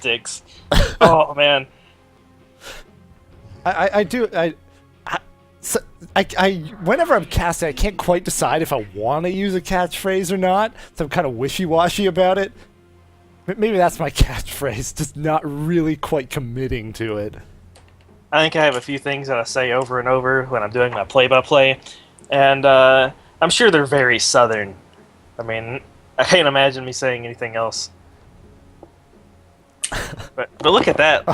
sticks. Oh man. Whenever I'm casting, I can't quite decide if I want to use a catchphrase or not, so I'm kind of wishy-washy about it. Maybe that's my catchphrase, just not really quite committing to it. I think I have a few things that I say over and over when I'm doing my play-by-play, and I'm sure they're very southern. I mean, I can't imagine me saying anything else. But look at that.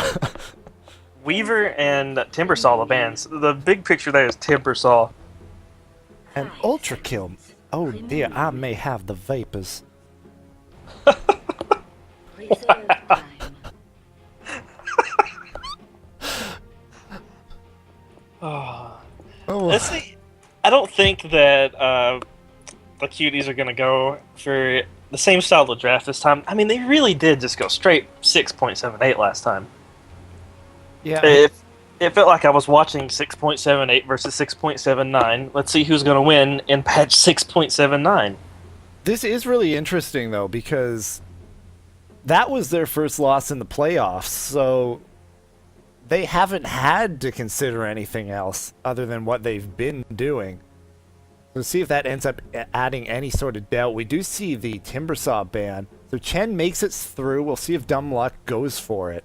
Weaver and Timbersaw, the bands. The big picture there is Timbersaw. An ultra kill. Oh dear, I may have the vapors. Oh. Let's see. I don't think that the cuties are going to go for the same style of draft this time. I mean, they really did just go straight 6.78 last time. Yeah. It felt like I was watching 6.78 versus 6.79. Let's see who's going to win in patch 6.79. This is really interesting, though, because that was their first loss in the playoffs, so they haven't had to consider anything else other than what they've been doing. We'll see if that ends up adding any sort of doubt. We do see the Timbersaw ban, so Chen makes it through. We'll see if Dumb Luck goes for it.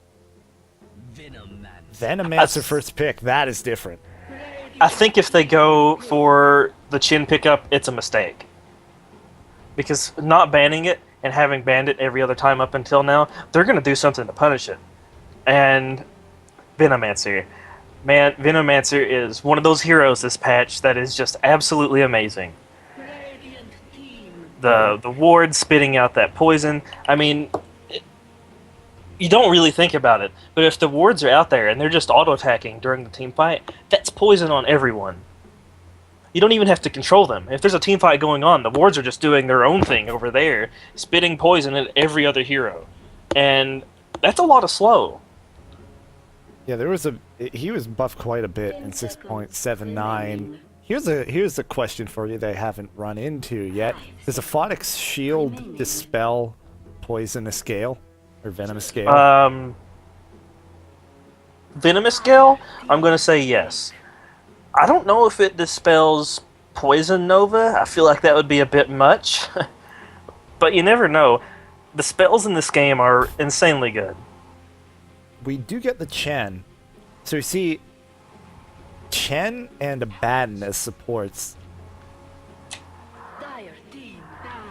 Venomancer first pick, that is different. I think if they go for the Chin pickup, it's a mistake. Because not banning it and having banned it every other time up until now, they're going to do something to punish it. And Venomancer. Man, Venomancer is one of those heroes this patch that is just absolutely amazing. The ward spitting out that poison, I mean, you don't really think about it, but if the wards are out there and they're just auto-attacking during the team fight, that's poison on everyone. You don't even have to control them. If there's a team fight going on, the wards are just doing their own thing over there, spitting poison at every other hero. And that's a lot of slow. Yeah, he was buffed quite a bit in 6.79. Here's a question for you that I haven't run into yet. Does a Phoenix Shield dispel poisonous gale? Or venomous gale? Venomous gale? I'm going to say yes. I don't know if it dispels Poison Nova. I feel like that would be a bit much. But you never know. The spells in this game are insanely good. We do get the Chen. So you see Chen and Abaddon as supports.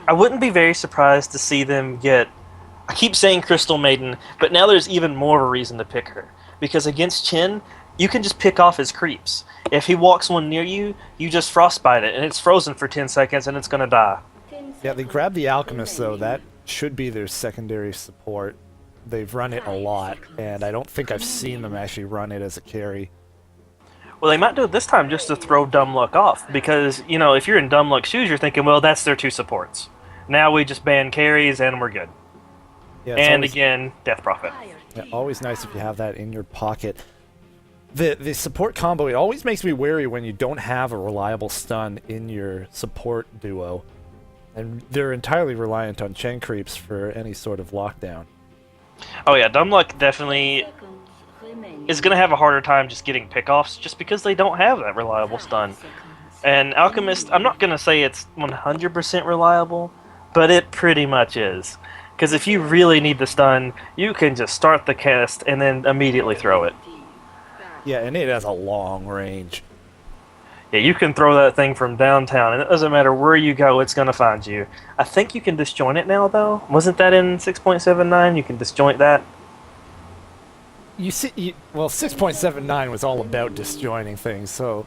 I wouldn't be very surprised to see them get... I keep saying Crystal Maiden, but now there's even more of a reason to pick her. Because against Chen, you can just pick off his creeps. If he walks one near you, you just frostbite it, and it's frozen for 10 seconds, and it's going to die. Yeah, they grabbed the Alchemist, though. That should be their secondary support. They've run it a lot, and I don't think I've seen them actually run it as a carry. Well, they might do it this time just to throw Dumb Luck off, because, you know, if you're in Dumb Luck's shoes, you're thinking, well, that's their two supports. Now we just ban carries, and we're good. Yeah, and again, Death Prophet. Yeah, always nice if you have that in your pocket. The support combo, it always makes me wary when you don't have a reliable stun in your support duo. And they're entirely reliant on Chen creeps for any sort of lockdown. Oh yeah, Dumb Luck definitely is going to have a harder time just getting pickoffs just because they don't have that reliable stun. And Alchemist, I'm not going to say it's 100% reliable, but it pretty much is. Because if you really need the stun, you can just start the cast and then immediately throw it. Yeah, and it has a long range. Yeah, you can throw that thing from downtown, and it doesn't matter where you go, it's going to find you. I think you can disjoint it now, though. Wasn't that in 6.79? You can disjoint that? You see, well, 6.79 was all about disjointing things, so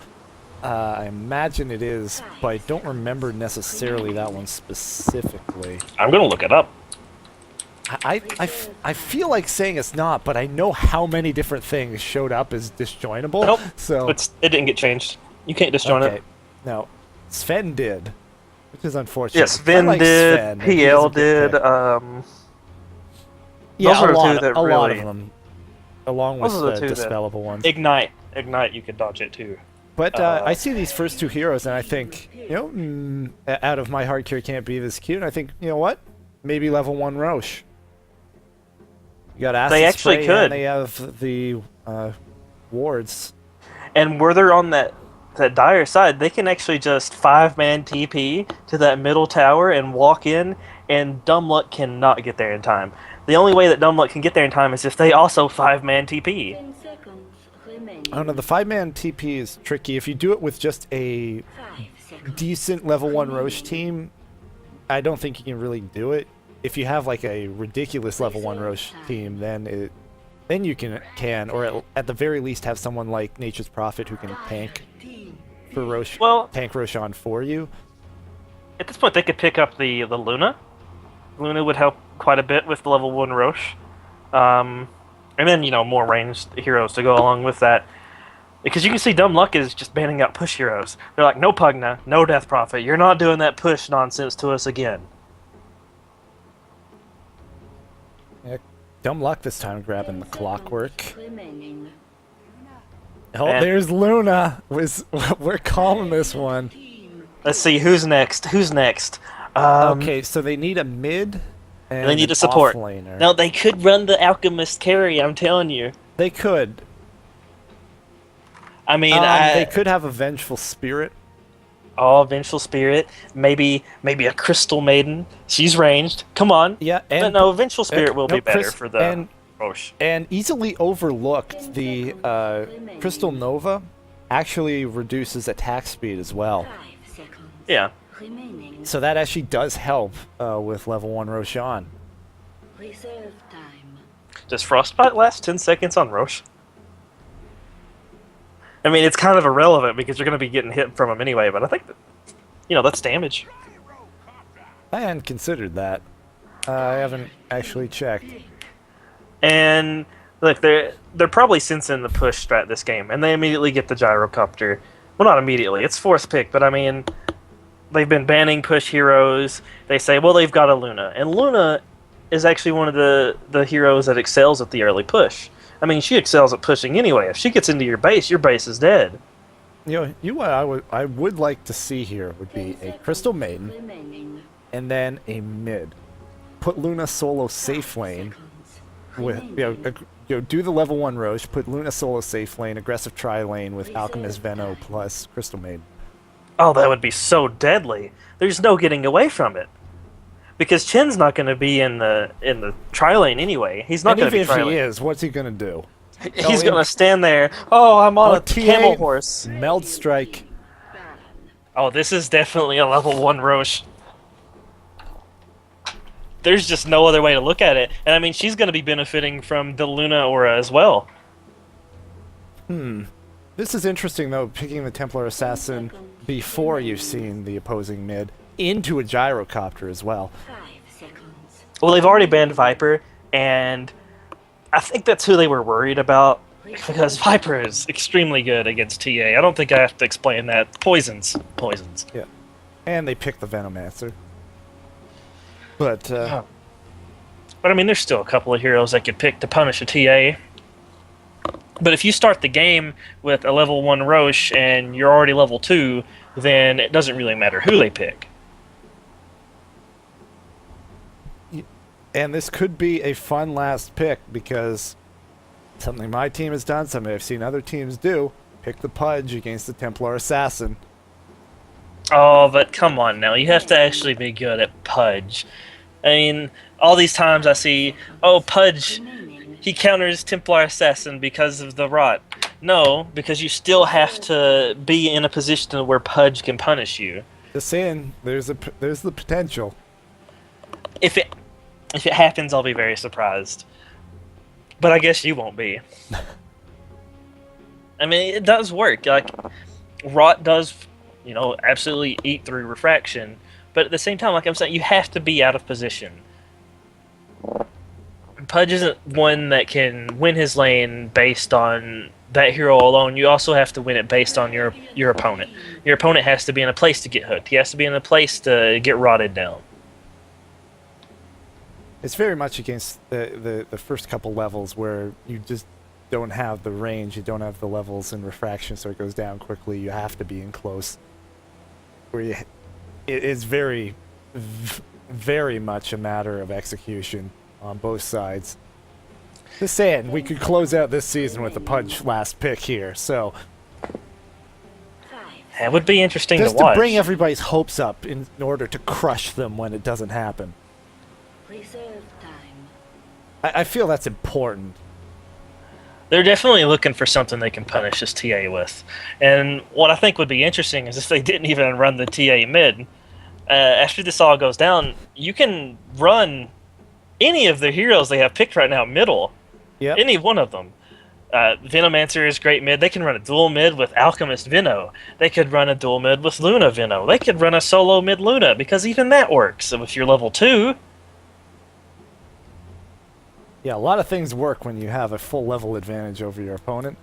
I imagine it is, but I don't remember necessarily that one specifically. I'm going to look it up. I feel like saying it's not, but I know how many different things showed up as disjointable. Nope, so it didn't get changed. You can't disjoint it. No, Sven did, which is unfortunate. Yes, Sven did, Sven. PL did. Yeah, those are a lot really, of them, along with the dispellable ones. Ignite, you could dodge it too. But I see these first two heroes, and I think, you know, out of my heart, here can't be this cute. And I think, you know what? Maybe level 1 Roche. You got acid They actually spray, could. and they have the wards. And where they're on that dire side, they can actually just 5-man TP to that middle tower and walk in, and Dumb Luck cannot get there in time. The only way that Dumb Luck can get there in time is if they also 5-man TP. 10 seconds remaining. I don't know, the 5-man TP is tricky. If you do it with just a 5 seconds. decent level 1 Roche team, I don't think you can really do it. If you have like a ridiculous level 1 Roche team, then you can, or at the very least have someone like Nature's Prophet who can tank for Roche, Well, tank Roshan for you. at this point, they could pick up the Luna. Luna would help quite a bit with the level 1 Roche. And then, more ranged heroes to go along with that. Because you can see Dumb Luck is just banning out push heroes. They're like, no Pugna, no Death Prophet. You're not doing that push nonsense to us again. Yeah, Dumb Luck this time grabbing the clockwork. Remaining. Oh, And- there's Luna. We're calling this one. Let's see, who's next? Okay, so they need a mid and They need an a support. off-laner. Now, they could run the Alchemist carry, I'm telling you. They could. I mean, They could have a Vengeful Spirit. Vengeful Spirit. Maybe a Crystal Maiden. She's ranged. Come on. Yeah, But and no, Vengeful Spirit will no, be better Chris- for the and Roche. and easily overlooked, the Crystal Nova actually reduces attack speed as well. 5 seconds Yeah. remaining. So that actually does help with level 1 Roshan. Reserve time. Does Frostbite last 10 seconds on Roche? I mean, it's kind of irrelevant because you're going to be getting hit from him anyway, but I think that, that's damage. I hadn't considered that. I haven't actually checked. And look, they're probably sensing the push strat this game, and they immediately get the gyrocopter. Well, not immediately. It's fourth pick, but I mean, they've been banning push heroes. They say, well, they've got a Luna, and Luna is actually one of the heroes that excels at the early push. I mean, she excels at pushing anyway. If she gets into your base is dead. What I would like to see here would be a Crystal Maiden Remaining. and then a mid. Put Luna solo safe lane with do the level 1 Roche. Put Luna solo safe lane, aggressive tri lane with Alchemist Veno plus Crystal Maiden. Oh, that would be so deadly. There's no getting away from it. Because Chin's not going to be in the tri lane anyway. He's not And going to even be if tri he lane. is, what's he gonna do? He's going to stand there. Oh, I'm on a TA camel horse. Meld Strike. Oh, this is definitely a level 1 Roche. There's just no other way to look at it. And I mean, she's going to be benefiting from the Luna aura as well. This is interesting though, picking the Templar Assassin before you've seen the opposing mid into a gyrocopter as well. 5 seconds. Well, they've already banned Viper, and I think that's who they were worried about. Because Viper is extremely good against TA. I don't think I have to explain that. Poisons. Yeah. And they picked the Venomancer. But But I mean, there's still a couple of heroes that could pick to punish a TA. But if you start the game with a level 1 Roche and you're already level 2, then it doesn't really matter who they pick. and this could be a fun last pick because something my team has done, something I've seen other teams do, pick the Pudge against the Templar Assassin. Oh, but come on now. You have to actually be good at Pudge. I mean, all these times I see, oh, Pudge, he counters Templar Assassin because of the rot. No, because you still have to be in a position where Pudge can punish you. Just saying, there's the potential. If it happens, I'll be very surprised. But I guess you won't be. I mean, it does work. Like, rot does, absolutely eat through refraction. But at the same time, like I'm saying, you have to be out of position. Pudge isn't one that can win his lane based on that hero alone. You also have to win it based on your opponent. Your opponent has to be in a place to get hooked. He has to be in a place to get rotted down. It's very much against the first couple levels where you just don't have the range, you don't have the levels in refraction, so it goes down quickly. You have to be in close. It is very, very much a matter of execution on both sides. Just saying, we could close out this season with a punch last pick here. So It would be interesting just to watch. to bring everybody's hopes up in order to crush them when it doesn't happen. Reserve time. I feel that's important. They're definitely looking for something they can punish this TA with. And what I think would be interesting is if they didn't even run the TA mid. After this all goes down, you can run any of the heroes they have picked right now middle. Yep. Any one of them. Venomancer is great mid. They can run a dual mid with Alchemist Veno. They could run a dual mid with Luna Veno. They could run a solo mid Luna, because even that works. So if you're level 2... Yeah, a lot of things work when you have a full level advantage over your opponent.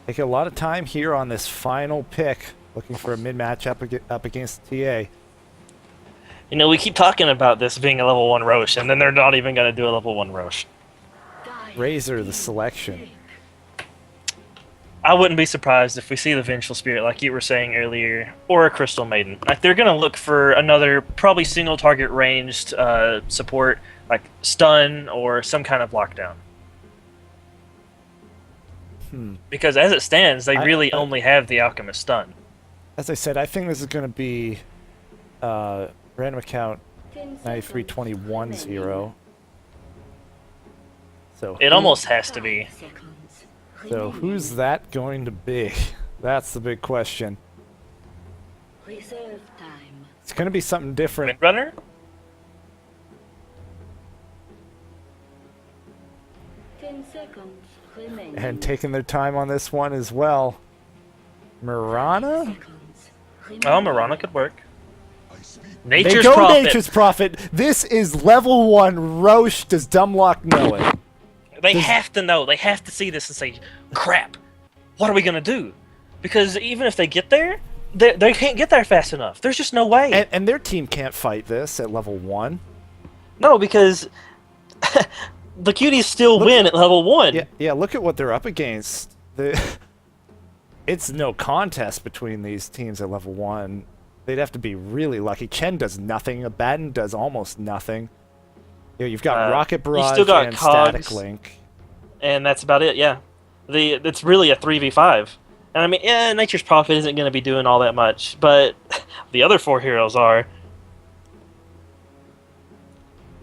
Take a lot of time here on this final pick, looking for a mid-match up against TA. You know, we keep talking about this being a level 1 Roche, and then they're not even going to do a level 1 Roche. Razor, the selection. I wouldn't be surprised if we see the Vengeful Spirit, like you were saying earlier, or a Crystal Maiden. Like, they're going to look for another, probably single-target ranged support, like stun or some kind of lockdown. Because as it stands, they really only have the Alchemist stun. As I said, I think this is going to be random account 9321-0. So It almost has to be. So who's that going to be? That's the big question. Reserve time. It's going to be something different. Windrunner? 10 seconds remaining. And taking their time on this one as well. Mirana? Seconds Oh, remaining. Mirana could work. They Nature's go Prophet. Nature's Prophet. This is level 1 Roche. Does Dumblock know it? They have to know. They have to see this and say, crap, what are we going to do? Because even if they get there, they can't get there fast enough. There's just no way. And their team can't fight this at level 1. No, because the cuties still win at level 1. Yeah, look at what they're up against. It's no contest between these teams at level 1. They'd have to be really lucky. Chen does nothing. Abaddon does almost nothing. You know, you've got Rocket Barrage still got and Cogs. Static Link. And that's about it, yeah. It's really a 3v5. And I mean, yeah, Nature's Prophet isn't going to be doing all that much, but the other 4 heroes are.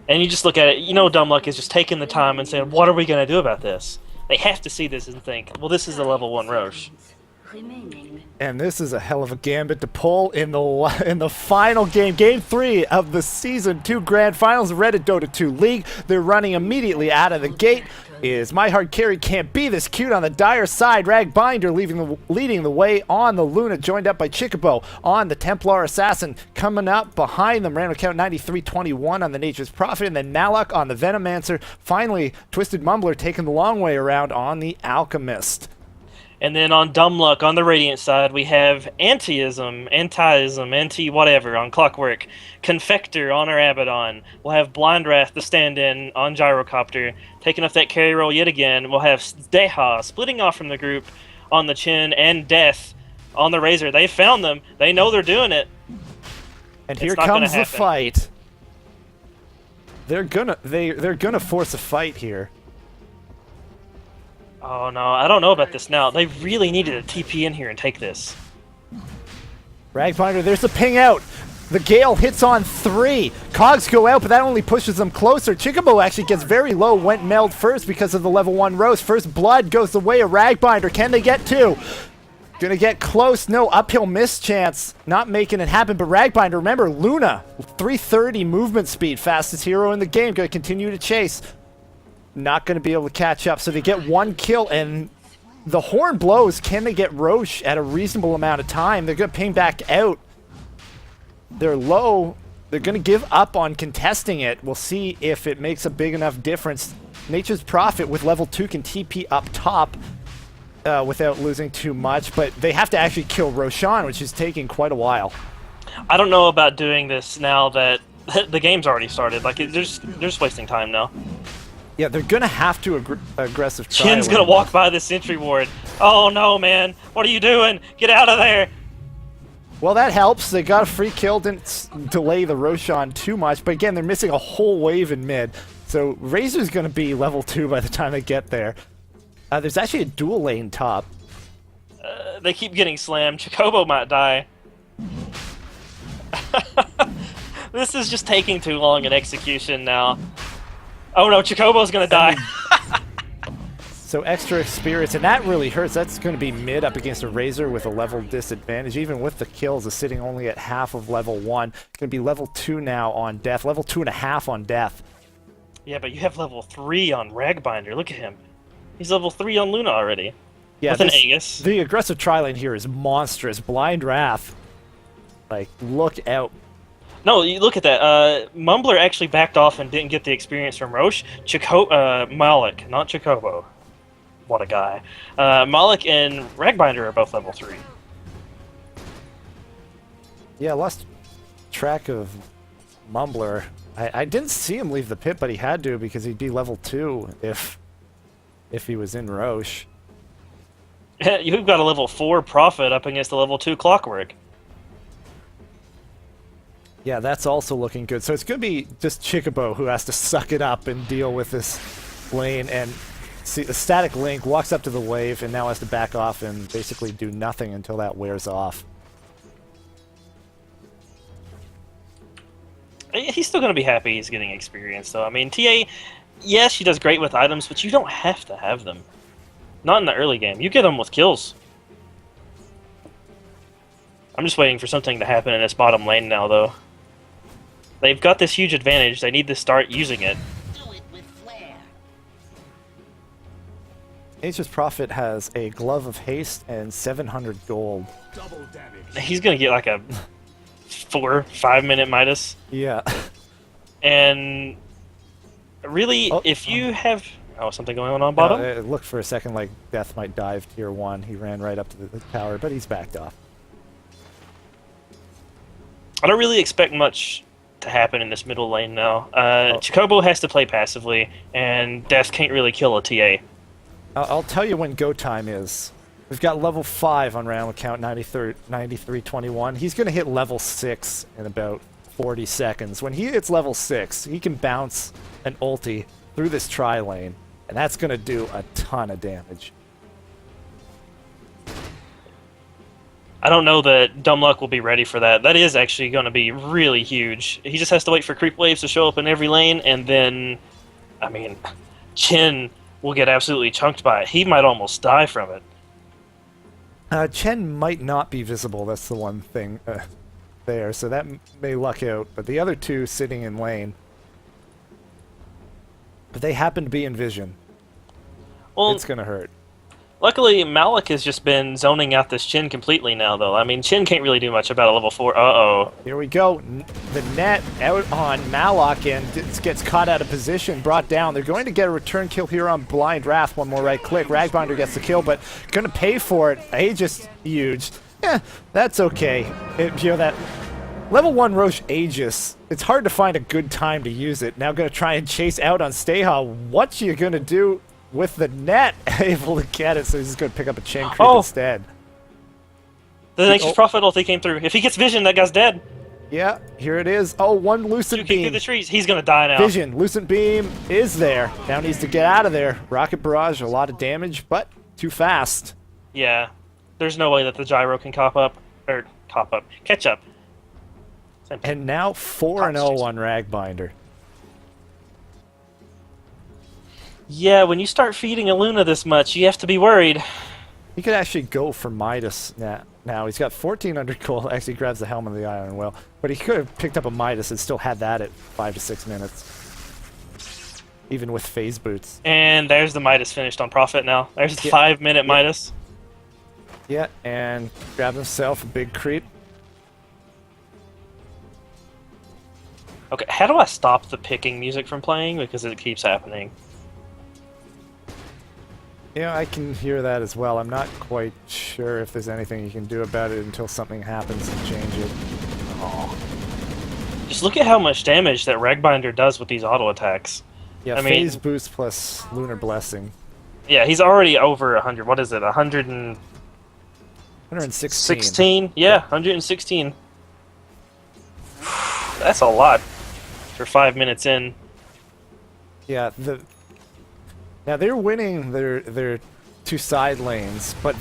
And you just look at it, you know, Dumbluck is just taking the time and saying, what are we going to do about this? They have to see this and think, well, this is a level 1 Roche. Remaining. And this is a hell of a gambit to pull in the final game, Game 3 of the Season 2 Grand Finals of Reddit Dota 2 League. They're running immediately out of the gate. Is My Hard Carry Can't Be This Cute on the dire side. Ragbinder leading the way on the Luna, joined up by Chickabo on the Templar Assassin. Coming up behind them, random count 9321 on the Nature's Prophet, and then Malak on the Venomancer. Finally, Twisted Mumbler taking the long way around on the Alchemist. And then on Dumbluck, on the Radiant side, we have Antiism, Anti-whatever on Clockwork, Confector on our Abaddon. We'll have Blind Wrath, the stand-in, on Gyrocopter, taking up that carry role yet again. We'll have Deha splitting off from the group on the Chin, and Death on the Razor. They found them. They know they're doing it. And here comes the fight. They're gonna force a fight here. Oh no, I don't know about this now. They really needed a TP in here and take this. Ragbinder, there's the ping out. The Gale hits on 3. Cogs go out, but that only pushes them closer. Chickabo actually gets very low, went meld first because of the level 1 Rose. First blood goes the way of Ragbinder. Can they get 2? Gonna get close. No, uphill miss chance. Not making it happen, but Ragbinder, remember, Luna, 330 movement speed, fastest hero in the game. Gonna continue to chase. Not going to be able to catch up, so they get 1 kill, and the horn blows. Can they get Roche at a reasonable amount of time? They're going to ping back out. They're low. They're going to give up on contesting it. We'll see if it makes a big enough difference. Nature's Prophet with level 2 can TP up top without losing too much, but they have to actually kill Roshan, which is taking quite a while. I don't know about doing this now that the game's already started. Like, they're just wasting time now. Yeah, they're going to have to aggressive try. Chin's going to walk by the sentry ward. Oh no, man. What are you doing? Get out of there. Well, that helps. They got a free kill, didn't delay the Roshan too much. But again, they're missing a whole wave in mid. So Razor's going to be level 2 by the time they get there. There's actually a dual lane top. They keep getting slammed. Chocobo might die. This is just taking too long in execution now. Oh no, Chocobo's gonna die. So extra experience, and that really hurts. That's going to be mid up against a Razor with a level disadvantage. Even with the kills, is sitting only at half of level 1. Going to be level 2 now on Death. Level 2.5 on Death. Yeah, but you have level 3 on Ragbinder. Look at him. He's level 3 on Luna already. Yeah, with an Aegis. The aggressive tri-lane here is monstrous. Blind Wrath. Like, look out. No, you look at that. Mumbler actually backed off and didn't get the experience from Roche. Malik, not Chocobo. What a guy. Malik and Ragbinder are both level 3. Yeah, I lost track of Mumbler. I didn't see him leave the pit, but he had to because he'd be level 2 if he was in Roche. You've got a level 4 Prophet up against a level 2 Clockwork. Yeah, that's also looking good. So it's going to be just Chocobo who has to suck it up and deal with this lane. And see, the static Link walks up to the wave and now has to back off and basically do nothing until that wears off. He's still going to be happy he's getting experience, though. I mean, TA, yes, she does great with items, but you don't have to have them. Not in the early game. You get them with kills. I'm just waiting for something to happen in this bottom lane now, though. They've got this huge advantage. They need to start using it. Do it with flair. Nature's Prophet has a Glove of Haste and 700 gold. Double damage. He's going to get like a 4-5 minute Midas. Yeah. And really, if you have... Oh, something going on bottom? It looked for a second like Death might dive tier 1. He ran right up to the tower, but he's backed off. I don't really expect much to happen in this middle lane now. Chocobo has to play passively, and Death can't really kill a TA. I'll tell you when go time is. We've got level 5 on round count 9321. He's going to hit level 6 in about 40 seconds. When he hits level 6, he can bounce an ulti through this tri-lane, and that's going to do a ton of damage. I don't know that Dumb Luck will be ready for that. That is actually going to be really huge. He just has to wait for creep waves to show up in every lane, and then, I mean, Chen will get absolutely chunked by it. He might almost die from it. Chen might not be visible, that's the one thing there, so that may luck out. But the other two sitting in lane, but they happen to be in vision. Well, it's going to hurt. Luckily, Malik has just been zoning out this Chin completely now, though. I mean, Chin can't really do much about a level 4. Uh-oh. Here we go. The net out on Malak and gets caught out of position, brought down. They're going to get a return kill here on Blind Wrath. One more right click. Ragbinder gets the kill, but going to pay for it. Aegis used. Yeah, that's okay. You know, that level 1 Roche Aegis, it's hard to find a good time to use it. Now going to try and chase out on Steha. What you going to do with the net? Able to get it, so he's just going to pick up a chain creep instead. The Nature's Prophet ulti came through. If he gets vision, that guy's dead. Yeah, here it is. Oh, one Lucent Beam. Through the trees. He's going to die now. Vision. Lucent Beam is there. Now needs to get out of there. Rocket Barrage, a lot of damage, but too fast. Yeah. There's no way that the gyro can catch up. And now 4-0 on Ragbinder. Yeah, when you start feeding a Luna this much, you have to be worried. He could actually go for Midas now. He's got 1400 gold. Actually grabs the Helm of the Iron Will. But he could have picked up a Midas and still had that at 5 to 6 minutes. Even with phase boots. And there's the Midas finished on Prophet now. There's the 5-minute Midas. Yeah, and grabs himself a big creep. Okay, how do I stop the picking music from playing? Because it keeps happening. Yeah, I can hear that as well. I'm not quite sure if there's anything you can do about it until something happens and change it. Oh. Just look at how much damage that Ragbinder does with these auto attacks. Yeah, I phase mean, boost plus Lunar Blessing. Yeah, he's already over 100. What is it? 116? 116. Yeah, 116. That's a lot for 5 minutes in. Yeah, now they're winning their two side lanes, but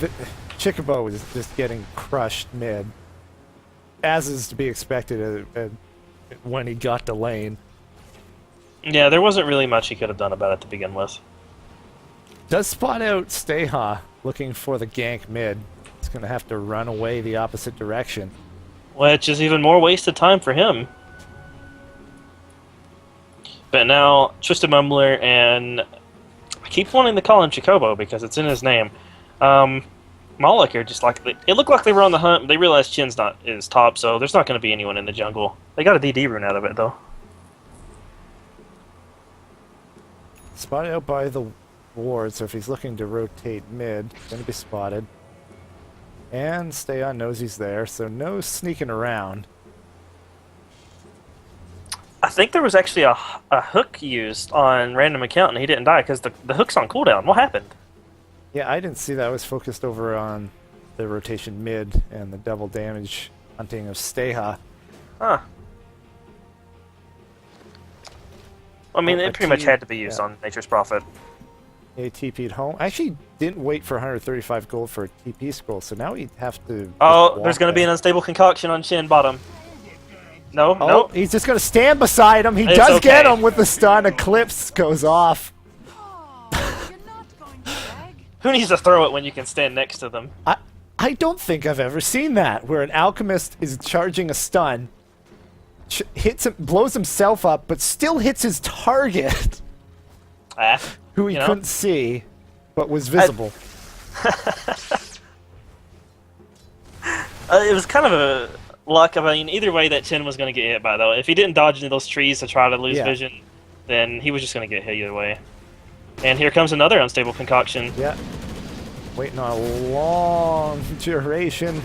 Chickabo is just getting crushed mid, as is to be expected when he got the lane. Yeah, there wasn't really much he could have done about it to begin with. Does spot out Steha looking for the gank mid. He's going to have to run away the opposite direction. Which is even more wasted time for him. But now, Twisted Mumbler and... I keep wanting to call him Chikobo because it's in his name. Moloch are just like... It looked like they were on the hunt, but they realized Chin's not is top, so there's not going to be anyone in the jungle. They got a DD rune out of it, though. Spotted out by the ward, so if he's looking to rotate mid, he's going to be spotted. And Steha knows he's there, so no sneaking around. I think there was actually a hook used on random account, and he didn't die because the hook's on cooldown. What happened? Yeah, I didn't see that. I was focused over on the rotation mid and the double damage hunting of Steha. Huh. I mean, Oh, it pretty much had to be used on Nature's Prophet. He TP'd home. I actually didn't wait for 135 gold for a TP scroll, so now we'd have to... Oh, there's going to be an unstable concoction on Chin bottom. No, Oh, no. he's just going to stand beside him. He It's does get okay. him with the stun. Eclipse goes off. Who needs to throw it when you can stand next to them? I don't think I've ever seen that, where an alchemist is charging a stun, hits him, blows himself up, but still hits his target, who he couldn't see, but was visible. It was kind of a luck. I mean, either way, that Chin was going to get hit by, though. If he didn't dodge into those trees to try to lose vision, then he was just going to get hit either way. And here comes another unstable concoction. Yeah. Waiting on a long duration.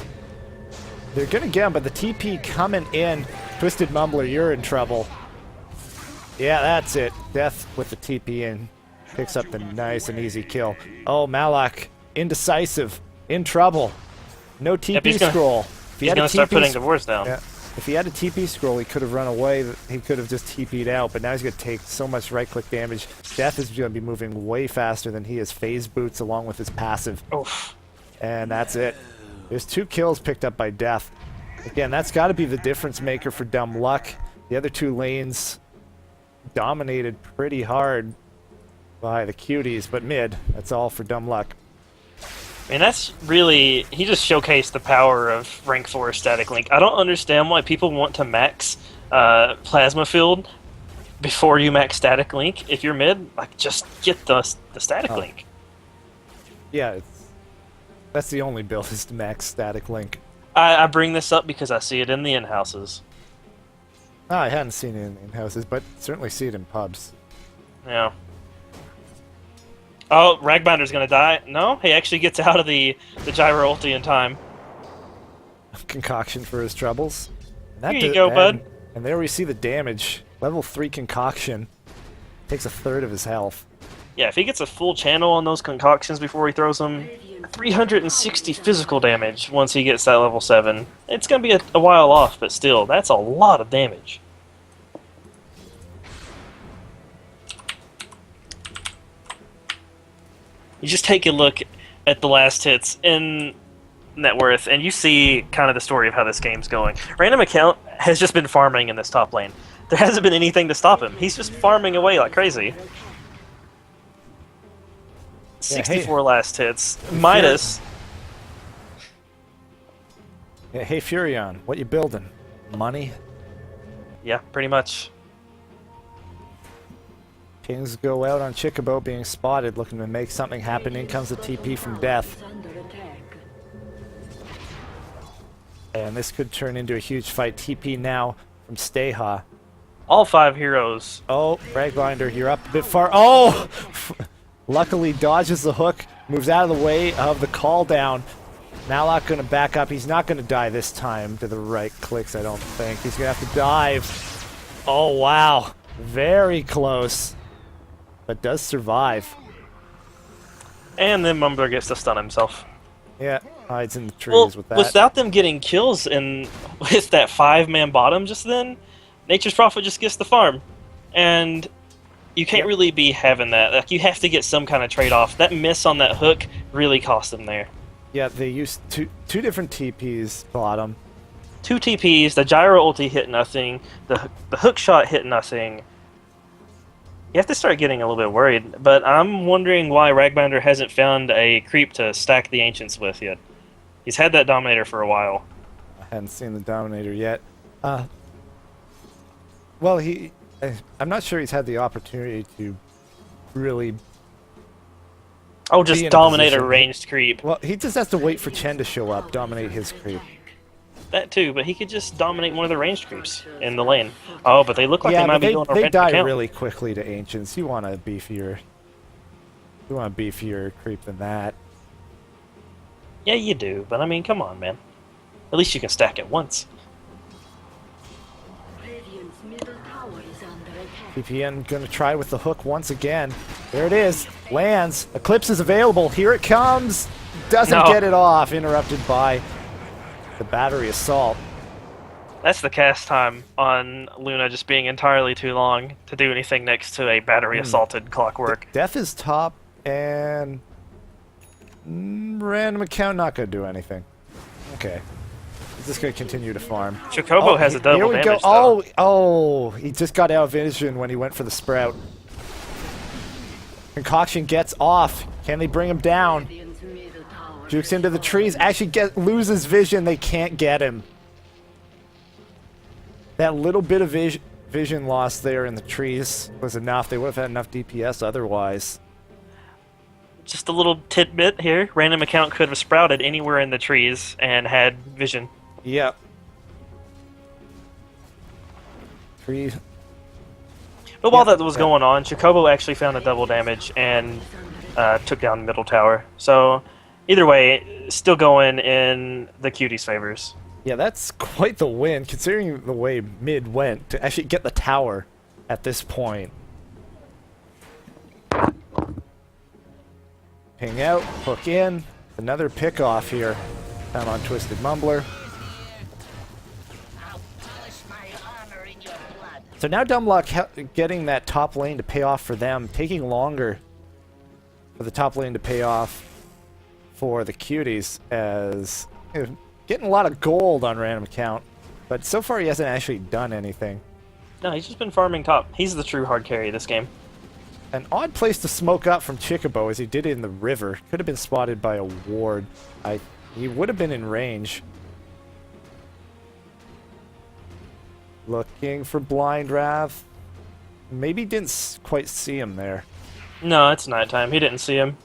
They're going to get him, but the TP coming in. Twisted Mumbler, you're in trouble. Yeah, that's it. Death with the TP in. Picks up the nice and easy kill. Oh, Malak, indecisive, in trouble. No TP scroll. If He's going to start putting divorce down. Yeah. If he had a TP scroll, he could have run away. He could have just TP'd out, but now he's going to take so much right-click damage. Death is going to be moving way faster than he is. Phase boots along with his passive. Oof. And that's it. There's 2 kills picked up by Death. Again, that's got to be the difference maker for Dumb Luck. The other 2 lanes dominated pretty hard by the cuties, but mid, that's all for Dumb Luck. I mean, that's really... He just showcased the power of rank 4 static link. I don't understand why people want to max plasma field before you max static link. If you're mid, like, just get the static link. Yeah, that's the only build is to max static link. I bring this up because I see it in the in-houses. Oh, I hadn't seen it in houses, but certainly see it in pubs. Yeah. Oh, Ragbinder's gonna die. No, he actually gets out of the gyro ulti in time. Concoction for his troubles. Here you go, bud. And there we see the damage. Level 3 concoction. Takes a third of his health. Yeah, if he gets a full channel on those concoctions before he throws them, 360 physical damage once he gets that level 7. It's gonna be a while off, but still, that's a lot of damage. You just take a look at the last hits in net worth, and you see kind of the story of how this game's going. Random account has just been farming in this top lane. There hasn't been anything to stop him. He's just farming away like crazy. 64 last hits. Midas. Hey, Furion, what you building? Money? Yeah, pretty much. Kings go out on Chickabo being spotted, looking to make something happen. In comes the TP from Death. And this could turn into a huge fight. TP now from Steha. All 5 heroes. Oh, Ragbinder, you're up a bit far. Oh! Luckily dodges the hook, moves out of the way of the call down. Malak gonna back up. He's not gonna die this time to the right clicks, I don't think. He's gonna have to dive. Oh, wow. Very close. But does survive. And then Mumbler gets to stun himself. Yeah, hides in the trees with that. Without them getting kills and with that 5-man bottom just then, Nature's Prophet just gets the farm. And You can't really be having that. Like, you have to get some kind of trade-off. That miss on that hook really cost them there. Yeah, they used two different TPs bottom. 2 TPs, the gyro ulti hit nothing, the hook shot hit nothing. You have to start getting a little bit worried, but I'm wondering why Ragbinder hasn't found a creep to stack the Ancients with yet. He's had that Dominator for a while. I hadn't seen the Dominator yet. Well, I'm not sure he's had the opportunity to really... Oh, just dominate a ranged creep. Well, he just has to wait for Chen to show up, dominate his creep. That too, but he could just dominate one of the ranged creeps in the lane. Oh, but they look like they might be doing a they random die account. really quickly to Ancients. You want a beefier creep than that. Yeah, you do, but I mean, come on, man. At least you can stack it once. Radiant's middle tower is under attack. PPN gonna try with the hook once again. There it is. Lands. Eclipse is available. Here it comes. Doesn't get it off. Interrupted by the battery assault. That's the cast time on Luna just being entirely too long to do anything next to a battery assaulted clockwork. Death is top, and random account not gonna do anything. Okay. He's just gonna continue to farm. Chocobo has a double here we damage, go. though. Oh, he just got out of vision when he went for the sprout. Concoction gets off. Can they bring him down? Radiant's middle tower Jukes into the trees. Actually loses vision. They can't get him. That little bit of vision loss there in the trees was enough. They would have had enough DPS otherwise. Just a little tidbit here. Random account could have sprouted anywhere in the trees and had vision. Yep. Tree. But while that was going on, Chocobo actually found a double damage and took down middle tower. So either way, still going in the cuties' favors. Yeah, that's quite the win, considering the way mid went, to actually get the tower at this point. Ping out, hook in, another pick off here, down on Twisted Mumbler. So now Dumblock getting that top lane to pay off for them, taking longer for the top lane to pay off for the cuties, as getting a lot of gold on random account, but so far he hasn't actually done anything. No, he's just been farming top. He's the true hard carry this game. An odd place to smoke up from Chocobo, as he did it in the river. Could have been spotted by a ward. He would have been in range. Looking for Blind Wrath. Maybe didn't quite see him there. No, it's nighttime. He didn't see him.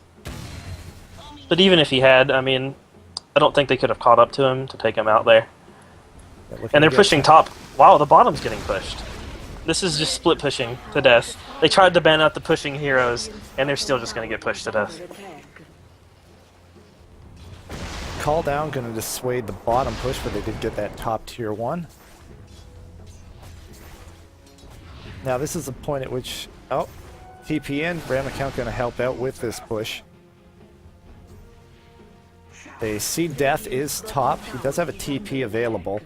But even if he had, I mean, I don't think they could have caught up to him to take him out there. Yeah, And they're pushing top. Wow, the bottom's getting pushed. This is just split pushing to death. They tried to ban out the pushing heroes, and they're still just going to get pushed to death. under attack. Call down, gonna dissuade the bottom push, but they did get that top tier 1. Now this is the point at which, TP in, Ram account gonna help out with this push. They see Death is top. He does have a TP available.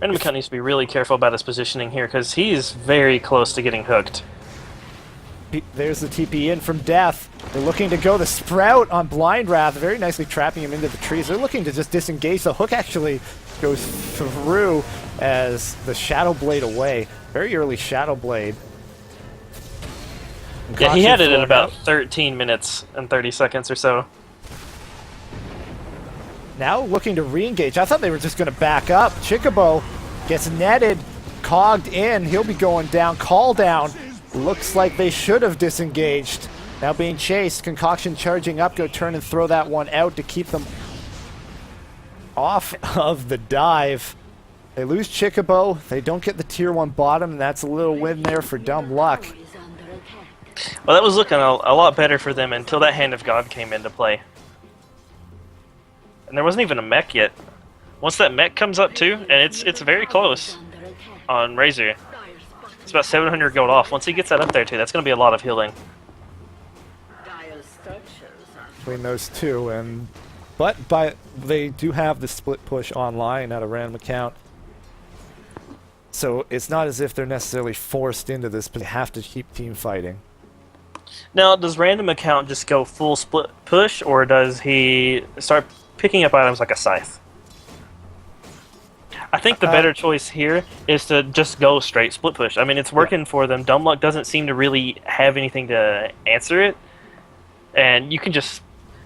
Random account needs to be really careful about his positioning here, because he's very close to getting hooked. There's the TP in from Death. They're looking to go the Sprout on Blind Wrath, very nicely trapping him into the trees. They're looking to just disengage. The hook actually goes through as the Shadow Blade away. Very early Shadow Blade. Yeah, he had it in about 13 minutes and 30 seconds or so. Now looking to re-engage. I thought they were just going to back up. Chocobo gets netted, cogged in. He'll be going down. Call down. Looks like they should have disengaged. Now being chased. Concoction charging up. Go turn and throw that one out to keep them off of the dive. They lose Chocobo. They don't get the tier 1 bottom, and that's a little win there for Dumb Luck. Tower is under attack. Well, that was looking a lot better for them until that Hand of God came into play. And there wasn't even a mech yet. Once that mech comes up too, and it's very close Under attack. on Razor. Dire spotted. It's about 700 gold off. Once he gets that up there too, that's going to be a lot of healing. Dire structures are Between those two, but they do have the split push online at a random account. So it's not as if they're necessarily forced into this, but they have to keep team fighting. Now, does random account just go full split push, or does he start picking up items like a scythe? I think the better choice here is to just go straight split push. I mean, it's working for them. Dumb Luck doesn't seem to really have anything to answer it. And you can just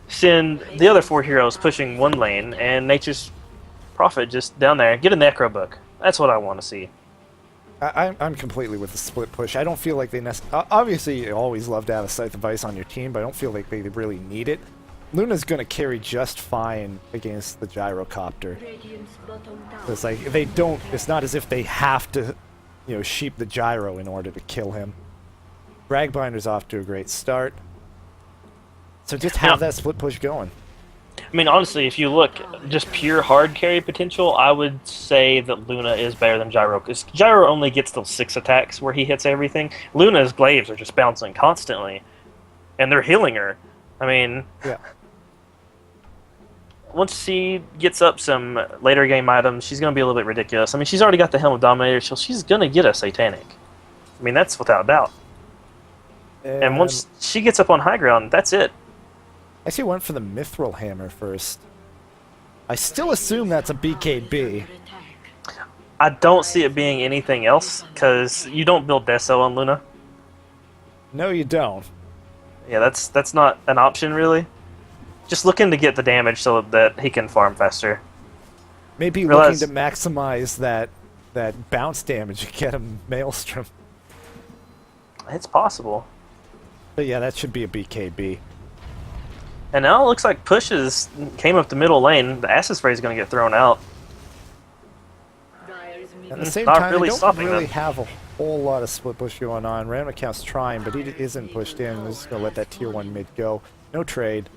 send the other 4 heroes pushing one lane, and Nature's Prophet just down there. Get a Necro Book. That's what I want to see. I'm completely with the split push. I don't feel like they obviously, you always love to have a Scythe of Ice on your team, but I don't feel like they really need it. Luna's going to carry just fine against the Gyrocopter. It's like, they don't... It's not as if they have to, you know, sheep the Gyro in order to kill him. Dragbinder's off to a great start. So just have that split push going. I mean, honestly, if you look just pure hard carry potential, I would say that Luna is better than Gyro, because Gyro only gets those 6 attacks where he hits everything. Luna's glaives are just bouncing constantly, and they're healing her. I mean, yeah. Once she gets up some later game items, she's going to be a little bit ridiculous. I mean, she's already got the Helm of Dominator, so she's going to get a Satanic. I mean, that's without doubt. And once she gets up on high ground, that's it. I actually went for the Mithril Hammer first. I still assume that's a BKB. I don't see it being anything else, because you don't build Deso on Luna. No, you don't. Yeah, that's not an option, really. Just looking to get the damage so that he can farm faster. Maybe looking to maximize that bounce damage and get a Maelstrom. It's possible. But yeah, that should be a BKB. And now it looks like pushes came up the middle lane. The Acid Spray is going to get thrown out. At the same Not time, really they don't stopping really them. have a whole lot of split push going on. Random account's trying, but he isn't pushed in. They're just going to let that tier 1 mid go. No trade.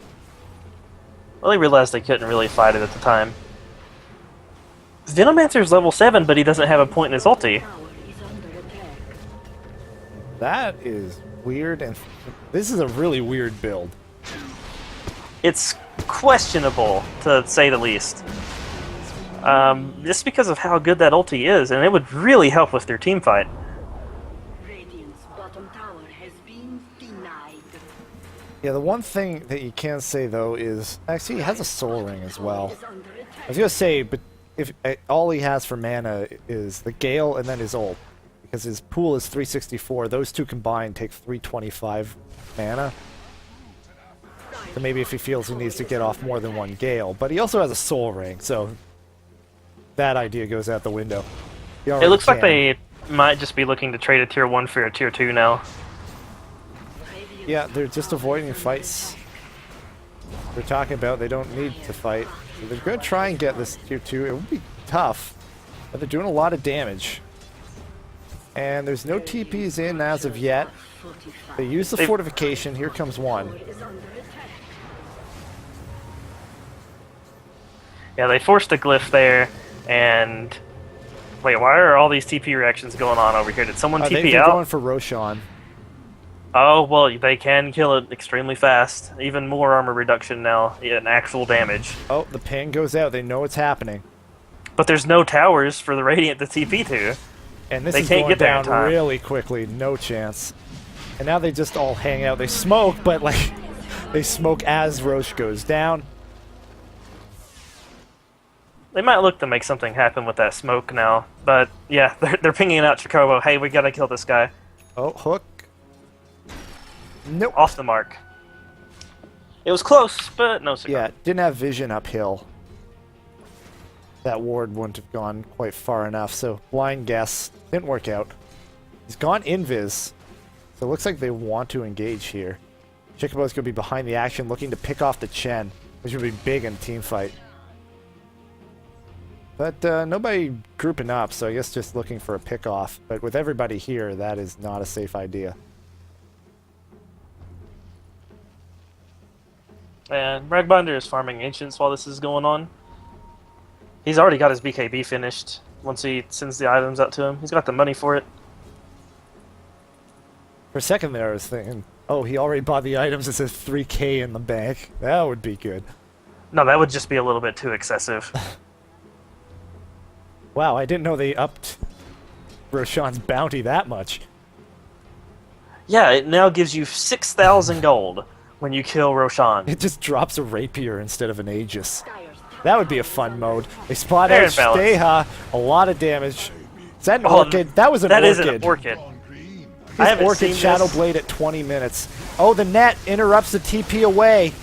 Well, they realized they couldn't really fight it at the time. Venomancer's level 7, but he doesn't have a point in his ulti. That is weird, and this is a really weird build. It's questionable, to say the least. Just because of how good that ulti is, and it would really help with their team fight. Radiant's bottom tower has been denied. Yeah, the one thing that you can say, though, is... Actually, he has a Soul Ring as well. Is under attack. I was going to say, but if all he has for mana is the Gale and then his ult. Because his pool is 364. Those two combined take 325 mana. So maybe if he feels he needs to get off more than one Gale. But he also has a Soul Ring, so that idea goes out the window. It looks like they might just be looking to trade a tier 1 for a tier 2 now. Yeah, they're just avoiding fights. They're talking about they don't need to fight. So they're going to try and get this tier 2. It would be tough, but they're doing a lot of damage. And there's no TPs in as of yet. They use the fortification. Here comes one. Yeah, they forced a glyph there, and... Wait, why are all these TP reactions going on over here? Did someone TP they're out? going for Roshan. Oh, well, they can kill it extremely fast. Even more armor reduction now in actual damage. Oh, the ping goes out. They know what's happening. But there's no towers for the Radiant to TP to. And this They is can't going get there in down time. really quickly. No chance. And now they just all hang out. They smoke, but like they smoke as Roche goes down. They might look to make something happen with that smoke now. But, yeah, they're pinging out Chocobo. Hey, we gotta kill this guy. Oh, hook. Nope. Off the mark. It was close, but no cigar. Yeah, didn't have vision uphill. That ward wouldn't have gone quite far enough, so blind guess didn't work out. He's gone invis, so it looks like they want to engage here. Chocobo's going to be behind the action, looking to pick off the Chen, which would be big in a team fight. But nobody grouping up, so I guess just looking for a pick off. But with everybody here, that is not a safe idea. And Ragbinder is farming Ancients while this is going on. He's already got his BKB finished once he sends the items out to him. He's got the money for it. For a second there, I was thinking, oh, he already bought the items. It says 3K in the bank. That would be good. No, that would just be a little bit too excessive. Wow, I didn't know they upped Roshan's bounty that much. Yeah, it now gives you 6,000 gold when you kill Roshan. It just drops a rapier instead of an Aegis. That would be a fun mode. They spot Fair out and balanced. Steha, a lot of damage. Is that an Oh, Orchid? That was an That Orchid. isn't an Orchid. His I haven't Orchid seen Shadow this. Blade at 20 minutes. Oh, the net interrupts the TP away.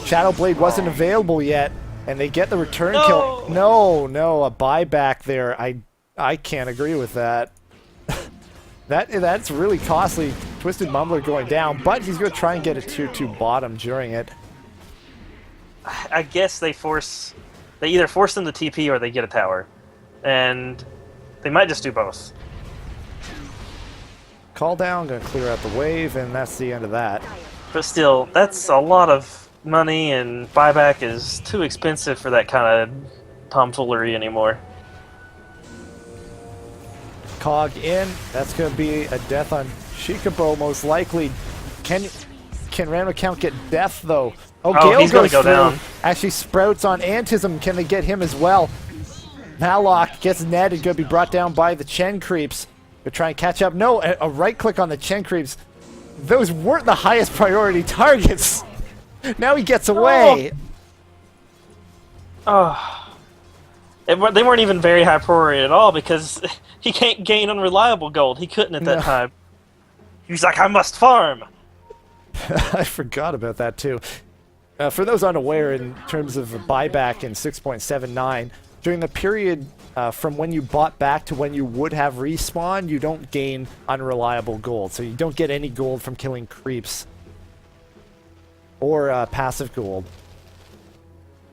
Shadow Blade wasn't available yet, and they get the return kill. No, a buyback there. I can't agree with that. That's really costly. Twisted Mumbler going down, but he's going to try and get a tier 2 bottom during it. I guess they either force them to TP or they get a tower. And they might just do both. Call down, going to clear out the wave, and that's the end of that. But still, that's a lot of money, and buyback is too expensive for that kind of tomfoolery anymore. Cog in. That's going to be a death on Shikabo, most likely. Can random account get death, though? Oh, Gale he's gonna goes go through. down. Actually, Sprouts on Antism. Can they get him as well? Malok gets netted. Going to be brought down by the Chen creeps. They're trying to catch up. No, a right click on the Chen creeps. Those weren't the highest priority targets. Now he gets away. Oh. They weren't even very high priority at all because he can't gain unreliable gold. He couldn't at that time. He's like, I must farm. I forgot about that too. For those unaware, in terms of a buyback in 6.79, during the period from when you bought back to when you would have respawned, you don't gain unreliable gold. So you don't get any gold from killing creeps or passive gold.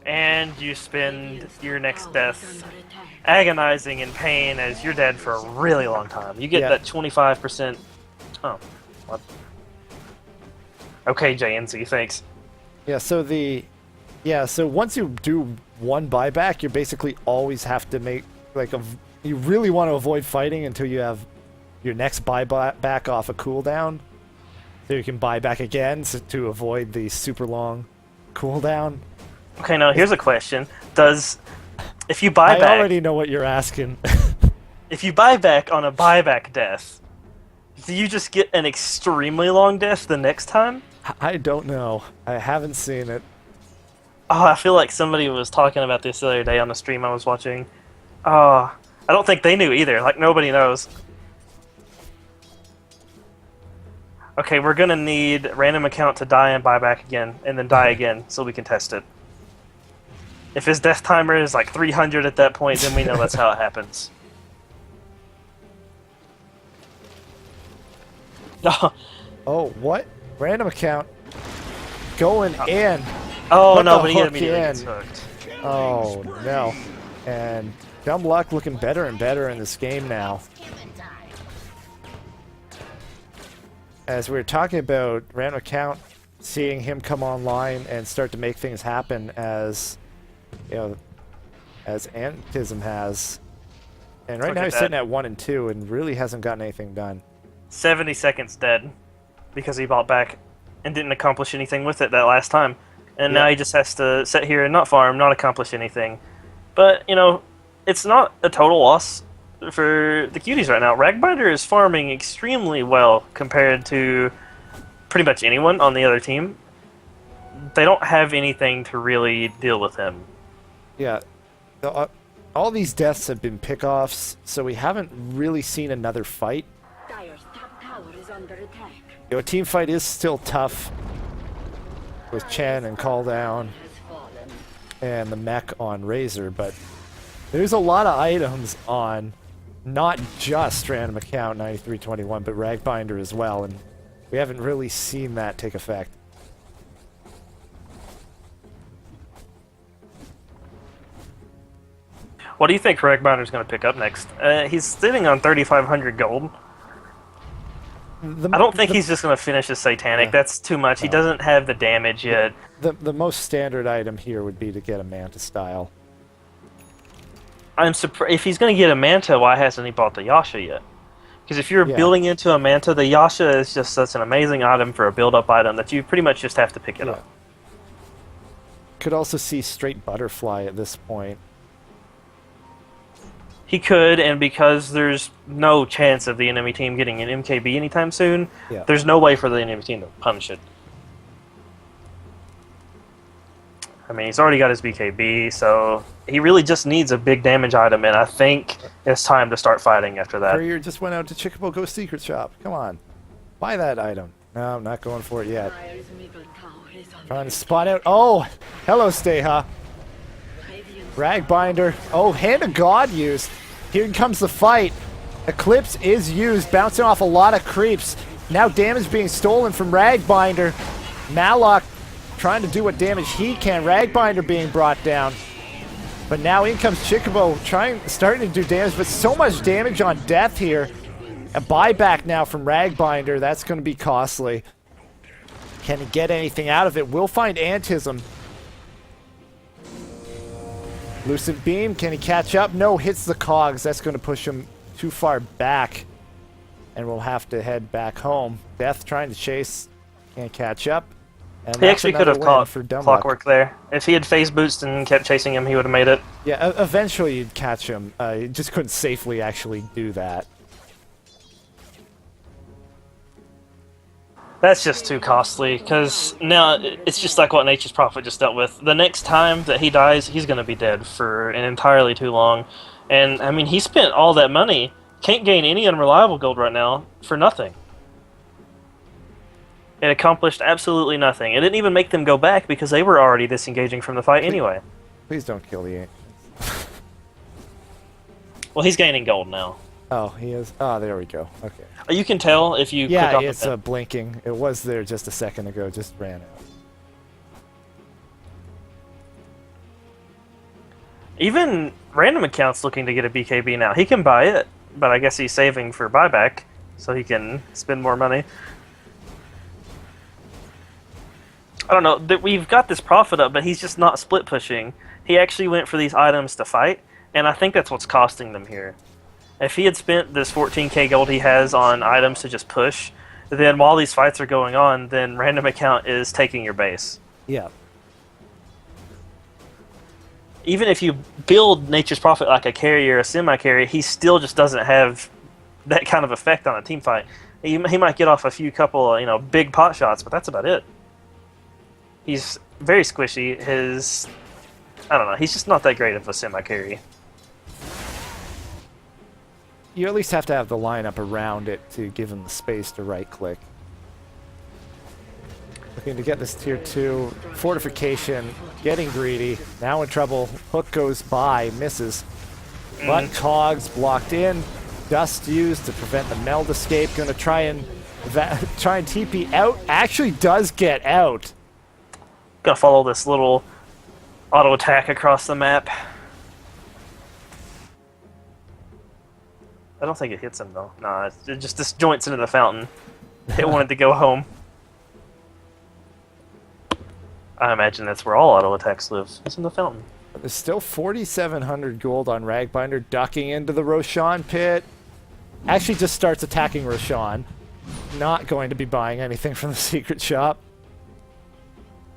And you spend your next death agonizing in pain as you're dead for a really long time. You get that 25%. Oh, what? Okay, JNZ, thanks. Yeah, so once you do one buyback, you basically always have to make you really want to avoid fighting until you have your next buyback off a cooldown, so you can buy back again to avoid the super long cooldown. Okay, now here's a question: if you buy I back, already know what you're asking. if you buy back on a buyback death, do you just get an extremely long death the next time? I don't know. I haven't seen it. Oh, I feel like somebody was talking about this the other day on the stream I was watching. I don't think they knew either. Like, nobody knows. Okay, we're gonna need random account to die and buy back again, and then die again, so we can test it. If his death timer is like 300 at that point, then we know that's how it happens. Oh, what? Random account going in. Oh What no, the but he hook immediately in? gets hooked. Oh no. And Dumb Luck looking better and better in this game now. As we were talking about random account, seeing him come online and start to make things happen as as Antism has. And right Look now at he's that. sitting at 1 and 2 and really hasn't gotten anything done. 70 seconds dead because he bought back and didn't accomplish anything with it that last time. And now he just has to sit here and not farm, not accomplish anything. But, it's not a total loss for the cuties right now. Ragbinder is farming extremely well compared to pretty much anyone on the other team. They don't have anything to really deal with him. Yeah. All these deaths have been pickoffs, so we haven't really seen another fight. Dire's top tower is under attack. A team fight is still tough with Chen and Call Down Has fallen. and the mech on Razor, but there's a lot of items on not just random account 9321, but Ragbinder as well, and we haven't really seen that take effect. What do you think Ragbinder's going to pick up next? He's sitting on 3,500 gold. I don't think he's just going to finish his Satanic. Yeah. That's too much. He doesn't have the damage yet. The most standard item here would be to get a Manta style. I'm surprised if he's going to get a Manta. Why hasn't he bought the Yasha yet? Because if you're building into a Manta, the Yasha is just such an amazing item for a build-up item that you pretty much just have to pick it up. Could also see straight Butterfly at this point. He could, and because there's no chance of the enemy team getting an MKB anytime soon, Yeah. there's no way for the enemy team to punish it. I mean, he's already got his BKB, so he really just needs a big damage item, and I think it's time to start fighting after that. Courier just went out to Chickabo Go Secret Shop. Come on. Buy that item. No, I'm not going for it yet. Dire's middle tower is under Trying to spot out. Oh! Hello, Steha. Radiant's Ragbinder. Oh, Hand of God used. Here comes the fight. Eclipse is used, bouncing off a lot of creeps. Now damage being stolen from Ragbinder. Malok trying to do what damage he can. Ragbinder being brought down. But now in comes Chickabo, starting to do damage, but so much damage on death here. A buyback now from Ragbinder. That's going to be costly. Can he get anything out of it? We'll find Antism. Lucid Beam, can he catch up? No, hits the cogs. That's going to push him too far back. And we'll have to head back home. Death trying to chase. Can't catch up. And He actually could have caught for Dumluck. Clockwork there. If he had phase boosted and kept chasing him, he would have made it. Yeah, eventually you'd catch him. You just couldn't safely actually do that. That's just too costly, because now it's just like what Nature's Prophet just dealt with. The next time that he dies, he's going to be dead for an entirely too long. And, I mean, he spent all that money, can't gain any unreliable gold right now, for nothing. It accomplished absolutely nothing. It didn't even make them go back, because they were already disengaging from the fight anyway. Please don't kill the Ancients. Well, he's gaining gold now. Oh, he is. Oh, there we go. Okay. You can tell if you click Yeah, off it's of it. blinking. It was there just a second ago. Just ran out. Even random accounts looking to get a BKB now. He can buy it, but I guess he's saving for buyback, so he can spend more money. I don't know. We've got this profit up, but he's just not split pushing. He actually went for these items to fight, and I think that's what's costing them here. If he had spent this 14k gold he has on items to just push, then while these fights are going on, then random account is taking your base. Yeah. Even if you build Nature's Prophet like a carrier, a semi-carry, he still just doesn't have that kind of effect on a team fight. He might get off a few couple, big pot shots, but that's about it. He's very squishy. I don't know, he's just not that great of a semi-carry. You at least have to have the lineup around it to give him the space to right-click. Looking to get this tier 2. Fortification, getting greedy. Now in trouble. Hook goes by, misses. But cogs blocked in. Dust used to prevent the meld escape. Gonna try and TP out. Actually does get out. Gonna follow this little auto attack across the map. I don't think it hits him though. Nah, it just disjoints into the fountain. It wanted to go home. I imagine that's where all auto attacks live. It's in the fountain. There's still 4,700 gold on Ragbinder, ducking into the Roshan pit. Actually just starts attacking Roshan. Not going to be buying anything from the secret shop.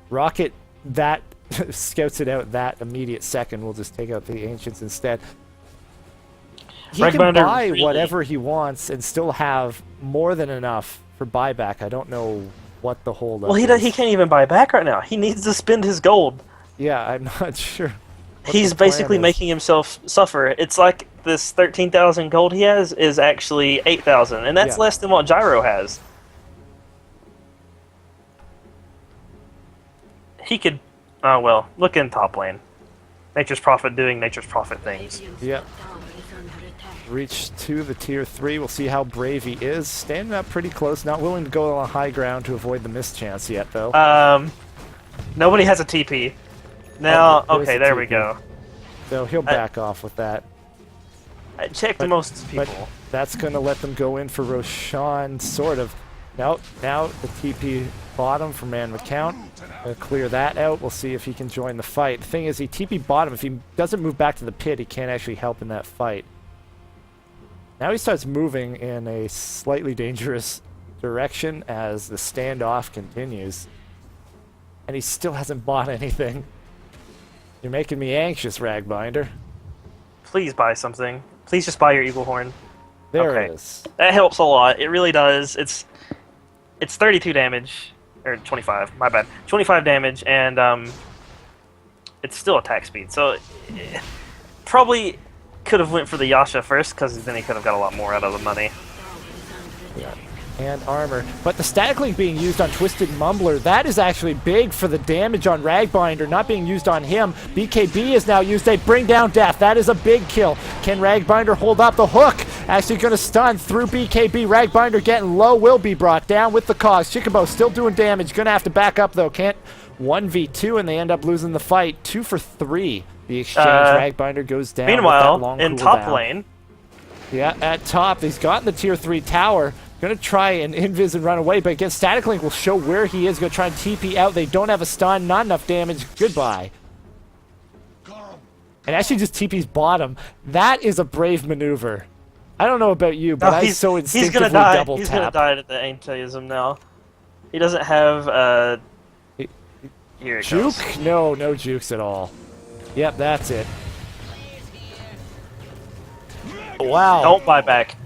Rocket that scouts it out that immediate second. We'll just take out the Ancients instead. He can Ragbinder buy really- whatever he wants and still have more than enough for buyback. I don't know what the hold up Well, is. he can't even buy back right now. He needs to spend his gold. Yeah, I'm not sure. what He's the plan basically is. making himself suffer. It's like this 13,000 gold he has is actually 8,000, and that's Yeah. less than what Gyro has. He could... Oh, well, look in top lane. Nature's Prophet doing Nature's Prophet things. Radiant's Yep. tower is under attack. Reach to the tier 3. We'll see how brave he is. Standing up pretty close. Not willing to go on high ground to avoid the mischance yet, though. Nobody has a TP. Now, Oh, there's okay, a there we TP. go. So he'll back off with that. I checked But- most people. But that's going to let them go in for Roshan, sort of. Now the TP bottom for man McCount. Clear that out. We'll see if he can join the fight. The thing is, he TP bottom. If he doesn't move back to the pit, he can't actually help in that fight. Now he starts moving in a slightly dangerous direction as the standoff continues. And he still hasn't bought anything. You're making me anxious, Ragbinder. Please buy something. Please just buy your Eagle Horn. There Okay. it is. That helps a lot. It really does. It's 32 damage, or 25. My bad. 25 damage, and it's still attack speed. So probably could have went for the Yasha first, because then he could have got a lot more out of the money. And armor. But the static link being used on Twisted Mumbler, that is actually big for the damage on Ragbinder, not being used on him. BKB is now used. They bring down Death. That is a big kill. Can Ragbinder hold up the hook? Actually going to stun through BKB. Ragbinder getting low, will be brought down with the cogs. Chickabo still doing damage. Going to have to back up though. Can't 1v2 and they end up losing the fight. 2 for 3. The exchange. Ragbinder goes down. Meanwhile, in top lane. Yeah, at top, he's gotten the tier 3 tower. Gonna try and invis and run away, but again, Static Link will show where he is. Gonna try and TP out. They don't have a stun, not enough damage. Goodbye. And actually just TP's bottom. That is a brave maneuver. I don't know about you, but I so instinctively he's gonna die. double He's tap. gonna die at the Antaism now. He doesn't have here it Juke? goes. No, no jukes at all. Yep, that's it. Wow. Don't buy back.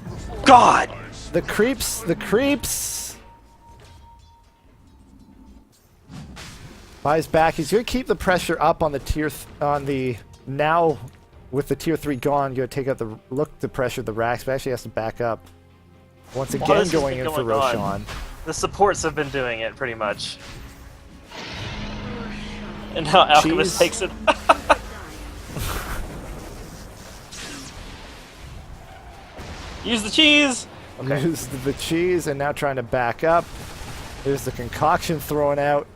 God! The creeps. Buys back. He's gonna keep the pressure up on the now with the tier 3 gone. Gonna take out the pressure the racks, but actually has to back up. Once again, This has going been in for going on. Roshan. The supports have been doing it pretty much. And now Alchemist Cheese. takes it. Use the cheese! Okay. Used the cheese and now trying to back up. There's the concoction thrown out.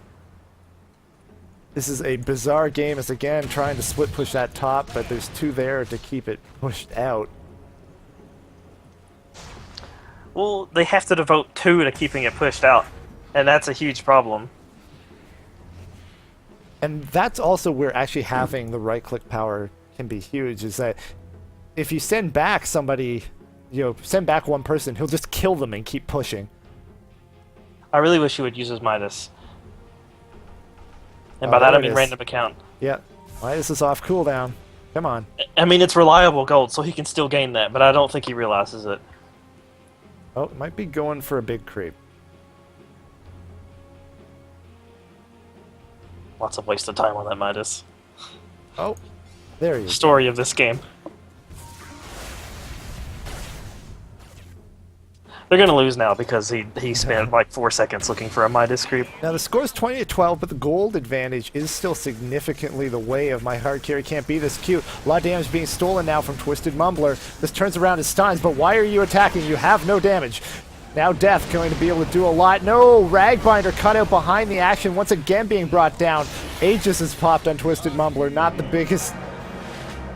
This is a bizarre game. It's again trying to split push that top, but there's 2 there to keep it pushed out. Well, they have to devote 2 to keeping it pushed out. And that's a huge problem. And that's also where actually having the right-click power can be huge, is that if you send back somebody, send back one person, he'll just kill them and keep pushing. I really wish he would use his Midas. And by that I mean random account. Yeah. Midas is off cooldown. Come on. I mean, it's reliable gold, so he can still gain that, but I don't think he realizes it. Oh, it might be going for a big creep. Lots of wasted time on that Midas. Oh, there you go. Story of this game. They're gonna lose now because he spent like 4 seconds looking for a Midas creep. Now the score is 20-12, but the gold advantage is still significantly the way of my hard carry. Can't be this cute. A lot of damage being stolen now from Twisted Mumbler. This turns around as stuns, but why are you attacking? You have no damage. Now Death going to be able to do a lot. No, Ragbinder cut out behind the action, once again being brought down. Aegis has popped on Twisted Mumbler, not the biggest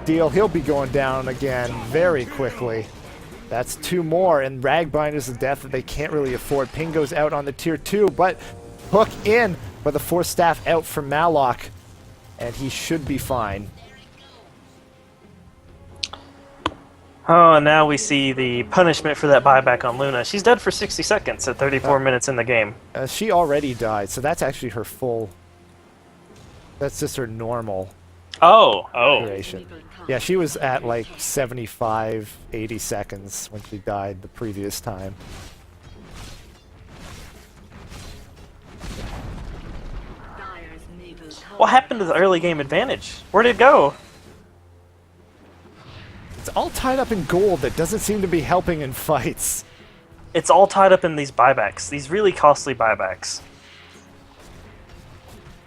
deal. He'll be going down again very quickly. That's 2 more, and Ragbinder's a death that they can't really afford. Ping goes out on the tier 2, but hook in, but the 4 staff out for Malok, and he should be fine. Oh, and now we see the punishment for that buyback on Luna. She's dead for 60 seconds at 34 minutes in the game. She already died, so that's actually her full... That's just her normal Oh. duration. Yeah, she was at like 75, 80 seconds when she died the previous time. What happened to the early game advantage? Where'd it go? It's all tied up in gold that doesn't seem to be helping in fights. It's all tied up in these buybacks. These really costly buybacks.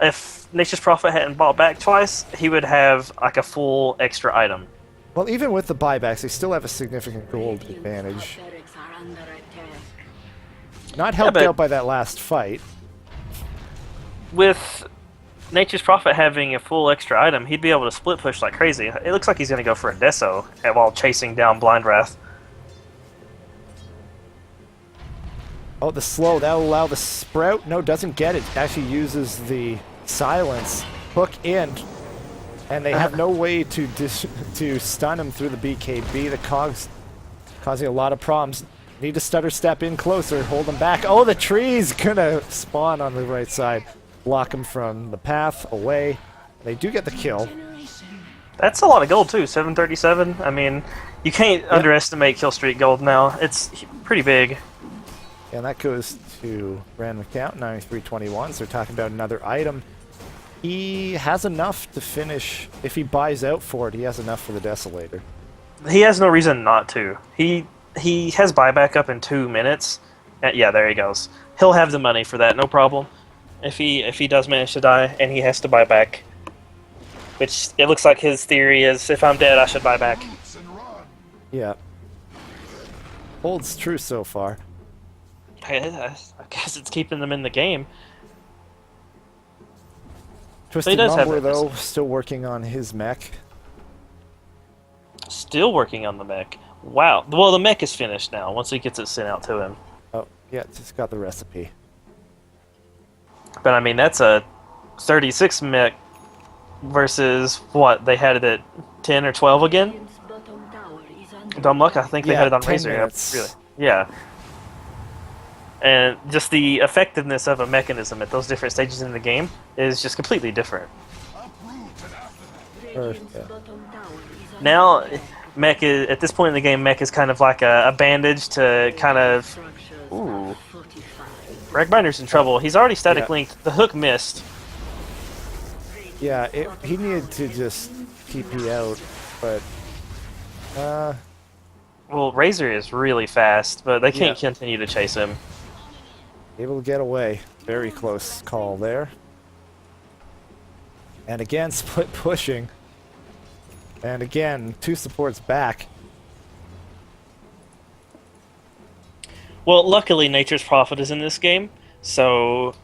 If Nature's Prophet hadn't bought back twice, he would have like a full extra item. Well, even with the buybacks, they still have a significant gold advantage. Not helped but- out by that last fight. With Nature's Prophet having a full extra item, he'd be able to split push like crazy. It looks like he's going to go for a Deso while chasing down Blind Wrath. Oh, the slow, that'll allow the Sprout. No, doesn't get it. Actually uses the silence. Hook in. And they have no way to stun him through the BKB. The cogs causing a lot of problems. Need to stutter step in closer, hold him back. Oh, the tree's gonna spawn on the right side. Block him from the path, away. They do get the kill. That's a lot of gold too, 737. I mean, You can't underestimate kill streak gold now. It's pretty big. And that goes to random count 9321. So we're talking about another item. He has enough to finish. If he buys out for it, he has enough for the Desolator. He has no reason not to. He has buyback up in 2 minutes. Yeah, there he goes. He'll have the money for that, no problem. If he does manage to die and he has to buy back, which it looks like his theory is, if I'm dead, I should buy back. Yeah. Holds true so far. I guess it's keeping them in the game. Twisted does have Mumbler, that though, still working on his mech. Still working on the mech. Wow. Well, the mech is finished now, once he gets it sent out to him. Oh, yeah, just got the recipe. But I mean, that's a 36 mech versus what? They had it at 10 or 12 again? Radiant's bottom tower is under Dumb luck, I think they Yeah, had it on 10 Razor. minutes. Really. Yeah. And just the effectiveness of a mechanism at those different stages in the game is just completely different. Radiant's yeah. bottom tower is under Now, attack. mech is, at this point in the game, mech is kind of like a bandage to kind of... Structures Ooh. are fortified. Ragbinder's in trouble. He's already static Yeah. linked. The hook missed. Yeah, he needed to just TP out, but... Well, Razor is really fast, but they can't Yeah. continue to chase him. able to get away. Very close call there. And again, split pushing. And again, 2 supports back. Well, luckily, Nature's Prophet is in this game, so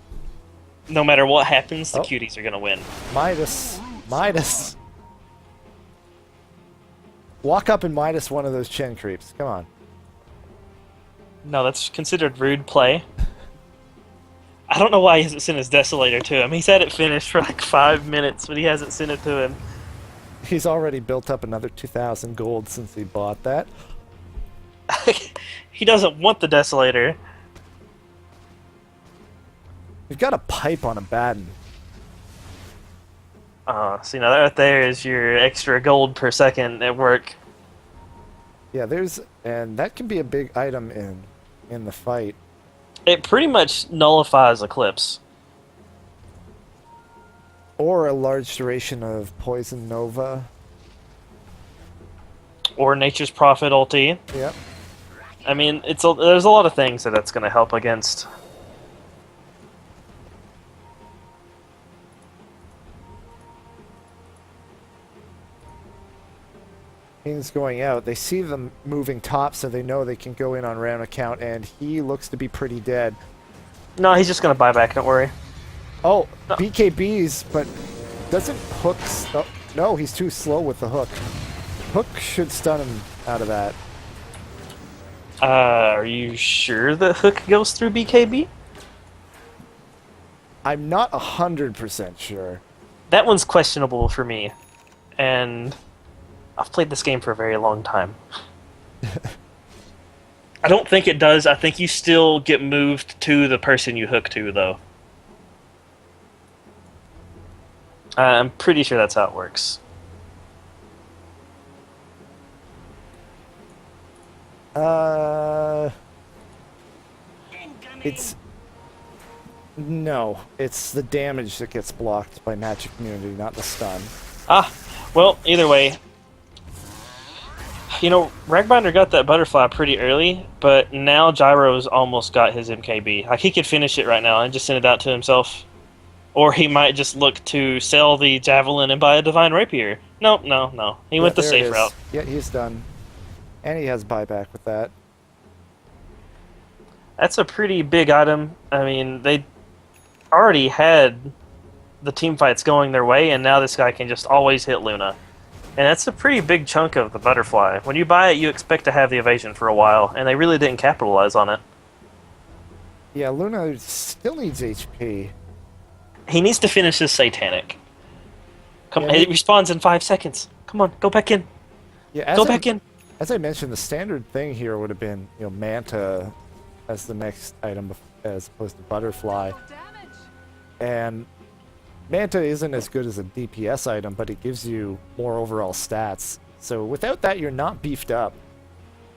no matter what happens, the Oh. cuties are going to win. Midas. Walk up and Midas one of those Chen creeps. Come on. No, that's considered rude play. I don't know why he hasn't sent his Desolator to him. He's had it finished for like 5 minutes, but he hasn't sent it to him. He's already built up another 2,000 gold since he bought that. He doesn't want the Desolator. We've got a pipe on a batten. See, now that right there is your extra gold per second at work. Yeah, and that can be a big item in the fight. It pretty much nullifies Eclipse. Or a large duration of Poison Nova. Or Nature's Prophet ulti. Yep. I mean, there's a lot of things that's going to help against. He's going out. They see them moving top, so they know they can go in on round account, and he looks to be pretty dead. No, he's just going to buy back, don't worry. Oh, No. BKBs, but doesn't Hook... Oh, no, he's too slow with the Hook. Hook should stun him out of that. Are you sure the hook goes through BKB? I'm not 100% sure. That one's questionable for me. And I've played this game for a very long time. I don't think it does. I think you still get moved to the person you hook to, though. I'm pretty sure that's how it works. No, it's the damage that gets blocked by Magic Community, not the stun. Ah, well, either way. You know, Ragbinder got that butterfly pretty early, but now Gyro's almost got his MKB. Like, he could finish it right now and just send it out to himself. Or he might just look to sell the Javelin and buy a Divine Rapier. Nope, no. He went the there it safe is. route. Yeah, he's done. And he has buyback with that. That's a pretty big item. I mean, they already had the team fights going their way, and now this guy can just always hit Luna. And that's a pretty big chunk of the butterfly. When you buy it, you expect to have the evasion for a while, and they really didn't capitalize on it. Yeah, Luna still needs HP. He needs to finish his Satanic. Come Yeah, on, it respawns in 5 seconds. Come on, go back in. Yeah, Go back in. As I mentioned, the standard thing here would have been, Manta as the next item as opposed to Butterfly. And Manta isn't as good as a DPS item, but it gives you more overall stats. So without that, you're not beefed up.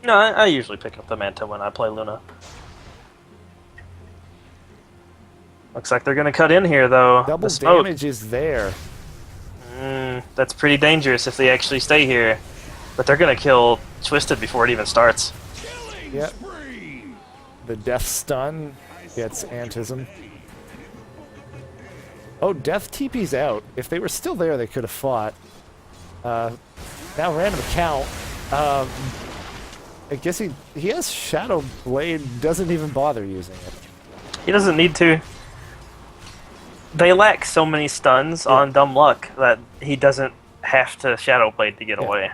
No, I usually pick up the Manta when I play Luna. Looks like they're going to cut in here, though. Double The smoke. damage is there. That's pretty dangerous if they actually stay here. But they're going to kill Twisted before it even starts. Yep. The death stun gets Antism. Oh, Death TP's out. If they were still there, they could have fought. Now random account. I guess he has Shadow Blade, doesn't even bother using it. He doesn't need to. They lack so many stuns on Dumb Luck that he doesn't have to Shadow Blade to get away.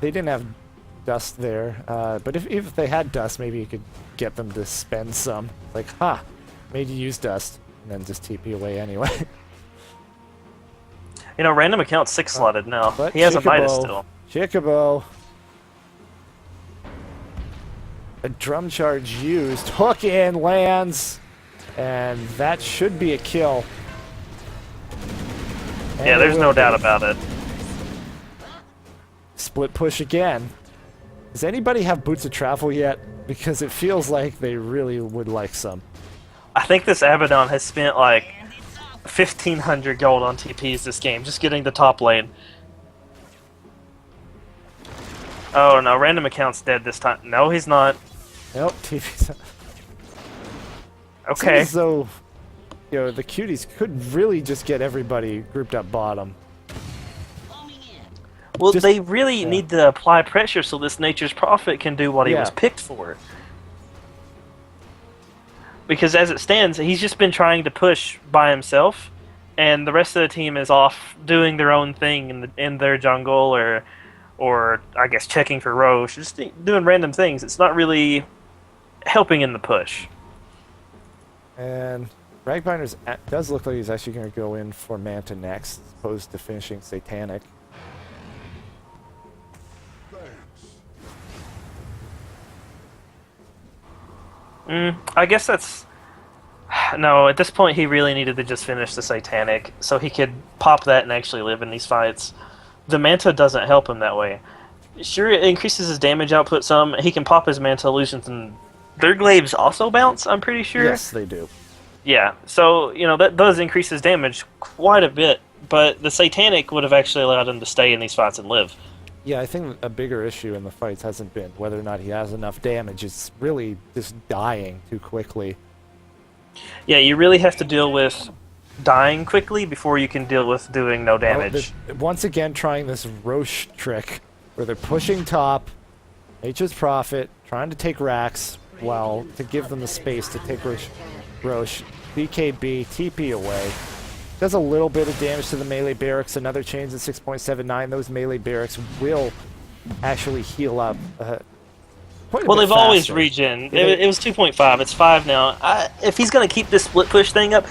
They didn't have Dust there, but if they had Dust, maybe you could get them to spend some. Like, made you use Dust, and then just TP away anyway. You know, random account's 6 slotted now. But He has a Midas Chicobo, still. Chicobo. A drum charge used. Hook in, lands. And that should be a kill. And Yeah, there's it no will doubt be. about it. Split push again. Does anybody have Boots of Travel yet? Because it feels like they really would like some. I think this Abaddon has spent like 1,500 gold on TPs this game, just getting the top lane. Oh no, random account's dead this time. No, he's not. Nope, TP's. Okay. Seems as though, the cuties could really just get everybody grouped up bottom. Well, just- they really need to apply pressure so this Nature's Prophet can do what he was Yeah. picked for. Because as it stands, he's just been trying to push by himself, and the rest of the team is off doing their own thing in their jungle, or I guess checking for Roche, just doing random things. It's not really helping in the push. And Ragbinder's does look like he's actually going to go in for Manta next, as opposed to finishing Satanic. I guess that's... No, at this point he really needed to just finish the Satanic so he could pop that and actually live in these fights. The Manta doesn't help him that way. Sure, it increases his damage output some. He can pop his Manta illusions, and their glaives also bounce, I'm pretty sure. Yes, they do. Yeah, so, that does increase his damage quite a bit, but the Satanic would have actually allowed him to stay in these fights and live. Yeah, I think a bigger issue in the fights hasn't been whether or not he has enough damage. It's really just dying too quickly. Yeah, you really have to deal with dying quickly before you can deal with doing no damage. Once again, trying this Roche trick where they're pushing top, Nature's Prophet, trying to take racks, while to give them the space to take Roche, BKB, TP away. Does a little bit of damage to the melee barracks. Another change at 6.79. Those melee barracks will actually heal up. Quite a Well, bit they've always faster. regen. It was 2.5. It's 5 now. If he's going to keep this split push thing up,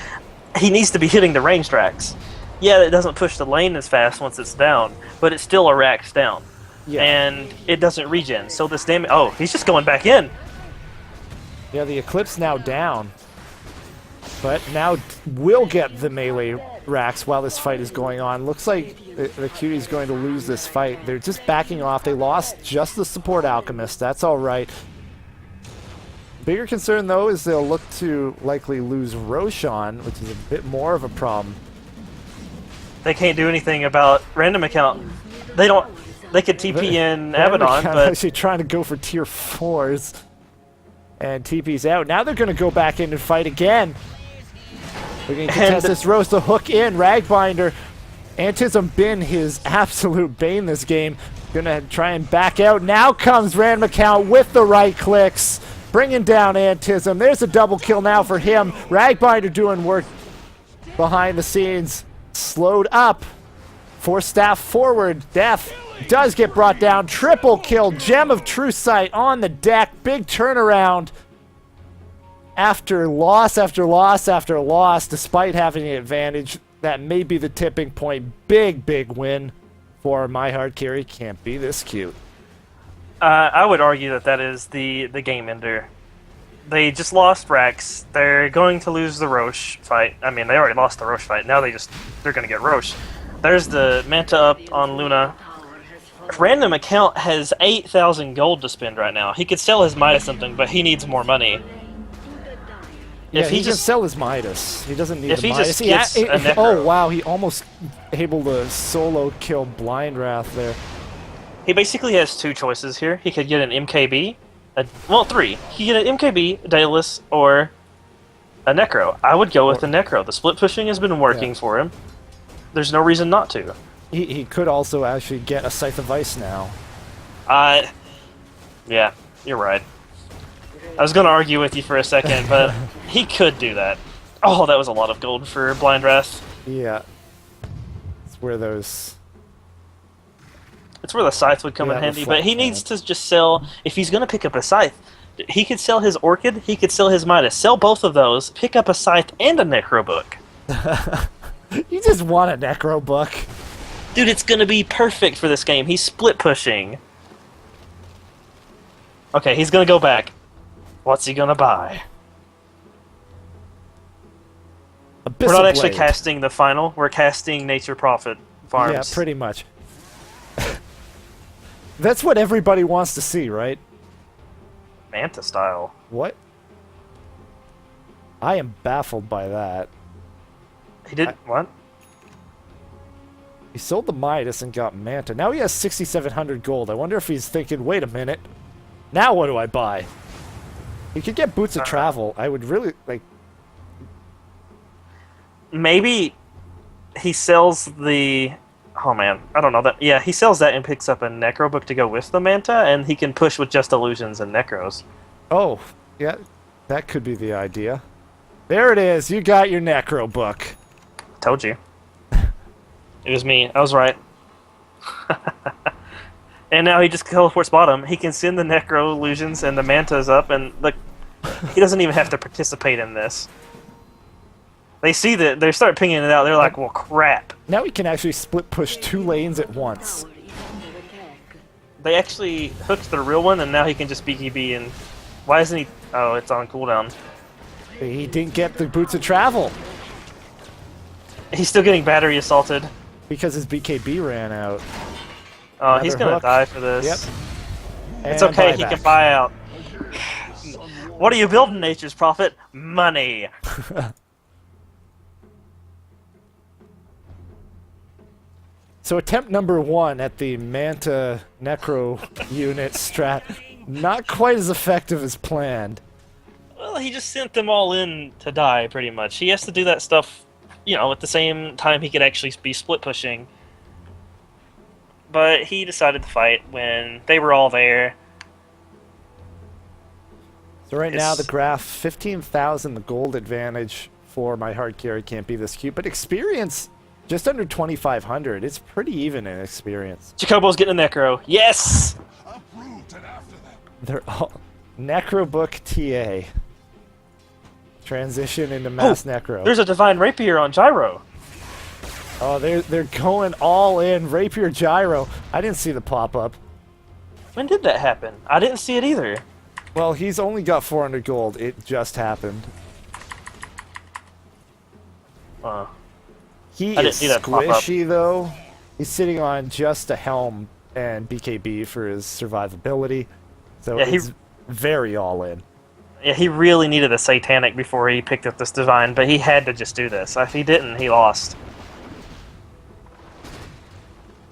he needs to be hitting the range tracks. Yeah, it doesn't push the lane as fast once it's down, but it's still a racks down. Yeah. And it doesn't regen. So this damage... Oh, he's just going back in. Yeah, the Eclipse now down. But now will get the melee racks while this fight is going on. Looks like the Cutie's going to lose this fight. They're just backing off. They lost just the support Alchemist. That's all right. Bigger concern, though, is they'll look to likely lose Roshan, which is a bit more of a problem. They can't do anything about random account. They could TP in Random Abaddon, account but... actually trying to go for tier 4s. And TP's out. Now they're going to go back in and fight again. They're going to contest this Rose. The hook in. Ragbinder. Antism been his absolute bane this game. Going to try and back out. Now comes random account with the right clicks. Bringing down Antism. There's a double kill now for him. Ragbinder doing work behind the scenes. Slowed up. Force staff forward. Death does get brought down. Triple kill. Gem of True Sight on the deck. Big turnaround. After loss after loss after loss, despite having the advantage, that may be the tipping point. Big, big win for My Hard Carry. Can't be this cute. I would argue that is the game ender. They just lost Rex. They're going to lose the Roche fight. I mean, they already lost the Roche fight. Now they're going to get Roche. There's the Manta up on Luna. Random account has 8,000 gold to spend right now. He could sell his Midas something, but he needs more money. Yeah, If he he can just sell his Midas. He doesn't need if the he Midas. just gets a Necro. Oh wow, he almost able to solo kill Blind Wrath there. He basically has two choices here. He could get an MKB, well, three. He could get an MKB, Daedalus, or a Necro. I would go with the Necro. The split pushing has been working for him. There's no reason not to. He could also actually get a Scythe of Ice now. Yeah, you're right. I was going to argue with you for a second, but he could do that. Oh, that was a lot of gold for Blind Wrath. Yeah. It's where those... It's where the Scythe would come in handy, but he needs to just sell... If he's going to pick up a Scythe, he could sell his Orchid, he could sell his Midas. Sell both of those, pick up a Scythe and a Necro Book. You just want a Necro Book. Dude, it's going to be perfect for this game. He's split pushing. Okay, he's going to go back. What's he going to buy? We're not actually casting the final. We're casting Nature Profit Farms. Yeah, pretty much. That's what everybody wants to see, right? Manta style. What? I am baffled by that. He did what? He sold the Midas and got Manta. Now he has 6,700 gold. I wonder if he's thinking, wait a minute. Now what do I buy? He could get Boots of Travel. I would really, like... Maybe he sells the... Oh man, I don't know that. Yeah, he sells that and picks up a Necro Book to go with the Manta, and he can push with just Illusions and Necros. Oh, yeah, that could be the idea. There it is. You got your Necro Book. Told you. It was me. I was right. And now he just teleports bottom. He can send the Necro Illusions and the Mantas up, and look, he doesn't even have to participate in this. They see that, they start pinging it out, they're like, well, crap. Now he can actually split push 2 lanes at once. They actually hooked the real one, and now he can just BKB, and why isn't he... Oh, it's on cooldown. He didn't get the Boots of Travel. He's still getting battery assaulted. Because his BKB ran out. Oh, he's gonna hook. die for this. Yep. It's And okay, he buyback. can buy out. What are you building, Nature's Prophet? Money. So attempt number 1 at the Manta Necro unit strat. Not quite as effective as planned. Well, he just sent them all in to die, pretty much. He has to do that stuff, you know, at the same time he could actually be split pushing. But he decided to fight when they were all there. So right now the graph, 15,000, the gold advantage for my hard carry can't be this cute, but experience, just under 2,500. It's pretty even in experience. Jacobo's getting a Necro. Yes! They're all... Necro Book TA. Transition into Mass Necro. There's a Divine Rapier on Gyro. Oh, they're going all in. Rapier Gyro. I didn't see the pop-up. When did that happen? I didn't see it either. Well, he's only got 400 gold. It just happened. He I didn't is see that pop up. squishy, though. He's sitting on just a helm and BKB for his survivability. So Yeah, he's very all in. Yeah, he really needed a Satanic before he picked up this Divine, but he had to just do this. If he didn't, he lost.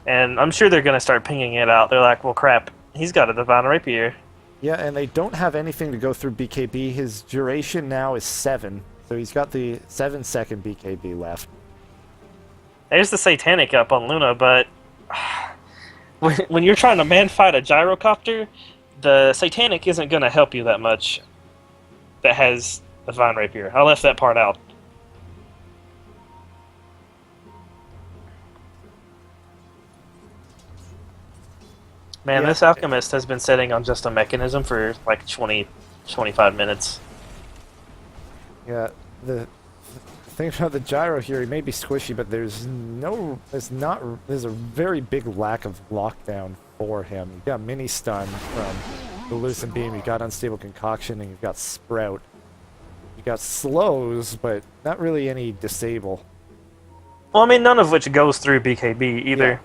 And I'm sure they're going to start pinging it out. They're like, well, crap, he's got a Divine Rapier. Yeah, and they don't have anything to go through BKB. His duration now is 7, so he's got the 7-second BKB left. There's the Satanic up on Luna, but when you're trying to man-fight a Gyrocopter, the Satanic isn't going to help you that much that has a Divine Rapier. I left that part out. Man, Yeah. this Alchemist has been sitting on just a mechanism for like 20-25 minutes. Yeah, the thing about the gyro here, he may be squishy, but there's a very big lack of lockdown for him. You've got mini stun from the Lucent Beam, you've got Unstable Concoction, and you've got Sprout. You've got slows, but not really any disable. Well, I mean, none of which goes through BKB either. Yeah.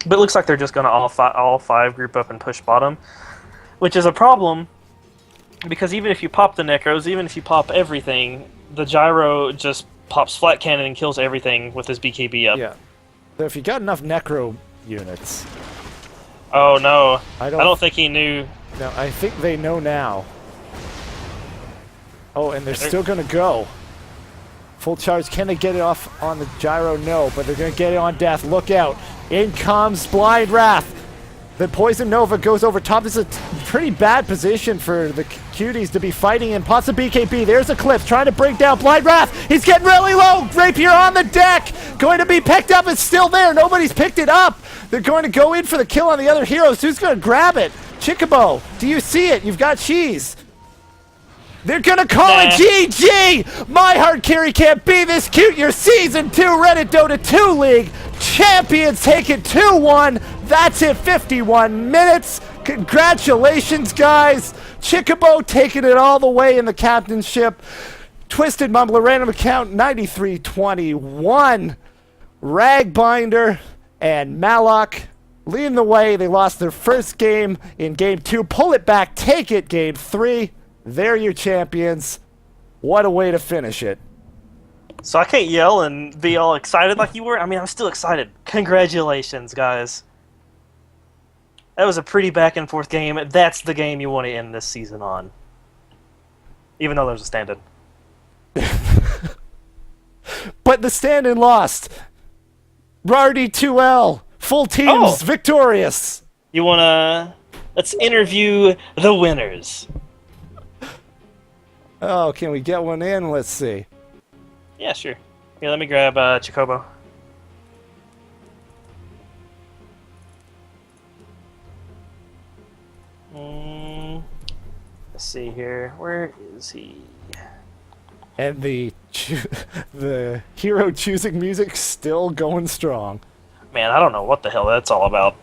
But it looks like they're just going to all five group up and push bottom, which is a problem because even if you pop the Necros, even if you pop everything, the Gyro just pops flat cannon and kills everything with his BKB up. Yeah. So if you got enough Necro units... Oh no, I I don't don't think he knew. No, I think they know now. Oh, and they're still gonna go. Full charge. Can they get it off on the Gyro? No, but they're gonna get it on Death. Look out. In comes Blind Wrath. The Poison Nova goes over top. This is a pretty bad position for the Cuties to be fighting in. Pots of BKB. There's Eclipse trying to break down Blind Wrath. He's getting really low. Rapier on the deck. Going to be picked up. It's still there. Nobody's picked it up. They're going to go in for the kill on the other heroes. Who's going to grab it? Chickabo, do you see it? You've got cheese. They're gonna call it GG! My hard carry can't be this cute. Your Season 2 Reddit Dota 2 League champions take it 2-1. That's it, 51 minutes. Congratulations, guys. Chickabo taking it all the way in the captainship. Twisted Mumbler, random account 9321. Ragbinder and Malok leading the way. They lost their first game in Game 2. Pull it back, take it, Game 3. They're your champions. What a way to finish it. So I can't yell and be all excited like you were. I mean, I'm still excited. Congratulations, guys. That was a pretty back-and-forth game. That's the game you want to end this season on. Even though there's a stand-in. But the stand-in lost. Rardy 2L. Full teams victorious. You want to... Let's interview the winners. Oh, can we get one in? Let's see. Yeah, sure. Here, let me grab Chocobo. Let's see here. Where is he? And the hero choosing music still going strong. Man, I don't know what the hell that's all about.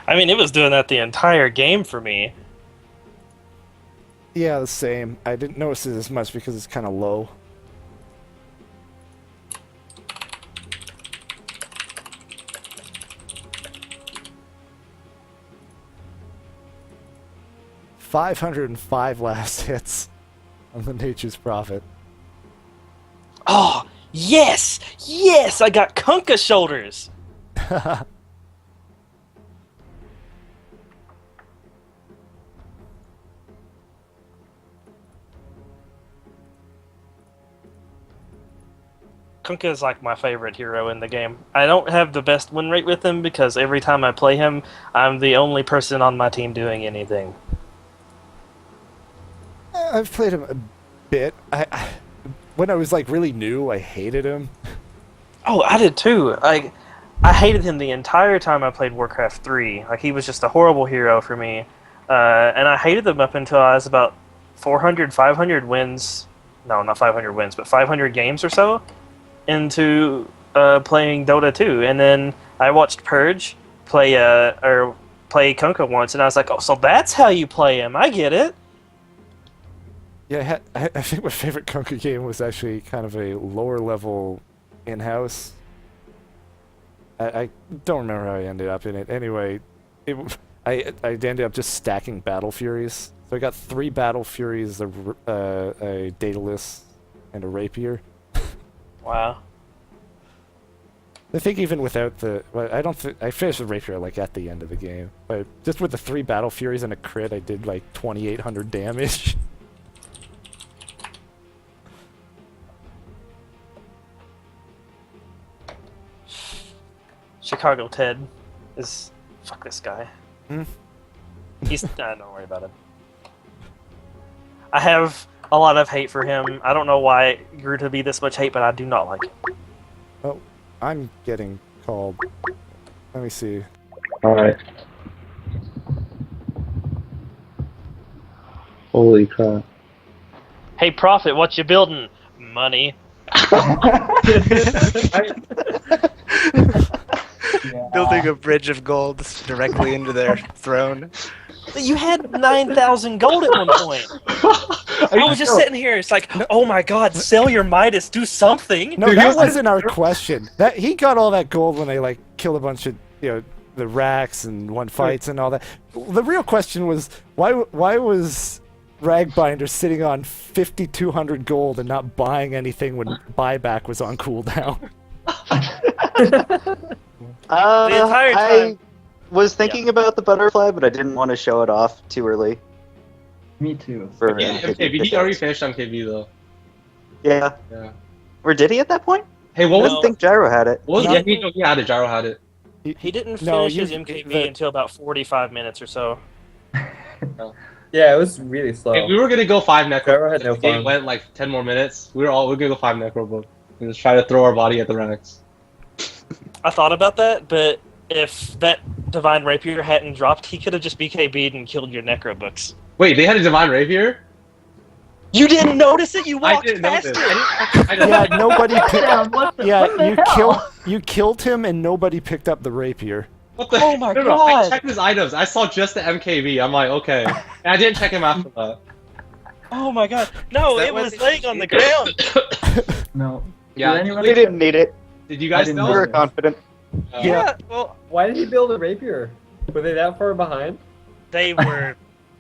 I mean, it was doing that the entire game for me. Yeah, the same. I didn't notice it as much because it's kind of low. $505 last hits on the Nature's Prophet. Oh, yes! Yes! I got Kunkka shoulders! Kunkka is like my favorite hero in the game. I don't have the best win rate with him because every time I play him, I'm the only person on my team doing anything. I've played him a bit. When I was like really new, I hated him. Oh, I did too. I hated him the entire time I played Warcraft 3. Like, he was just a horrible hero for me. And I hated him up until I was about 400, 500 wins. No, not 500 wins, but 500 games or so into playing Dota 2. And then I watched Purge play Kunkka once, and I was like, oh, so that's how you play him. I get it. Yeah, I think my favorite Kunkka game was actually kind of a lower level in-house. I don't remember how I ended up in it. Anyway, I ended up just stacking Battle Furies. So I got 3 Battle Furies, a Daedalus, and a Rapier. Wow. I think even without the... Well, I finished the Rapier like at the end of the game. But just with the 3 Battle Furies and a crit, I did like 2,800 damage. Chicago Ted is... Fuck this guy. Hmm? He's... don't worry about it. I have a lot of hate for him. I don't know why it grew to be this much hate, but I do not like it. Oh, I'm getting called. Let me see. Alright. Holy crap. Hey, Prophet, what you building? Money. Building a bridge of gold directly into their throne. You had 9,000 gold at one point. I was just sitting here. It's like, oh my god, sell your Midas, do something. No, that wasn't our question. That he got all that gold when they like killed a bunch of the racks and won fights and all that. The real question was why was Ragbinder sitting on 5,200 gold and not buying anything when buyback was on cooldown? The entire time. I was thinking about the butterfly, but I didn't want to show it off too early. Me too. For Yeah, MKB. He already finished MKB though. Yeah. Yeah. Or did he at that point? Hey, what I was? didn't think Gyro had it. What was? Yeah, he had it. Gyro had it. He didn't No, finish his MKB until about 45 minutes or so. Yeah, it was really slow. Hey, we were gonna go 5 necro. Gyro had no The game fun. went like 10 more minutes. We're gonna go 5 necro book. And just try to throw our body at the ranks. I thought about that, but if that Divine Rapier hadn't dropped, he could have just BKB'd and killed your Necro books. Wait, they had a Divine Rapier? You didn't notice it? You I walked didn't past notice. it! I didn't Yeah, nobody picked. What the, Yeah, what the hell? you killed him and nobody picked up the rapier. What the? Oh my no, no, I God. checked his items. I saw just the MKB. I'm like, okay. And I didn't check him after that. Oh my god. No, Is that it what was they laying on the ground. No. Yeah. Did We anybody? didn't need it. Did you guys didn't know? We were know. confident. Yeah, well, Why did he build a rapier? Were they that far behind? they were...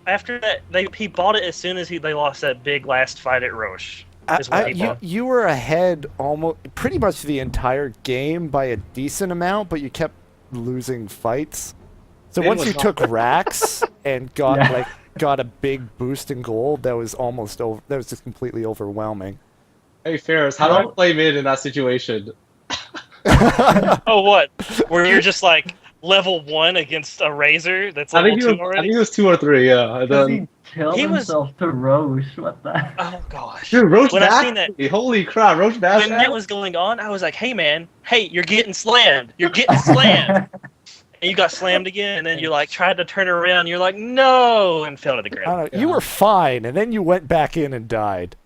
After that, he bought it as soon as they lost that big last fight at Roche. Is what he bought. You were ahead almost pretty much the entire game by a decent amount, but you kept losing fights. So It once was you not- took racks and got Yeah. got a big boost in gold, that was almost over. That was just completely overwhelming. Hey, Ferris, how do I play mid in that situation? Oh, what? Where you're just like level 1 against a Razor that's I level think, 2 I think already? it was 2 or 3, yeah. And Because then, he killed He was- himself to Roche. What the? Oh gosh. dude, Roach When I Bash. seen that- Holy crap, Roach Bash. When that was going on, I was like, hey man, hey, you're getting slammed. You're getting slammed. And you got slammed again, and then you like tried to turn around, and you're like, no, and fell to the I ground. don't know, you were fine, and then you went back in and died.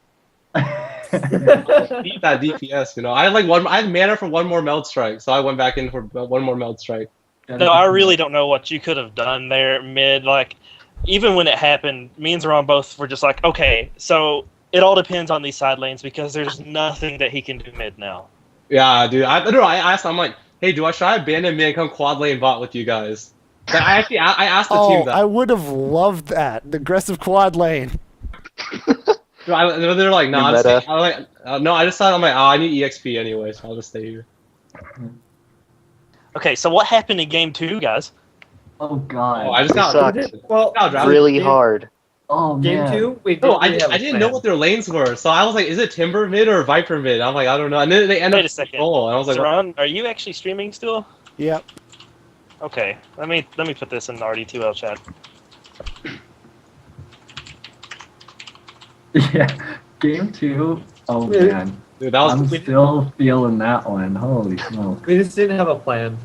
Beat that DPS, you know. I had like I had mana for one more meld strike, so I went back in for one more meld strike. No, I really don't know what you could have done there mid. Like, even when it happened, me and Zeron both were just like, okay, so it all depends on these side lanes because there's nothing that he can do mid now. Yeah, dude. I don't know. I asked. I'm like, hey, should I abandon mid and come quad lane bot with you guys? Like, I asked the team Oh, that. I would have loved that. The aggressive quad lane. They're like, no, New I'm meta. like, no. I just thought I'm like, oh, I need EXP anyway, so I'll just stay here. Okay, so what happened in game 2, guys? Oh god. Oh, I just We got sucked. Well, Really hard. Oh game man. 2, we No, didn't really have a I didn't plan. know what their lanes were, so I was like, is it Timber mid or Viper mid? I'm like, I don't know. And then they end Wait up a second. control, and I was like, Zeron, are you actually streaming still? Yep. Okay, let me put this in the RD2L chat. Yeah. Game 2. Oh man. dude, that was I'm still feeling that one. Holy smoke. We just didn't have a plan.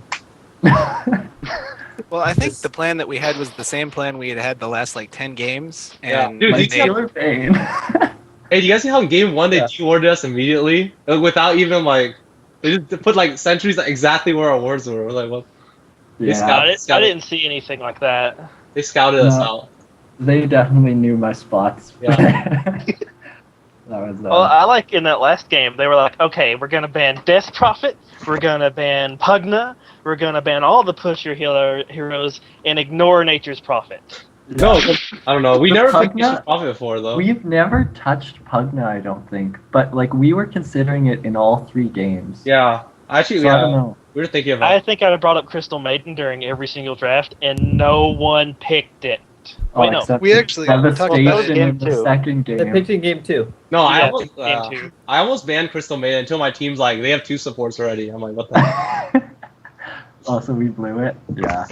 Well, I think the plan that we had was the same plan we had had the last like 10 games, Yeah. and Dude, My you see how- Taylor Payne. Hey, do you guys see how in game 1 they Yeah. dewarded us immediately without even like they just put like sentries exactly where our wards were. We're like, what? Yeah. I didn't see anything like that. They scouted us No. out. They definitely knew my spots. Yeah. That was Well, I like in that last game, they were like, okay, we're going to ban Death Prophet, we're going to ban Pugna, we're going to ban all the pusher heroes, and ignore Nature's Prophet. No, I don't know. We The never picked Pugna- Nature's Prophet before though. We've never touched Pugna, I don't think. But like we were considering it in all 3 games. Yeah, actually, So I yeah, don't know. we were thinking about. I think I'd have brought up Crystal Maiden during every single draft, and no one picked it. Oh, Wait, no. except We actually talked about Devastation game in the 2. second They game. picked in game 2. No, Yeah, game 2. I almost banned Crystal Maiden until my team's like they have 2 supports already. I'm like, what the? Heck? Also, we blew it. Yeah.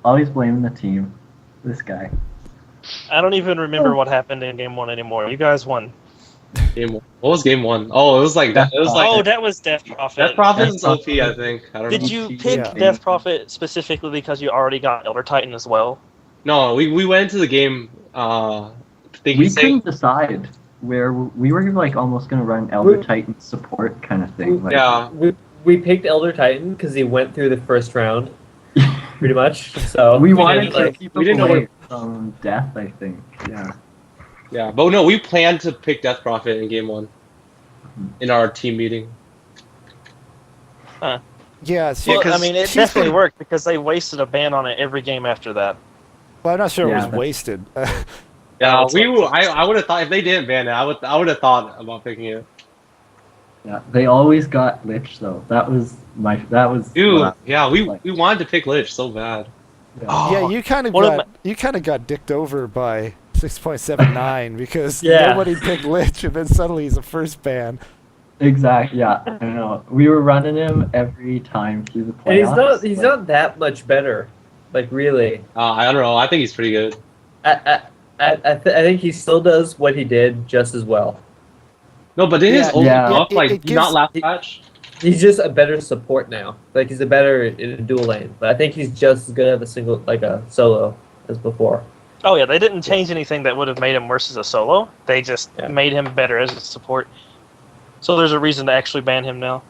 Always blaming the team. This guy. I don't even remember what happened in game 1 anymore. You guys won. Game 1. What was game 1? Oh, it was like that. It was like Oh, that was Death Prophet. Death Prophet is OP. I think. I don't Did know. you pick Yeah. Death Prophet specifically because you already got Elder Titan as well? No, we went into the game We thinking saying couldn't decide. where we were like almost gonna run Elder Titan support kind of thing. Like, Yeah. We picked Elder Titan because he went through the first round, pretty much. So we wanted to like, keep we didn't know away from death. I think. Yeah. Yeah, but no, we planned to pick Death Prophet in game 1 in our team meeting. Yeah, Well, I 'cause mean, it he's definitely been- worked because they wasted a ban on it every game after that. well, I'm not sure it Yeah, was that's- wasted. Yeah, it's we like- were, I would have thought if they didn't ban it, I would have thought about picking it. Yeah. They always got Lich though. That was Dude, what yeah, we like. wanted to pick Lich so bad. Yeah. Yeah, you kind of one of got dicked over by 6.79 because Yeah. nobody picked Lich, and then suddenly he's a first ban. Exactly. Yeah. I know. We were running him every time through the and playoffs. he's like- not that much better. Like really, I don't know. I think he's pretty good. I think he still does what he did just as well. No, but didn't his Yeah, old yeah. buff It- like it not gives- last patch? He's just a better support now. Like he's a better in a dual lane. But I think he's just as good at a solo as before. Oh yeah, they didn't change anything that would have made him worse as a solo. They just Yeah. made him better as a support. So there's a reason to actually ban him now.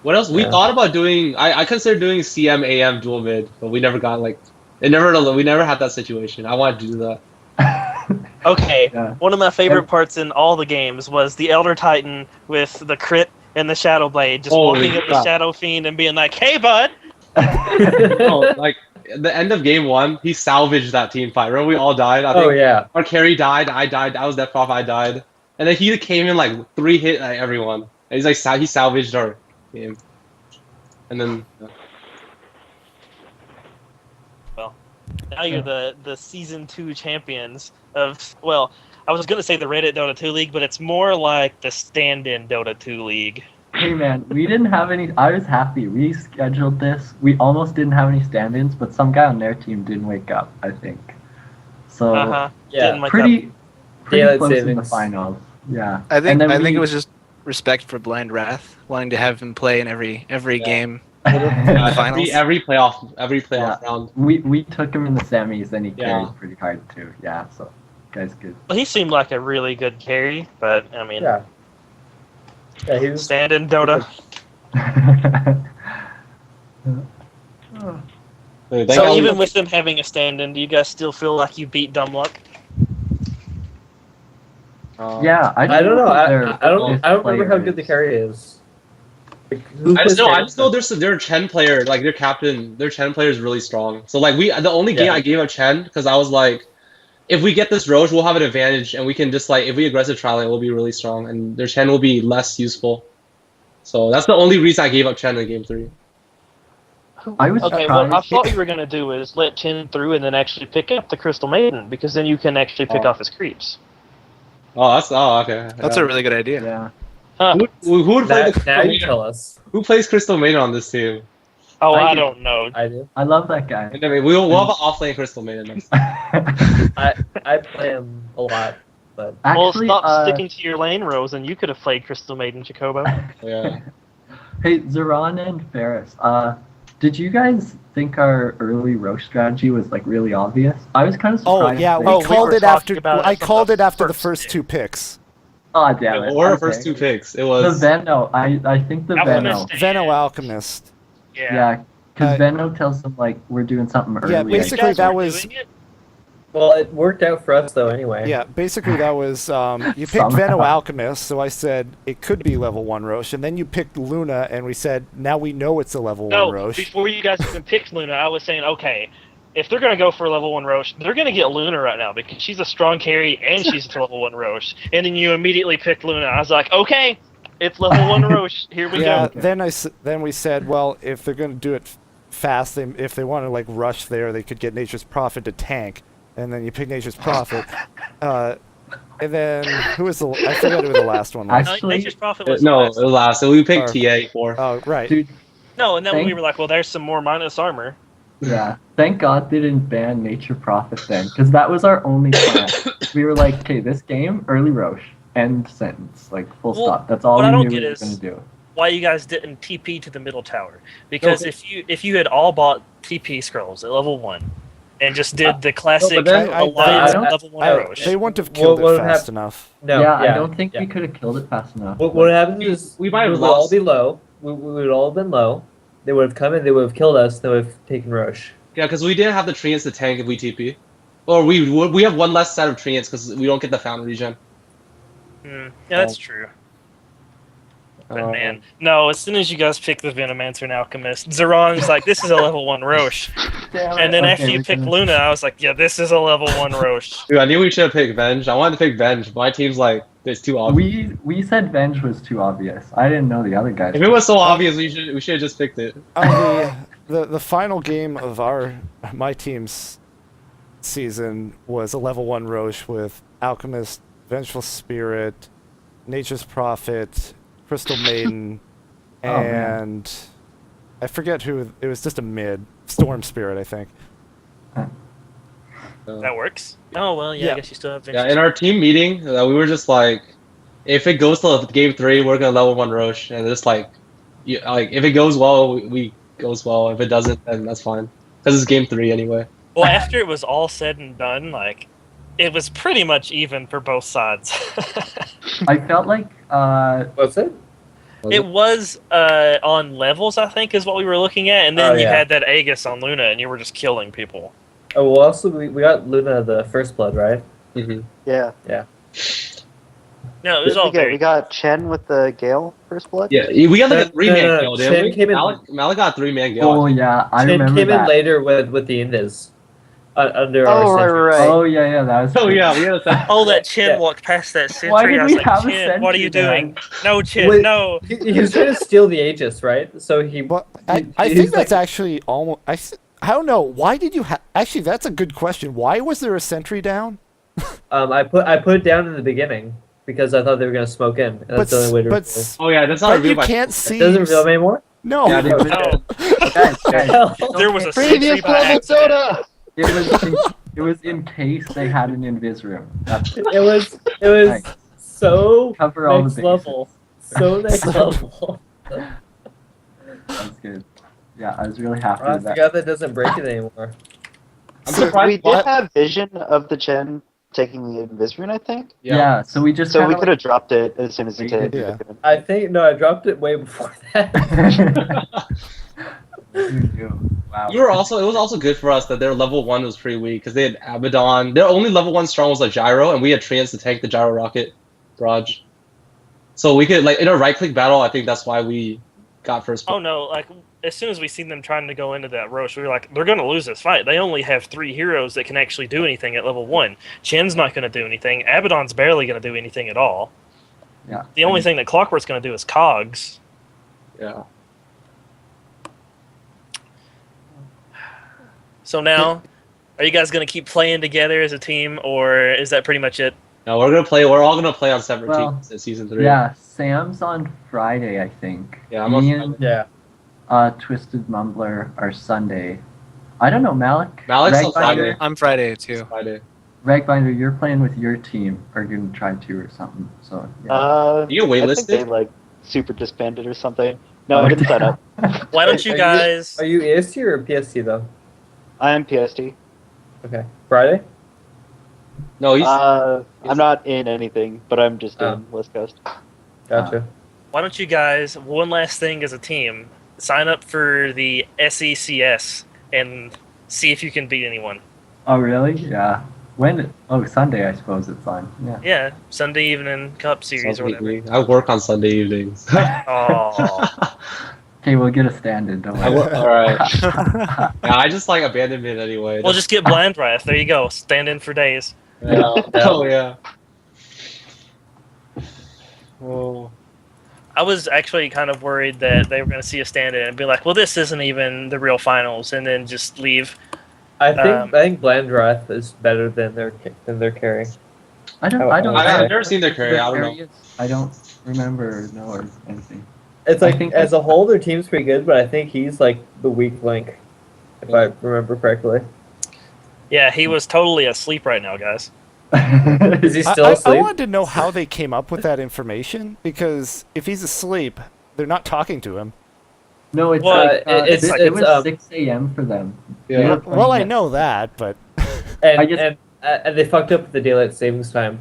What else? We Yeah. thought about doing. I considered doing CM AM dual mid, but we never got like. We never had that situation. I wanted to do that. Okay, Yeah. one of my favorite parts in all the games was the Elder Titan with the crit and the Shadow Blade, just Holy walking up the crap. Shadow Fiend and being like, "Hey, bud!" No, like at the end of game 1, he salvaged that team fight. Remember we all died. I think Oh yeah. our carry died. I died. I was Death Prof. I died. And then he came in like 3 hit at everyone. And he's like he salvaged our game. And then Now you're the season 2 champions of, well, I was gonna say the Reddit Dota 2 League, but it's more like the stand-in Dota 2 League. Hey man, we didn't have any. I was happy. We scheduled this. We almost didn't have any stand-ins, but some guy on their team didn't wake up. I think. So Yeah. Didn't wake up. pretty Daylight close in the savings. finals. Yeah. I think And then I think we- it was just respect for Blind Wrath, wanting to have him play in every Yeah. game. every finals. every playoff round. we took him in the semis, and he Yeah. carried pretty hard too. Yeah. So, guy's good. Well, he seemed like a really good carry, but I mean, Yeah. Yeah, he was. stand-in Dota. Dude, they So got- even with them having a stand-in, do you guys still feel like you beat Dumb Luck? Yeah, I don't know. I don't remember how player good the is. carry is. Like, who I just plays know carry? their Chen player, like their Chen player is really strong. So like the only game Yeah. I gave up Chen because I was like, if we get this Roche, we'll have an advantage, and we can just like if we aggressive trial it, we'll be really strong, and their Chen will be less useful. So that's the only reason I gave up Chen in game 3. I was Okay, surprised. what I thought you were gonna do is let Chen through and then actually pick up the Crystal Maiden, because then you can actually pick Oh. off his creeps. Okay. That's a really good idea. Yeah. Huh. Who would play Now, the now you Crystal tell us. Who plays Crystal Maiden on this team? Oh, I I do. don't know. I do. I love that guy. And I mean, we'll have an offlane Crystal Maiden next time. I play him a lot, but Actually, well, stop sticking to your lane, Rose, and you could have played Crystal Maiden Jacobo. Yeah. Hey, Zeron and Ferris, did you guys think our early Roche strategy was like really obvious? I was kind of Oh surprised. yeah, they- we Oh, we called were it after. talking about it I from called the it after the first first 2 picks. Oh damn it! Or our okay. first 2 picks. It The was Venno, I think the Alchemist. Venno. Venno Alchemist. Yeah, because Uh, Venno tells them like we're doing something early. Yeah, I basically You guys that were was- doing it? well, it worked out for us though. Anyway. Yeah, basically that was you picked Somehow. Venno Alchemist, so I said it could be level 1 Roche, and then you picked Luna, and we said now we know it's a level 1 No, Roche. before you guys even picked Luna, I was saying, okay, if they're going to go for a level 1 Roche, they're going to get Luna right now, because she's a strong carry and she's a level 1 Roche. And then you immediately picked Luna. I was like, okay, it's level 1 Roche. Here we Yeah, go. then we said, well, if they're going to do it fast, if they want to like rush there, they could get Nature's Prophet to tank, and then you pick Nature's Prophet. And then who was I forgot who the last one was. Actually- Nature's Prophet was no, last. it was last. So we picked Or- TA for. Oh, right. Dude, No, and then we Thank- were like, well, there's some more minus armor. yeah. Thank God they didn't ban Nature Prophet then, because that was our only plan. We were like, okay, this game, early Roche, end sentence, like full Well, stop. That's all what we I don't knew get we were is- gonna do. Why you guys didn't TP to the middle tower? Because Okay. if you had all bought TP scrolls at level 1, and just did the classic then- alliance I- level 1 Roche. They wouldn't have killed What it would fast hap- enough. No, yeah, I don't think we could have killed it fast enough. What happens is we might have would all lost. be low. We would all have been low. They would have come in. They would have killed us. They would have taken Roche. Yeah, because we didn't have the treants to tank if we TP. Or we have one less set of treants because we don't get the fountain regen. Yeah, that's true. But man, no, as soon as you guys pick the Venomancer and Alchemist, Zerong's like, this is a level 1 Roche. Damn And it. then Okay, after you we pick can- Luna, I was like, yeah, this is a level 1 Roche. Dude, I knew we should have picked Venge. I wanted to pick Venge. My team's like, it's too obvious. We said Venge was too obvious. I didn't know the other guys. If it was so obvious, we should have just picked it. The final game of my team's season was a level 1 Roche with Alchemist, Vengeful Spirit, Nature's Prophet, Crystal Maiden, Oh, man. and I forget who. It was just a mid. Storm Spirit, I think. That works. Oh, well, yeah, Yeah. I guess you still have Yeah, in our team meeting, we were just like, if it goes to game 3, we're gonna level 1 Roche, and it's like, if it goes well, we goes well. If it doesn't, then that's fine, because it's game 3 anyway. Well, after it was all said and done, like, it was pretty much even for both sides. I felt like What's it? It was on levels, I think, is what we were looking at, and then Oh, you yeah. had that Aegis on Luna, and you were just killing people. Oh, well, also we got Luna the first blood, right? Mm-hmm. Yeah. No, it was all we very. got Chen with the Gale first blood. Yeah, we got like a No, 3-man no, no, kill, Chen didn't we? came in- Malik got a 3-man kill. oh yeah, I Chen remember came in that. later with the Invis. Under Oh, our right, sentry. right. Oh yeah, that was. Oh yeah, we had a Oh, that Chin Yeah. walked past that sentry. Why did I was we like, have a Chin, what are you sentry doing? there? No, Chin, Wait. no. He was trying to steal the Aegis, right? So he. But I he's think that's like- actually almost. I don't know. Why did you actually? That's a good question. Why was there a sentry down? I put it down in the beginning because I thought they were gonna smoke in, and that's the only way to. but Oh yeah, that's not but revealed you by. can't see. It doesn't reveal them anymore. No. Yeah, dude. No, Guys, there was a Previous sentry by level accident. Dota. it was in case they had an invis room. That's It was Nice. so cover all the next bases. level, so next level. That's good. Yeah, I was really happy I with that. forgot that doesn't break it anymore. I'm So surprised. we did have vision of the Chen taking the Invis rune, I think. Yeah. So we just. So we kinda could have dropped it as soon as he We did. did, yeah. I think no, I dropped it way before that. Wow. It was also good for us that their level 1 was pretty weak because they had Abaddon. Their only level 1 strong was like Gyro, and we had Treants to tank the Gyro rocket barrage. So we could, like, in a right click battle, I think that's why we got first. Oh no! Like as soon as we seen them trying to go into that Roche, we were like, they're gonna lose this fight. They only have 3 heroes that can actually do anything at level 1. Chen's not gonna do anything. Abaddon's barely gonna do anything at all. Yeah. The only thing that Clockwork's gonna do is Cogs. Yeah. So now, are you guys gonna keep playing together as a team, or is that pretty much it? No, we're all gonna play on separate Well, teams in season 3. Yeah, Sam's on Friday, I think. Yeah, I'm on Me Friday. Yeah. and Twisted Mumbler are Sunday. I don't know, Malik. Malik's on Ragbinder- Friday. I'm Friday too. Friday. Ragbinder, you're playing with your team, or you're gonna try to or something. So yeah. You get I think they waitlisted? like super disbanded or something. No, I didn't sign up. Why don't you Are guys? Are you EST or PST though? I am PST. Okay. Friday. No, he's. I'm not in anything, but I'm just Oh. in West Coast. Gotcha. Why don't you guys? One last thing as a team, sign up for the SECS and see if you can beat anyone. Oh really? Yeah. When? Oh, Sunday, I suppose it's on. Yeah. Yeah, Sunday evening Cup series or whatever. I work on Sunday evenings. Oh, Okay, we'll get a stand-in. Don't I worry. all right. Yeah, I just like abandonment anyway. we'll just get Blind Wrath. There you go. Stand in for days. Yeah. Oh yeah. Oh. I was actually kind of worried that they were going to see a stand-in and be like, "Well, this isn't even the real finals," and then just leave. I think Um, Blandrath is better than their carry. I don't. I've never seen their carry. I don't know. areas. I don't remember or anything. It's I like think as a whole, their team's pretty good, but I think he's like the weak link, if I remember correctly. Yeah, he was totally asleep right now, guys. Is he still I asleep? wanted to know how they came up with that information because if he's asleep, they're not talking to him. No, it's Well, it was it's 6 a.m. for them. Yeah. They were Well, playing I at know that, but and, just- and they fucked up the daylight savings time.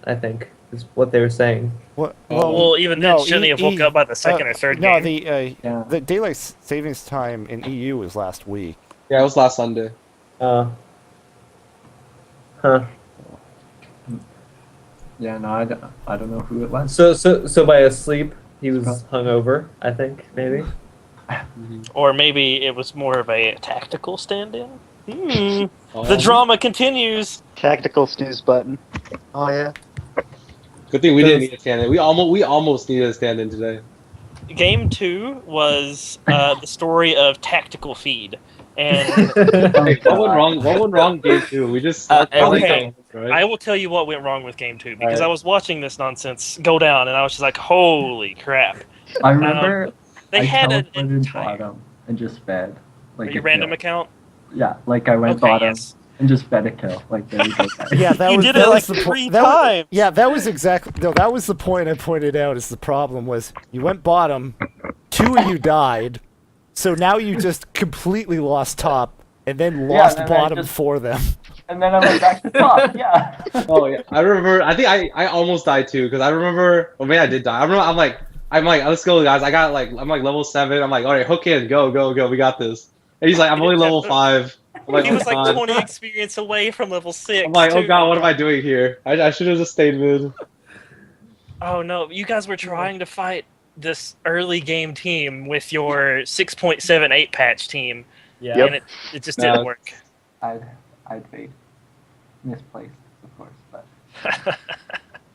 I think is what they were saying. what? Well, even then, shouldn't he have woke up by the second or third no, game? Yeah. the daylight savings time in EU was last week. Yeah, it was last Sunday. Huh. Yeah, no, I don't know who it was. So by asleep, he was hungover. I think maybe. Or maybe it was more of a tactical stand-in? Oh. The drama continues! Tactical snooze button. Oh yeah. Good thing we didn't need a stand-in. We almost needed a stand-in today. Game 2 was the story of Tactical Feed. And Hey, what went wrong? What went wrong in game 2? We just okay. right? I will tell you what went wrong with Game 2, because Alright. I was watching this nonsense go down, and I was just like, holy crap. I remember They I had an teleported entire... bottom and just fed. Like Your a random kill. account? Yeah, like I went Okay, bottom yes. and just fed a kill. Like there you go. guys. Yeah, that You was did that it was like the po- 3 that was- times! Yeah, that was exactly no. That was the point I pointed out. Is the problem was you went bottom, 2 of you died, so now you just completely lost top and then lost and then I bottom just- for them. And then I went back to top. Yeah. Oh yeah, I remember. I think I almost died too because I remember. Well, maybe I did die. I remember. I'm like, let's go, guys. I'm like level 7. I'm like, all right, hook in, go. We got this. And he's like, I'm only level 5. I'm like, He oh was like god. 20 experience away from level 6. I'm like, oh too. god, what am I doing here? I should have just stayed mid. Oh no, you guys were trying to fight this early game team with your 6.78 patch team, Yeah. Yep. and it just No. didn't work. I'd fade. Misplaced, of course, but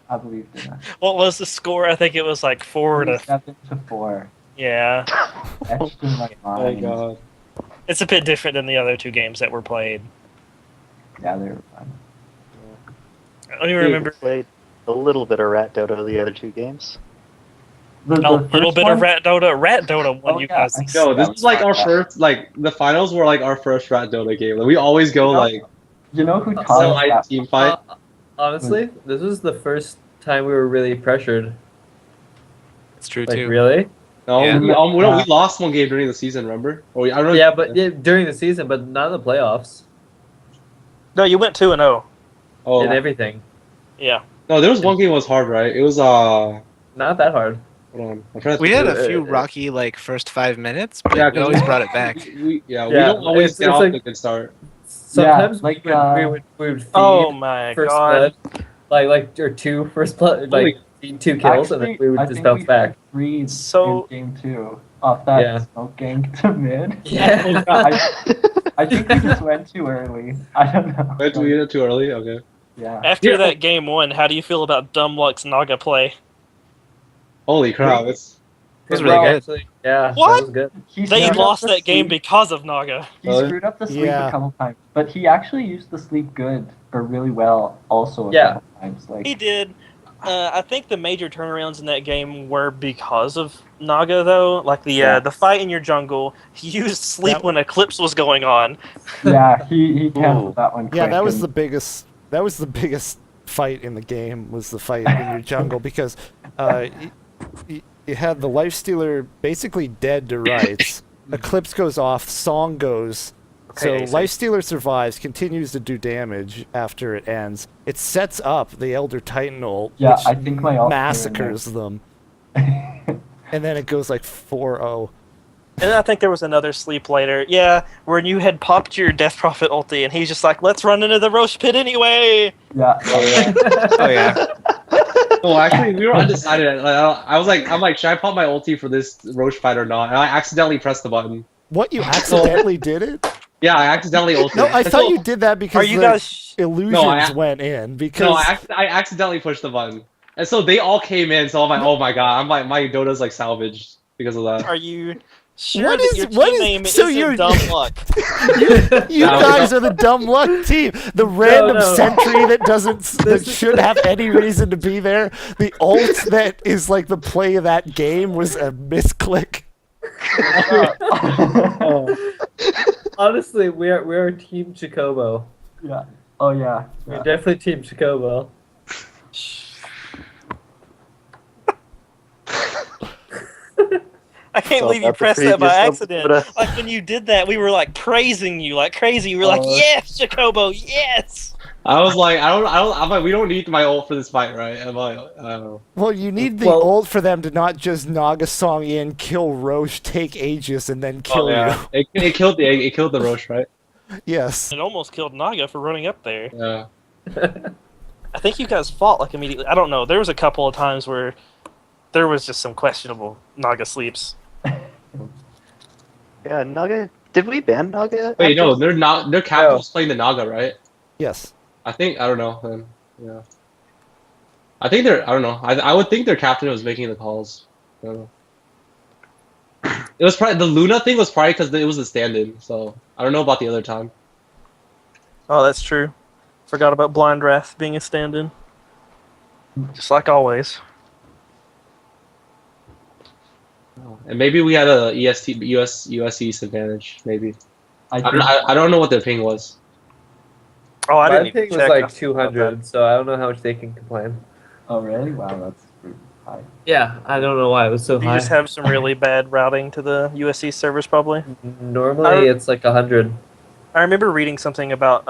I believed in us. What was the score? I think it was like 4 to... 7-4. Yeah. Etched in my Oh mind. god. It's a bit different than the other 2 games that were played. Yeah, they were fun. I don't even remember... Played a little bit of Rat Dota the other 2 games. The A little first bit one, of Rat Dota. Rat Dota won Oh, you yeah, guys. I- Yo, this That is like was our fun. first. Like the finals were like our first Rat Dota game. Like we always go You know- like You know who taught us semi that? team fight. Honestly, this was the first time we were really pressured. It's true Like too. really? No, Yeah. we lost one game during the season. Remember? Or I don't know. Yeah, but during the season, but not in the playoffs No, you went 2-0. Oh and everything. Yeah. no, there was one game that was hard, right? It was Not that hard. Hold on. I'm trying to We think had of a it. few rocky like first 5 minutes, but Yeah, we always brought it back. We Yeah, don't always it's get off like- to a good start. Sometimes like, we would feed Oh my first god. blood, like or 2 first blood, like feed 2 kills, and then we would I just think bounce we back. had 3 So- in game 2 off that Yeah. smoke gank to mid. Yeah. I think we just went too early. I don't know. Wait, we get it too early? Okay. Yeah. After Yeah. that game 1, how do you feel about Dumb Luck's Naga play? Holy crap! It's It was really good. Actually, yeah, What? that was good. He They screwed lost up the that game sleep. because of Naga. He Really? screwed up the sleep Yeah. a couple times, but he actually used the sleep good or really well also a Yeah. couple times. Like He did. I think the major turnarounds in that game were because of Naga, though. Like the fight in your jungle, he used sleep That- when Eclipse was going on. yeah, he canceled that one. Yeah, quick that was and- the biggest. That was the biggest fight in the game. Was the fight in your jungle because you had the Lifestealer basically dead to rights. Eclipse goes off. Song goes. So Okay, so- Lifestealer survives, continues to do damage after it ends. It sets up the Elder Titan ult, Yeah, which I think my ult massacres them, and then it goes like 4-0. And then I think there was another sleep later. Yeah, when you had popped your Death Prophet ulti, and he's just like, let's run into the Roche Pit anyway! Yeah. Oh yeah. Oh, actually, we were undecided. Like, I'm like, should I pop my ulti for this Roche fight or not? And I accidentally pressed the button. What, you accidentally did it? Yeah, I accidentally ulted. No, I And thought so- you did that because Are you the guys... illusions went in. Because No, I accidentally pushed the button, and so they all came in. So I'm like, oh my god, I'm like, my Dota's like salvaged because of that. Are you sure What that is- your what team is- name so isn't you're- Dumb Luck? you No, guys are the dumb luck team. The random no. sentry that that should have any reason to be there. The ult that is like the play of that game was a misclick. Honestly, we're Team Chocobo. Yeah. Oh yeah. We're definitely Team Chocobo. I can't Saw believe you that the pressed that by previous accident. episode. Like when you did that, we were like praising you like crazy. We were like, "Yes, Jacobo, yes." I was like, I'm like, we don't need my ult for this fight, right? I'm like, I don't know. Well, you need the Well- ult for them to not just Naga Song in, kill Roche, take Aegis, and then kill yeah. It killed the Roche, right? you. Yes. It almost killed Naga for running up there. Yeah. I think you guys fought like immediately. I don't know. There was a couple of times where there was just some questionable Naga sleeps. Yeah, Naga. Did we ban Naga? Wait, no, after- they're not. Their captain was playing the Naga, right? Yes. I don't know. Then, yeah. I think they're. I don't know. I would think their captain was making the calls. I don't know. It was probably the Luna thing was probably because it was a stand-in. So I don't know about the other time. Oh, that's true. Forgot about Blind Wrath being a stand-in. Just like always. And maybe we had a US East advantage. Maybe. I I don't know what their ping was. Oh, I My didn't ping even was check. like I forgot about 200, so I don't know how much they can complain. Oh really? Wow, that's pretty high. Yeah, I don't know why it was so that. You high. just have some really bad routing to the USC servers, probably. Normally it's like 100. I remember reading something about.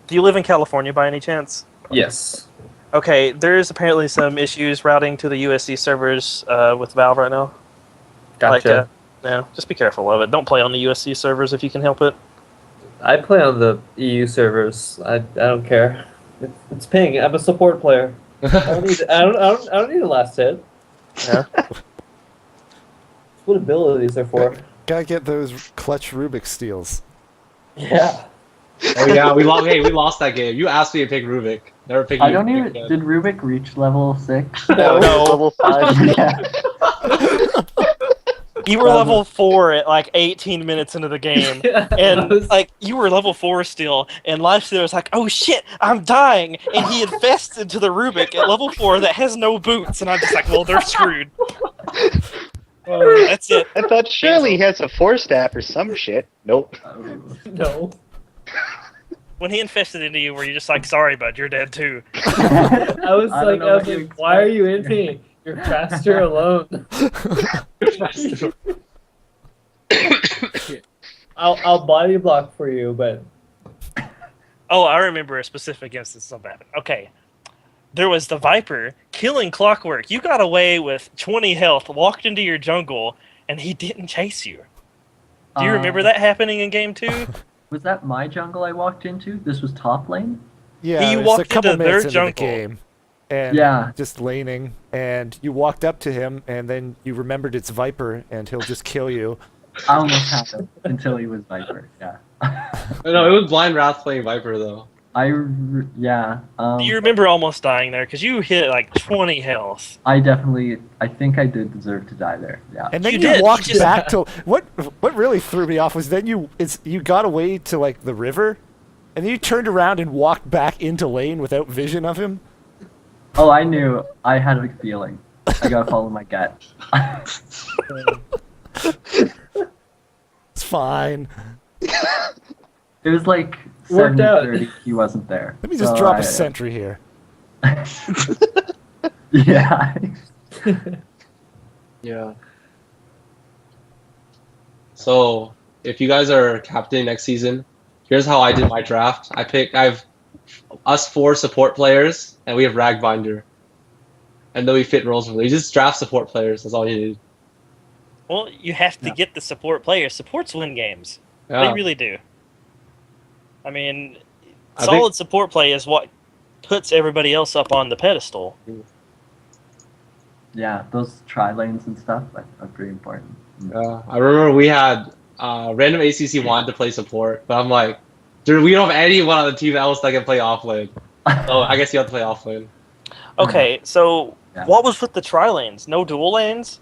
Do you live in California by any chance? Yes. Okay, there's apparently some issues routing to the USC servers with Valve right now. Gotcha. Yeah, just be careful of it. Don't play on the USC servers if you can help it. I play on the EU servers. I don't care. It's ping. I'm a support player. I don't need. I don't need a last hit. Yeah. That's what abilities are for. Gotta get those clutch Rubik steals. Yeah. Oh yeah, we lost. Hey, we lost that game. You asked me to pick Rubik. Never picked. I don't you. even. Did Rubik reach level 6? No, No. level 5. Yeah. You were level 4 at like 18 minutes into the game. And like you were level 4 still, and Lifesteal was like, "Oh shit, I'm dying!" And he invested to the Rubik at level 4 that has no boots, and I'm just like, "Well, they're screwed." That's it. I thought surely he has a 4-staff or some shit. Nope. No. When he infested into you, were you just like, "Sorry, bud, you're dead too"? I was I don't like, know what you why are you in me? You're faster alone. I'll body block for you, but Oh, I remember a specific instance of that. Okay. There was the Viper killing Clockwork. You got away with 20 health, walked into your jungle, and he didn't chase you. Do you remember that happening in game 2? Was that my jungle I walked into? This was top lane? Yeah, He it was walked a couple into minutes their into the jungle. game. And Yeah. just laning, and you walked up to him, and then you remembered it's Viper, and he'll just kill you. I almost had him until he was Viper. Yeah. No, it was Blind Wrath playing Viper though. Yeah. Do you remember almost dying there? Because you hit like 20 health. I think I did deserve to die there. Yeah. And then You you, did, walked you just- back to what really threw me off was then you got away to like the river, and then you turned around and walked back into lane without vision of him. Oh, I knew. I had a feeling. I gotta follow my gut. It's fine. It was like Worked out. 70-30. He wasn't there. Let me just So drop I- a sentry here. Yeah. Yeah. So if you guys are captain next season, here's how I did my draft. I've us 4 support players, and we have Ragbinder. And then we fit roles. You just draft support players. That's all you need. Well, you have to get the support players. Supports win games. Yeah. They really do. I mean, I solid support play is what puts everybody else up on the pedestal. Yeah, those tri lanes and stuff are pretty important. I remember we had random ACC wanted to play support, but I'm like, dude, we don't have anyone on the team else that can play offlane. Oh, I guess you have to play offlane. Okay, so Yeah. what was with the tri lanes? No dual lanes?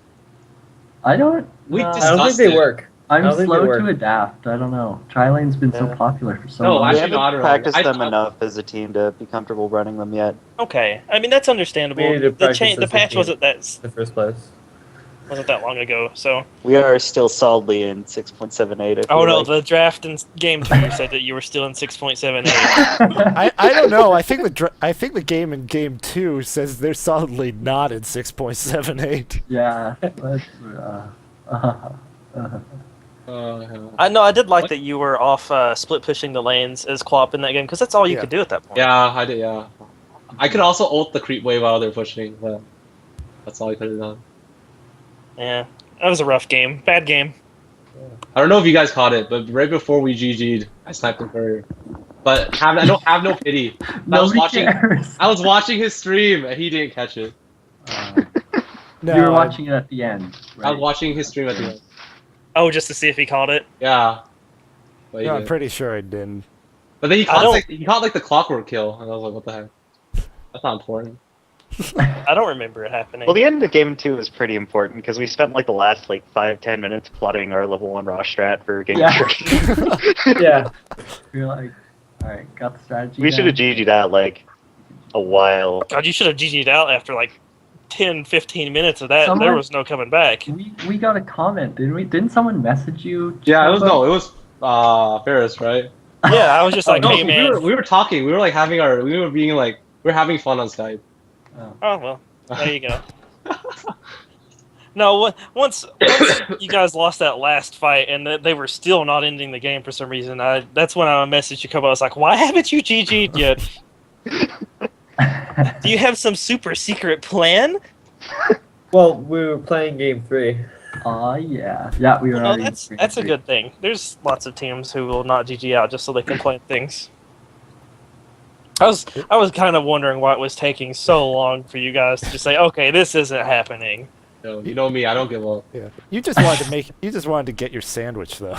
I don't. We I don't think discussed they it. work. I I'm don't think they slow work. to adapt. I don't know. Tri lane's been so Yeah. popular for so No, long. I We should haven't not have- practiced I them thought- enough as a team to be comfortable running them yet. Okay, I mean that's understandable. We need to The practice the this patch with wasn't that in the first place. long ago, so. We are still solidly in 6.78. Oh no, the draft in game 2 said that you were still in 6.78. I don't know. I think the game in game 2 says they're solidly not in 6.78. Yeah. I know I did like that you were off split pushing the lanes as co-op in that game because that's all you Yeah. could do at that point. Yeah, I did. Yeah, I could also ult the creep wave while they're pushing, but that's all I could have done. Yeah, that was a rough game. Bad game. I don't know if you guys caught it, but right before we GG'd, I sniped the courier. But I don't have no pity. Nobody cares. I was watching his stream and he didn't catch it. No, You were watching it at the end. Right? I was watching his stream at the end. Oh, just to see if he caught it. Yeah. But, he No, I'm didn't. pretty sure I didn't. But then he I caught don't- like the clockwork kill, and I was like, what the heck? That's not important. I don't remember it happening. Well, the end of game 2 was pretty important because we spent like the last 5-10 minutes plotting our level 1 raw strat for game Yeah. 3. Yeah. You're like, all right, got the strategy. We should have down. GG'd out a while. God, you should have GG'd out after 10, 15 minutes of that. Someone- There was no coming back. We got a comment, didn't we? Didn't someone message you? Yeah, it Choco? was Ferris, right? Yeah, I was just like, no, hey man. we were talking. We were like having we were having fun on Skype. Oh well, there you go. No, once you guys lost that last fight and they were still not ending the game for some reason, that's when I messaged Jacobo. I was like, why haven't you GG'd yet? Do you have some super secret plan? Well, we were playing game 3. Yeah. Yeah, we were No, already. that's a good thing. There's lots of teams who will not GG out just so they can plan things. I was kind of wondering why it was taking so long for you guys to just say, okay, this isn't happening. You know me, I don't give up. Yeah. You just wanted to get your sandwich though.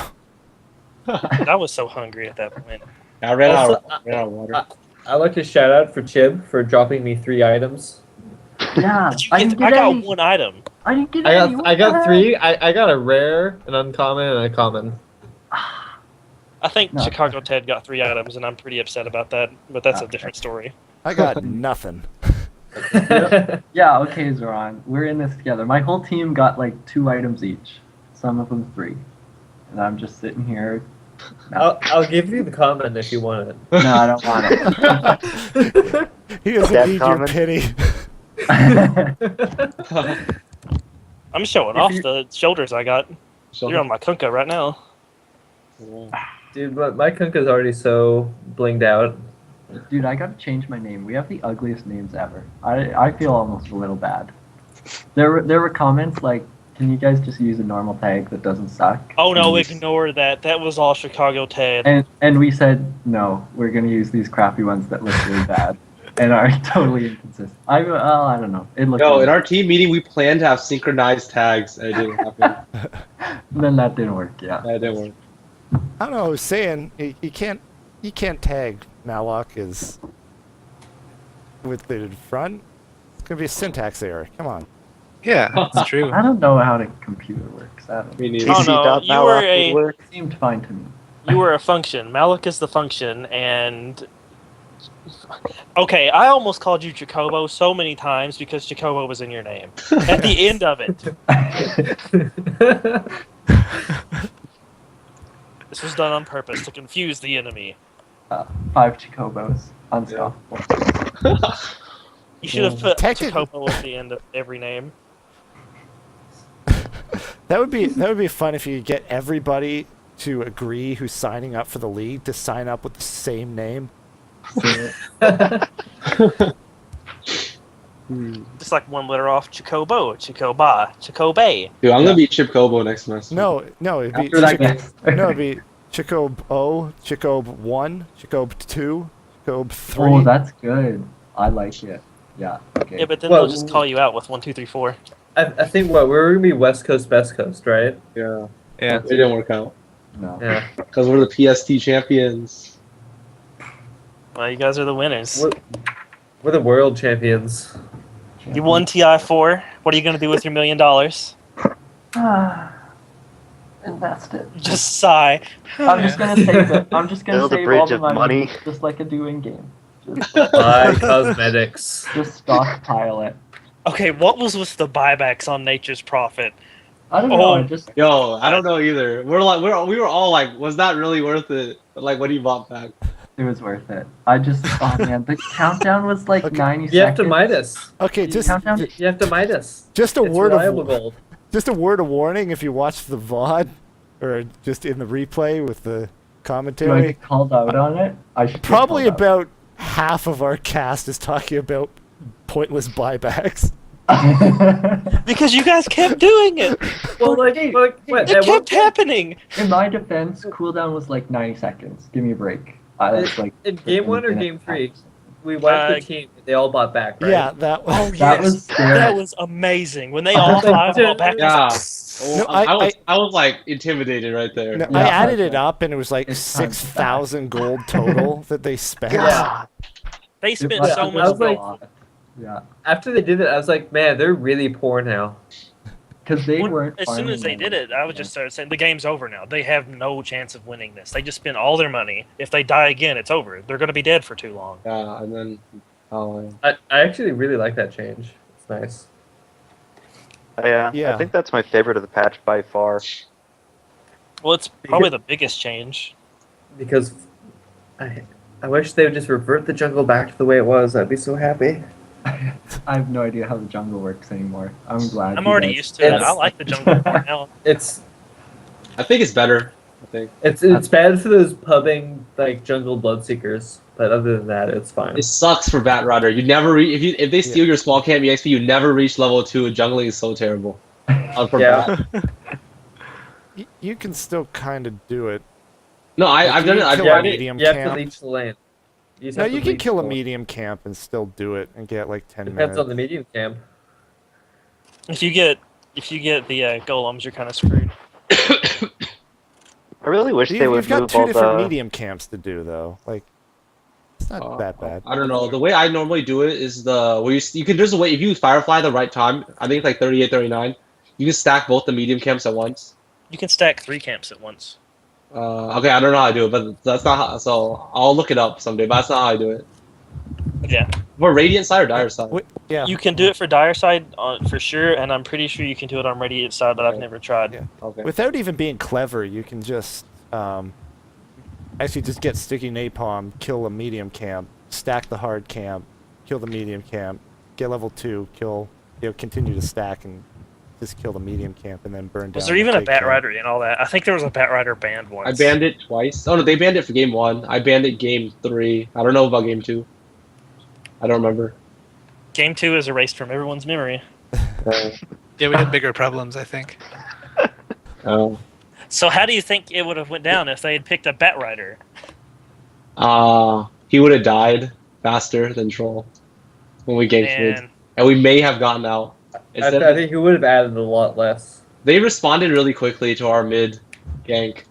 I was so hungry at that point. I ran Also, out of water. I'd like to shout out for Chib for dropping me 3 items. Yeah, But you I get- didn't I get got any. one item. I didn't get I any. got what I the got heck? 3. I got a rare, an uncommon, and a common. I think No. Chicago Ted got 3 items, and I'm pretty upset about that. But that's a different story. I got nothing. Yeah, okay, Zoran. We're in this together. My whole team got 2 items each. Some of them 3. And I'm just sitting here. I'll give you the common if you want it. No, I don't want it. He doesn't That need your comment? pity. I'm showing If off you- the shoulders I got. So- You're on my Kunkka right now. Dude, my Kunka's already so blinged out. Dude, I gotta change my name. We have the ugliest names ever. I feel almost a little bad. There were comments like, can you guys just use a normal tag that doesn't suck? Oh no, And we- ignore that. That was all Chicago Ted. And we said, no, we're gonna use these crappy ones that look really bad. And are totally inconsistent. I don't know. It looked Yo, really in our team meeting, we planned to have synchronized tags, and it didn't happen. Then that didn't work, yeah. That didn't work. I don't know. I was saying you can't tag Malok is with the front. It's gonna be a syntax error. Come on. Yeah, that's true. I don't know how the computer works. I don't Me neither. Oh, no, you were a- TC.malloc would work. It seemed fine to me. You were a function. Malik is the function, and okay, I almost called you Jacobo so many times because Jacobo was in your name. At the end of it, this was done on purpose to confuse the enemy. 5 Chocobos. Unstoppable. You should have put Technically- Jacobo at the end of every name. That would be fun if you could get everybody to agree who's signing up for the league to sign up with the same name. Just like one letter off, Jacobo, Jacoba, Jacobe. Dude, I'm gonna be Chip Kobo next semester. No, it'd be After that game. no, it'd be Jacob O, Jacob 1, Jacob 2, Jacob 3. Oh, that's good. I like it. Yeah, okay. Yeah, but then Well, they'll just call you out with 1, 2, 3, 4. I think we're gonna be West Coast, Best Coast, right? Yeah, Yeah. it didn't work out No. Yeah. because we're the PST champions. Well, you guys are the winners. We're the world champions. You won TI4. What are you going to do with your $1 million? Invest it. Just sigh. I'm just gonna save it. I'm just gonna Build a save bridge all the of money, money. just like I do in game. Buy cosmetics. Just stockpile it. Okay, what was with the buybacks on Nature's Profit? I don't know. Oh. I just Yo, I don't know either. We were all like, was that really worth it? Like, what do you bought back? it was worth it. I just oh man, the countdown was like Okay. 90 You have to seconds. Midas. Okay, You have to- You have to Midas. just a It's word reliable of gold. Just a word of warning if you watch the VOD or just in the replay with the Do I commentary. get called out on it? I should get Probably called about half of our cast is talking about pointless buybacks. out. Because you guys kept doing it. Well, Wait, It at what kept happening. in my defense, cooldown was like 90 seconds. Give me a break. That's like in game 1 or freaking game 3? minute. We wiped Uh, the team. They all bought back, right? Yeah, that was. Oh That yes, was scary. that was amazing. When they all five bought back, Yeah. No, I was like intimidated right there. No, Yeah, I added but- it up, and it was like It's time to 6,000 gold total that they spent. Yeah. they It spent was- so I much was like- gold. Yeah, After they did it, I was like, man, they're really poor now. because they weren't. As soon as they farming did it, I would just start saying the game's over now. They have no chance of winning this. They just spent all their money. If they die again, it's over. They're going to be dead for too long. Yeah, and then I actually really like that change. It's nice. Yeah, Yeah. I think that's my favorite of the patch by far. Well, it's probably the biggest change. Because I wish they would just revert the jungle back to the way it was. I'd be so happy. I have no idea how the jungle works anymore. I'm glad. I'm you already guys- used to it. I It's- like the jungle more now. It's I think it's better. I think it's bad for those pubbing like jungle bloodseekers, but other than that, it's fine. it sucks for Bat Rider. You never if they steal your small camp EXP, you never reach level 2. And jungling is so terrible. For Yeah. Bat. You can still kind of do it. No, I've done it. I've kill done a it. medium you have to camp. leech the lane. You just No, have to you can leech kill a the lane. medium camp and still do it and get like 10 Depends minutes. on the medium camp. If you get the golems, you're kind of screwed. I really wish they would You've got move two all different the. medium camps to do though. Like, it's not that bad. I don't know. The way I normally do it is where you can there's a way if you Firefly the right time. I think it's like 38, 39. You can stack both the medium camps at once. You can stack 3 camps at once. Okay, I don't know how to do it, but that's not how. So I'll look it up someday. But that's not how I do it. Yeah, For Radiant side or Dire side? Yeah. you can do it for Dire side for sure, and I'm pretty sure you can do it on Radiant side, but I've never tried. Yeah. Okay. Without even being clever, you can just actually just get sticky napalm, kill a medium camp, stack the hard camp, kill the medium camp, get level 2, continue to stack and just kill the medium camp and then burn down. Was there the even a big Bat camp. Rider in all that? I think there was a Bat Rider banned I once. banned it twice. Oh no, they banned it for game 1. I banned it game 3. I don't know about game 2. I don't remember. Game 2 is erased from everyone's memory. Yeah, we had bigger problems, I think. Oh. So how do you think it would have went down if they had picked a Bat Rider? He would have died faster than Troll when we ganked mid, And and we may have gotten out. I think he would have added a lot less. They responded really quickly to our mid gank.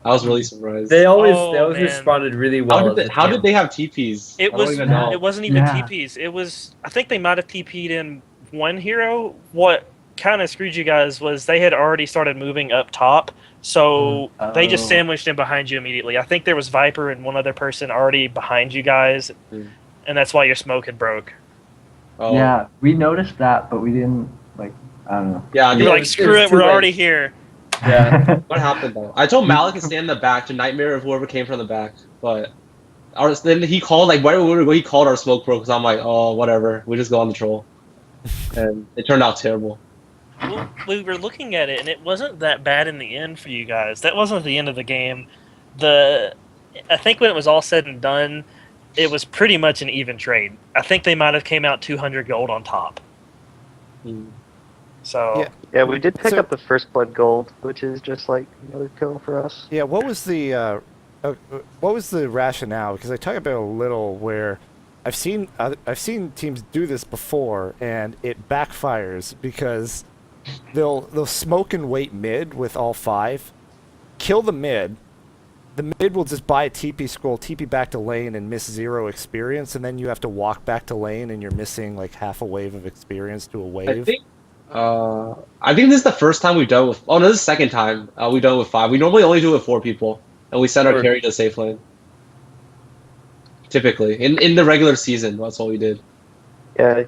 I was really surprised. They always Oh, man. responded really well. How did they have TPs? it I was don't even know. it wasn't even Yeah. TPs. It was I think they might have TP'd in one hero. What kind of screwed you guys was they had already started moving up top, so they just Oh. sandwiched in behind you immediately. I think there was Viper and one other person already behind you guys, Hmm. and that's why your smoke had broke. Oh. Yeah, we noticed that, but we didn't like. I don't know. Yeah. You were like, screw it, too we're late. already here. Yeah. What happened though? I told Malik to stay in the back to nightmare of whoever came from the back, but then he called like right when we were going, he called our smoke broke because I'm like, oh whatever, we just go on the troll, and it turned out terrible. Well, we were looking at it, and it wasn't that bad in the end for you guys. That wasn't the end of the game. I think when it was all said and done, it was pretty much an even trade. I think they might have came out 200 gold on top. Hmm. So Yeah. Yeah, we did pick So- up the first blood gold, which is just like another kill for us. Yeah, what was the rationale? Because I talk about a little where I've seen teams do this before and it backfires because they'll smoke and wait mid with all 5, kill the mid. The mid will just buy a TP scroll, TP back to lane, and miss 0 experience, and then you have to walk back to lane, and you're missing like half a wave of experience to a wave. I think this is the first time we've done it with. Oh no, this is the second time we've done it with 5. We normally only do it with 4 people, and we send our carry to safe lane. Typically, in the regular season, that's what we did. Yeah,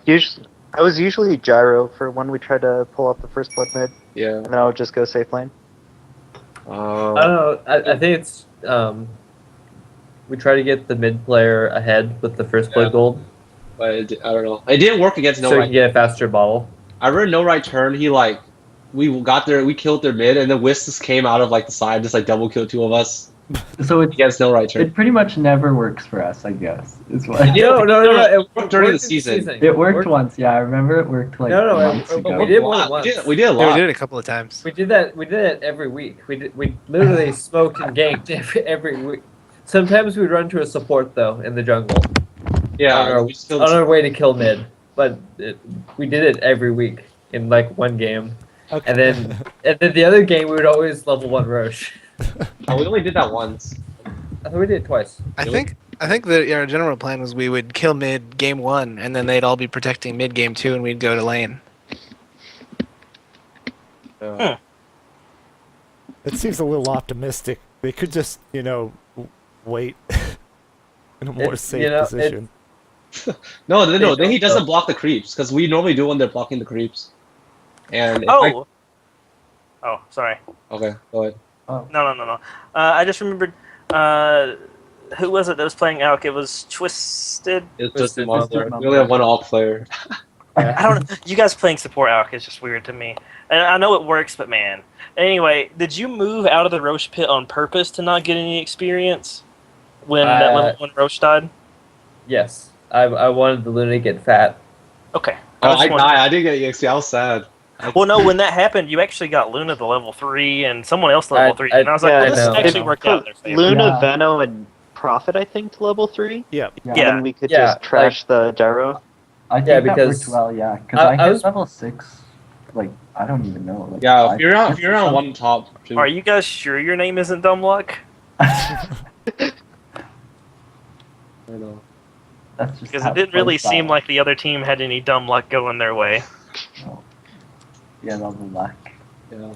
I was usually gyro for when we tried to pull off the first blood mid, Yeah. and then I would just go safe lane. I don't know. I think it's we try to get the mid player ahead with the first blood Yeah. gold, But I don't know. It didn't work against no so you right. can get a faster bottle. I read no right turn. He like we got there, we killed their mid, and then Wisp just came out of like the side, just like double killed two of us. So He has no right turn. it pretty much never works for us, I guess. Is what. No. It worked during the worked in season. It worked once, yeah. I remember it worked like months ago. we did more than We once. did a Yeah, we lot. did it a couple of times. We did that every week. We literally smoked and ganked every week. Sometimes we'd run to a support though in the jungle Yeah, on we just killed our way to kill mid, but we did it every week in like one game, Okay. and then the other game we would always level 1 Roche. Oh, we only did that once. I thought we did it twice. I think that our general plan was we would kill mid game 1, and then they'd all be protecting mid game 2, and we'd go to lane. It seems a little optimistic. They could just, wait in a more safe position. No. Then he doesn't block the creeps because we normally do when they're blocking the creeps. And if Oh, sorry. okay, go ahead. No. I just remembered. Who was it that was playing Alk? It was Twisted. It's just Twisted Monster. Monster. We only have one alt player. I don't know. You guys playing support Alk is just weird to me. And I know it works, but man. Anyway, did you move out of the Roche pit on purpose to not get any experience when when Roche died? Yes, I wanted the Luna to get fat. Okay. I died. I didn't get EXP. I was sad. Well, no, when that happened, you actually got Luna to level 3 and someone else to level 3. I- And I was like, yeah, well, I this know. actually worked out in their favor. Luna, Yeah. Veno, and Prophet, I think, to level 3. Yeah. Yeah. And we could Yeah, just trash the gyro. I think Yeah, that because worked well, yeah. Because I I hit was- level 6, like, I don't even know. Like, Yeah, five- if you're on one top. Two. Are you guys sure your name isn't Dumb Luck? I know. That's just Because how it didn't really close seem that like the other team had any dumb luck going their way. was. Yeah, level luck. Yeah.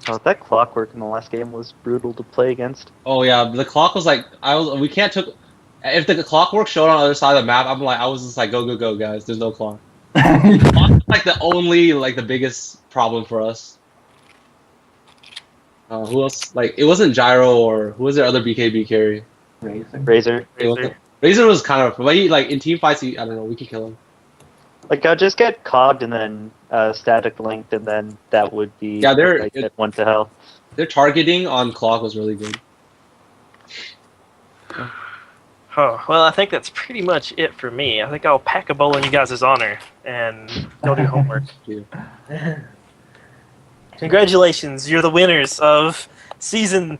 Oh, that clockwork in the last game was brutal to play against. Oh yeah, the clock was like we can't took. If the clockwork showed on the other side of the map, I was just like go guys. There's no clock. Clock was like the biggest problem for us. Who else? Like it wasn't Gyro or who was their other BKB carry? Razor. Razor was kind of like in team fights. I don't know. We could kill him. Like, I'll just get cogged and then static linked, and then that would be like that one to hell. Their targeting on clock was really good. Oh, well, I think that's pretty much it for me. I think I'll pack a bowl in you guys' honor and go do homework. Congratulations, you're the winners of season.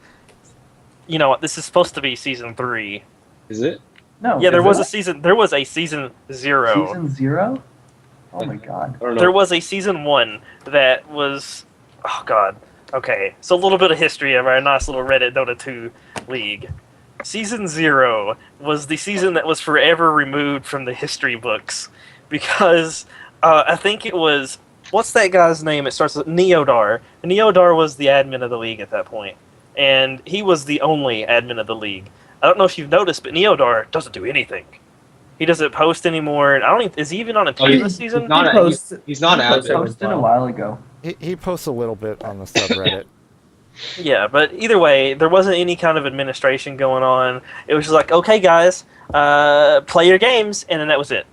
You know what? This is supposed to be season 3. Is it? No. Yeah, there is was it? a season. There was a season 0. Season 0? Oh my god. I don't know. There was a season 1 that was. Oh god. Okay, so a little bit of history of our nice little Reddit Dota 2 league. Season 0 was the season that was forever removed from the history books because I think it was. What's that guy's name? It starts with Neodar. Neodar was the admin of the league at that point, and he was the only admin of the league. I don't know if you've noticed, but Neodar doesn't do anything. He doesn't post anymore. I don't. Even, is he even on a team this season? He's not. He's not I admin. posted a while ago. He posts a little bit on the subreddit. Yeah, but either way, there wasn't any kind of administration going on. It was just like, okay, guys, play your games, and then that was it.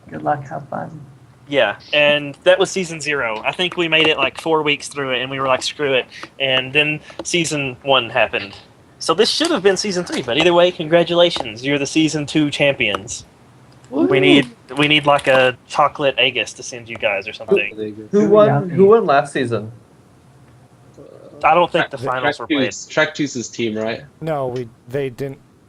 Good luck, have fun. Yeah, and that was season 0. I think we made it like 4 weeks through it, and we were like, screw it. And then season 1 happened. So this should have been season 3, but either way, congratulations. You're the season 2 champions. We need like a chocolate Aegis to send you guys or something. Who won last season? I don't think the finals were played. Trek 2's team, right? No, we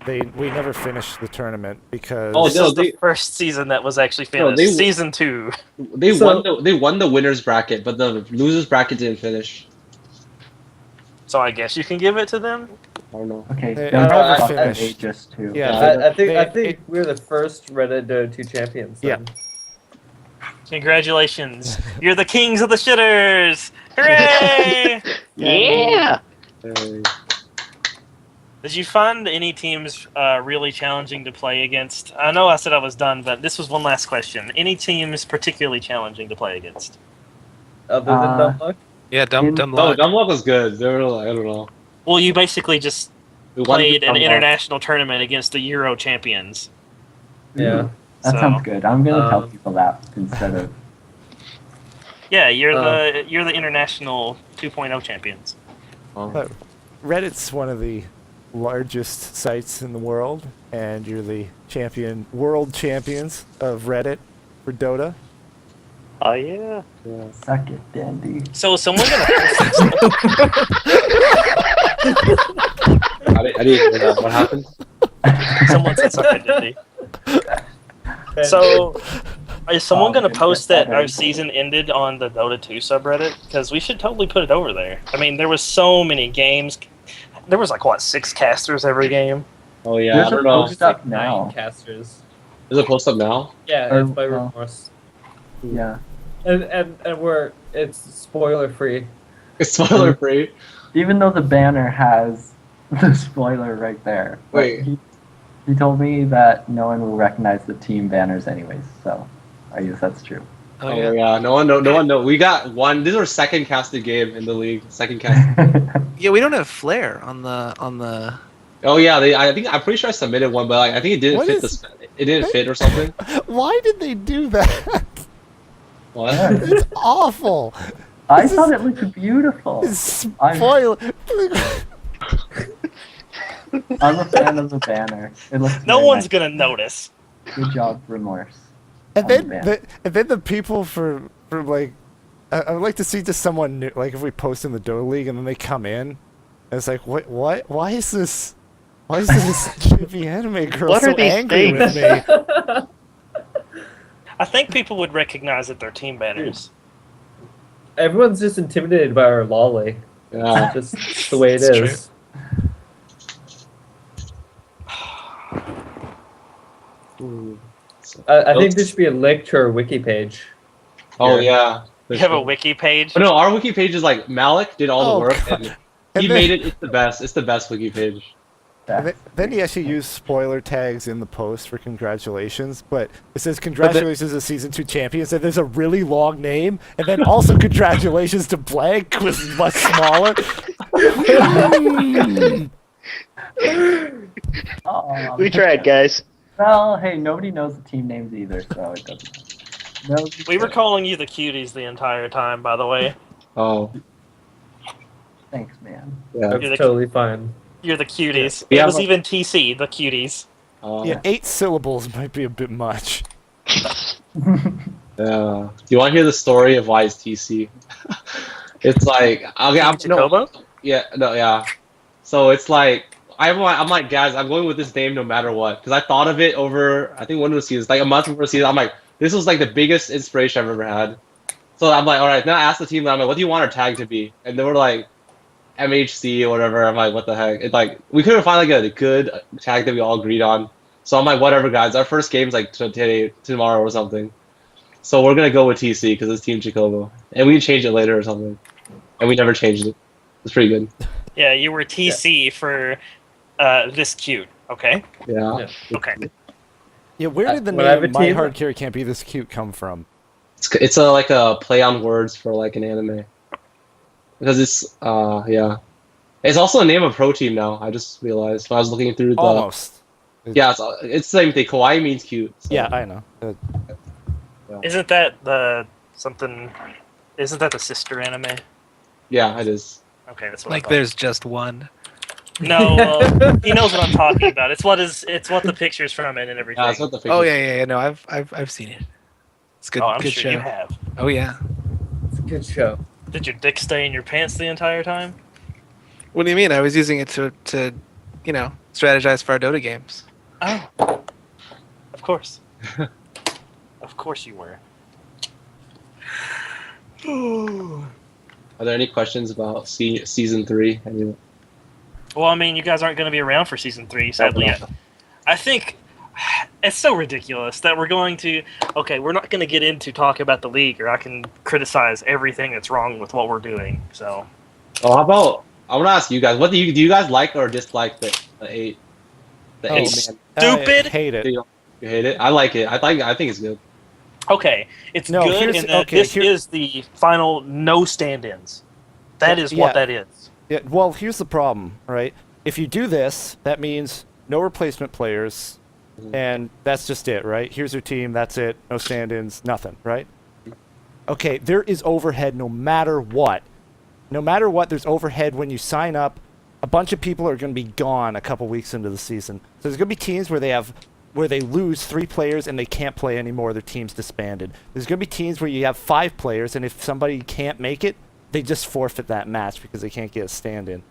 never finished the tournament because This is the first season that was actually finished. Season 2. They won the winners bracket, but the losers bracket didn't finish. So I guess you can give it to them. I don't know. Okay, They don't never talk about finished. Aegis too. Yeah, I think we're the first Reddit Dota 2 champions. Then. Congratulations. You're the kings of the shitters. Hooray! Yeah! Did you find any teams really challenging to play against? I know I said I was done, but this was one last question. Any teams particularly challenging to play against? Other than Dumb Luck? Yeah, dumb Oh, luck. Dumb Luck was good. They were like, I don't know. Well, you basically just We won played an Dumb Luck. international tournament against the Euro champions. Yeah. That So- sounds good. I'm gonna tell Um, people that instead of. Yeah, you're the international 2.0 champions. But Reddit's one of the largest sites in the world, and you're the world champions of Reddit for Dota. Oh yeah. Suck it, Dandy. So is someone gonna I didn't hear that. What happened? someone said something, didn't he? So is someone gonna post that our season ended on the Dota 2 subreddit? Because we should totally put it over there. I mean, there was so many games. There was like what, 6 casters every game? Oh yeah, There's I a don't know. post up now. 9 casters. Is it post up now? Yeah, Or- it's by well, remorse. Yeah. And it's spoiler free. It's spoiler free. Even though the banner has the spoiler right there. But Wait. He told me that no one will recognize the team banners anyways, so I guess that's true. Oh yeah, no one know. We got one. This is our second casted game in the league. Second cast. Yeah, we don't have flare on the. Oh yeah, I'm pretty sure I submitted one, but like, I think it didn't it didn't fit or something. Why did they do that? What? It's awful. I thought it looked beautiful. Spoiler. I'm a fan of the banner. It looks No very one's nice. gonna notice. Good job, remorse. And on then, the banner. and then the people for like, I would like to see just someone new, like if we post in the Dota League and then they come in, and it's like, what, why is this chippy anime girl What are so these angry with things? me? I think people would recognize that they're team banners. Everyone's just intimidated by our lolly. Yeah. It's just the way it It's true. is. I think there should be a link to our wiki page. Oh yeah. You have a wiki page. Oh, no, our wiki page is like Malik did all Oh, the work, God. and And he then- made it. It's the best. It's the best wiki page. And then he actually used spoiler tags in the post for congratulations, but it says congratulations to season 2 champions, and there's a really long name, and then also congratulations to blank was much smaller. Oh, We tried, guys. Well, hey, nobody knows the team names either, so it doesn't matter. No, We were calling you the cuties the entire time, by the way. Oh Thanks, man. yeah. That's You're the- totally fine. You're the cuties. We It have was a- even TC, the cuties. Yeah, 8 syllables might be a bit much. Yeah. Do you want to hear the story of why it's TC? It's like okay, Jacobo? yeah. So it's like I'm like guys, I'm going with this name no matter what because I thought of it over I think one of the seasons, like a month before the season. I'm like, this was like the biggest inspiration I've ever had. So I'm like, all right. Then I asked the team, I'm like, what do you want our tag to be? And they were like, MHC or whatever. I'm like, what the heck? It's like we couldn't find like a good tag that we all agreed on. So I'm like, whatever, guys. Our first game's like today, tomorrow or something. So we're gonna go with TC because it's Team Jacobo, and we can change it later or something. And we never changed it. It's pretty good. Yeah, you were TC for this cute, okay? Yeah. Okay. Yeah, where did the When I have a name My team- Hard Carry Can't Be This Cute come from? It's like a play on words for like an anime. Because it's yeah. It's also a name of pro team now. I just realized when I was looking through the Almost. yeah. It's the same thing. Kawaii means cute. So. Yeah, I know. Isn't that the something? Isn't that the sister anime? Yeah, it is. Okay, that's what. Like I there's just one. thought. No, he knows what I'm talking about. It's what the picture's from it and everything. Yeah, that's what the. Oh figure- yeah. No, I've seen it. It's good. Oh, I'm good sure show. you have. Oh yeah. It's a good show. Did your dick stay in your pants the entire time? What do you mean? I was using it to you know, strategize for our Dota games. Oh, of course. Of course you were. Are there any questions about season 3? Well, I mean, you guys aren't going to be around for season 3, sadly. I think it's so ridiculous that we're going to. Okay, we're not going to get into talk about the league, or I can criticize everything that's wrong with what we're doing. So, Oh, how about I want to ask you guys? What do you guys like or dislike the 8? The Oh, 8 man. Stupid. I hate it. You hate it? I like it. I think it's good. okay, it's No, good here's- in that okay, this here- is the final no stand-ins. That is what Yeah. that is. Yeah, well, here's the problem, right? If you do this, that means no replacement players, and that's just it, right? Here's your team, that's it, no stand-ins, nothing, right? Okay, there is overhead no matter what. No matter what, there's overhead when you sign up. A bunch of people are going to be gone a couple weeks into the season. So there's going to be teams where they lose 3 players and they can't play anymore. Their team's disbanded. There's going to be teams where you have 5 players, and if somebody can't make it, they just forfeit that match because they can't get a stand-in.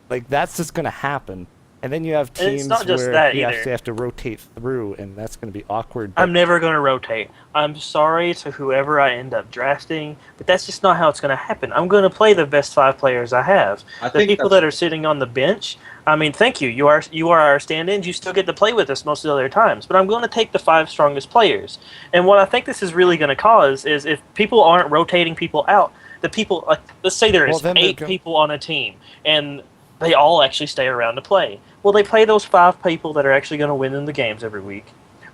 That's just going to happen. And then you have teams where you have to rotate through, and that's going to be awkward. I'm never going to rotate. I'm sorry to whoever I end up drafting, but that's just not how it's going to happen. I'm going to play the best 5 players I have. The people that are sitting on the bench, I mean, thank you. You are our stand-ins. You still get to play with us most of the other times. But I'm going to take the 5 strongest players. And what I think this is really going to cause is if people aren't rotating people out, the people, like, let's say there is 8 people on a team, and they all actually stay around to play. Well, they play those 5 people that are actually going to win in the games every week.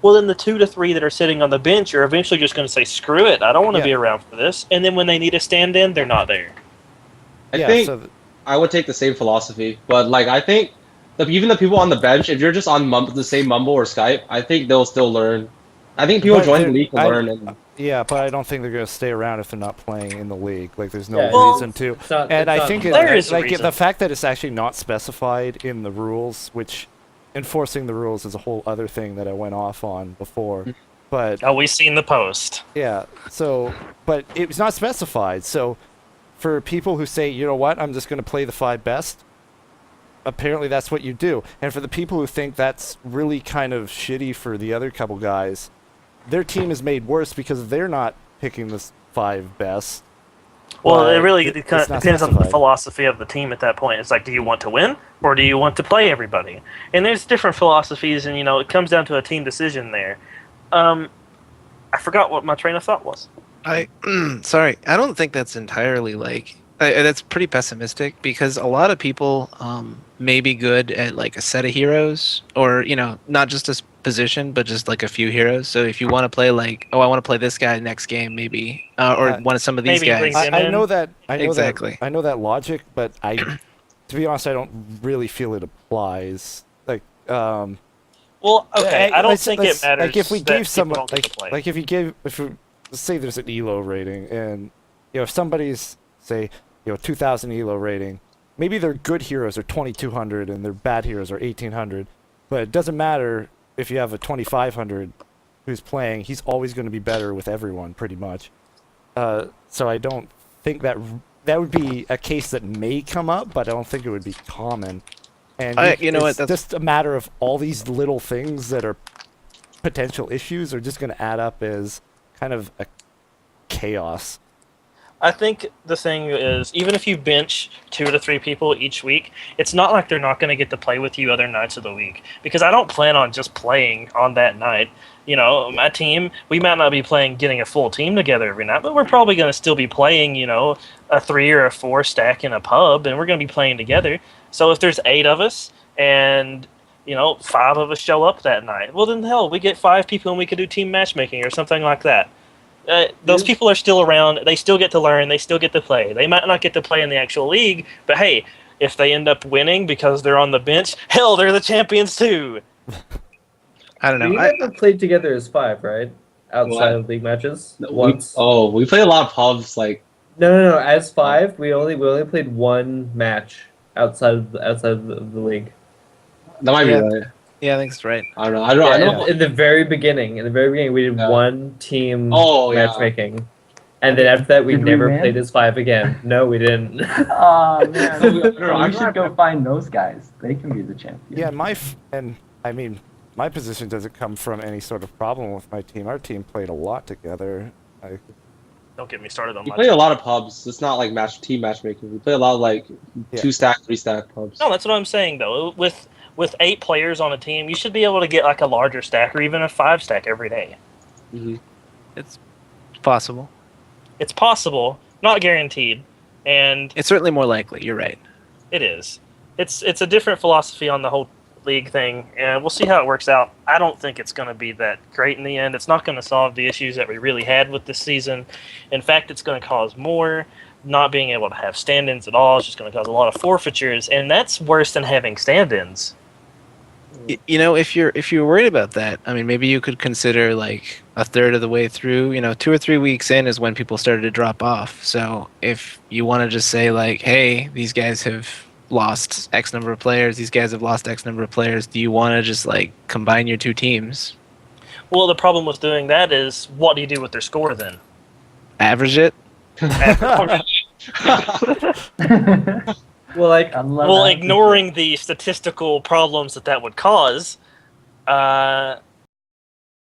Well, then the 2 to 3 that are sitting on the bench are eventually just going to say, screw it, I don't want to be around for this. And then when they need a stand-in, they're not there. I think I would take the same philosophy. But, like, I think even the people on the bench, if you're just on the same Mumble or Skype, I think they'll still learn. I think people join the league to learn. Yeah, but I don't think they're going to stay around if they're not playing in the league. Like, there's no reason to. I think the fact that it's actually not specified in the rules, which enforcing the rules is a whole other thing that I went off on before. But we've seen the post. Yeah. So, but it was not specified. So, for people who say, you know what, I'm just going to play the 5 best. Apparently, that's what you do. And for the people who think that's really kind of shitty for the other couple guys, their team is made worse because they're not picking the 5 best. Well, it really depends on the philosophy of the team at that point. It's like, do you want to win or do you want to play everybody? And there's different philosophies, and it comes down to a team decision there. I forgot what my train of thought was. Sorry, I don't think that's entirely that's pretty pessimistic because a lot of people may be good at like a set of heroes or not just a position but just like a few heroes. So if you want to play I want to play this guy next game maybe or one of some of these guys. I know that exactly. I know that logic, but to be honest, I don't really feel it applies. Like well, okay, I don't think it matters. Like if we gave someone if let's say there's an elo rating and if somebody's say 2,000 elo rating, maybe their good heroes are 2,200 and their bad heroes are 1,800, but it doesn't matter if you have a 2,500 who's playing. He's always going to be better with everyone pretty much. So I don't think that would be a case that may come up, but I don't think it would be common. And it's just a matter of all these little things that are potential issues are just going to add up as kind of a chaos. I think the thing is, even if you bench 2 to 3 people each week, it's not like they're not going to get to play with you other nights of the week. Because I don't plan on just playing on that night. My team, we might not be getting a full team together every night, but we're probably going to still be playing, a 3 or a 4 stack in a pub, and we're going to be playing together. So if there's 8 of us, and 5 of us show up that night, well then hell, we get 5 people and we could do team matchmaking or something like that. Those people are still around. They still get to learn. They still get to play. They might not get to play in the actual league, but hey, if they end up winning because they're on the bench, hell, they're the champions too. I don't know. You never played together as 5, right? Outside of league matches? Once. We played a lot of pubs. Like no. As 5, we only played 1 match outside of the league. That might be right. Yeah, I think it's right. I don't know. In the very beginning, we did 1 team matchmaking. And then after that, we never played as 5 again. No, we didn't. Oh, man. We should go find those guys. They can be the champions. Yeah, my position doesn't come from any sort of problem with my team. Our team played a lot together. Don't get me started on we play a lot of pubs. It's not like team matchmaking. We play a lot of 2-stack, 3-stack pubs. No, that's what I'm saying, though. With 8 players on a team, you should be able to get like a larger stack or even a 5-stack every day. Mm-hmm. It's possible. It's possible, not guaranteed, and it's certainly more likely. You're right. It is. It's a different philosophy on the whole league thing, and we'll see how it works out. I don't think it's going to be that great in the end. It's not going to solve the issues that we really had with this season. In fact, it's going to cause more. Not being able to have stand-ins at all is just going to cause a lot of forfeitures, and that's worse than having stand-ins. If you're worried about that, I mean, maybe you could consider a third of the way through. 2 or 3 weeks in is when people started to drop off. So if you want to just say like, hey, these guys have lost X number of players, these guys have lost X number of players, do you want to just like combine your two teams? Well, the problem with doing that is, what do you do with their score then? Average it? Well, like, Well, ignoring the statistical problems that would cause,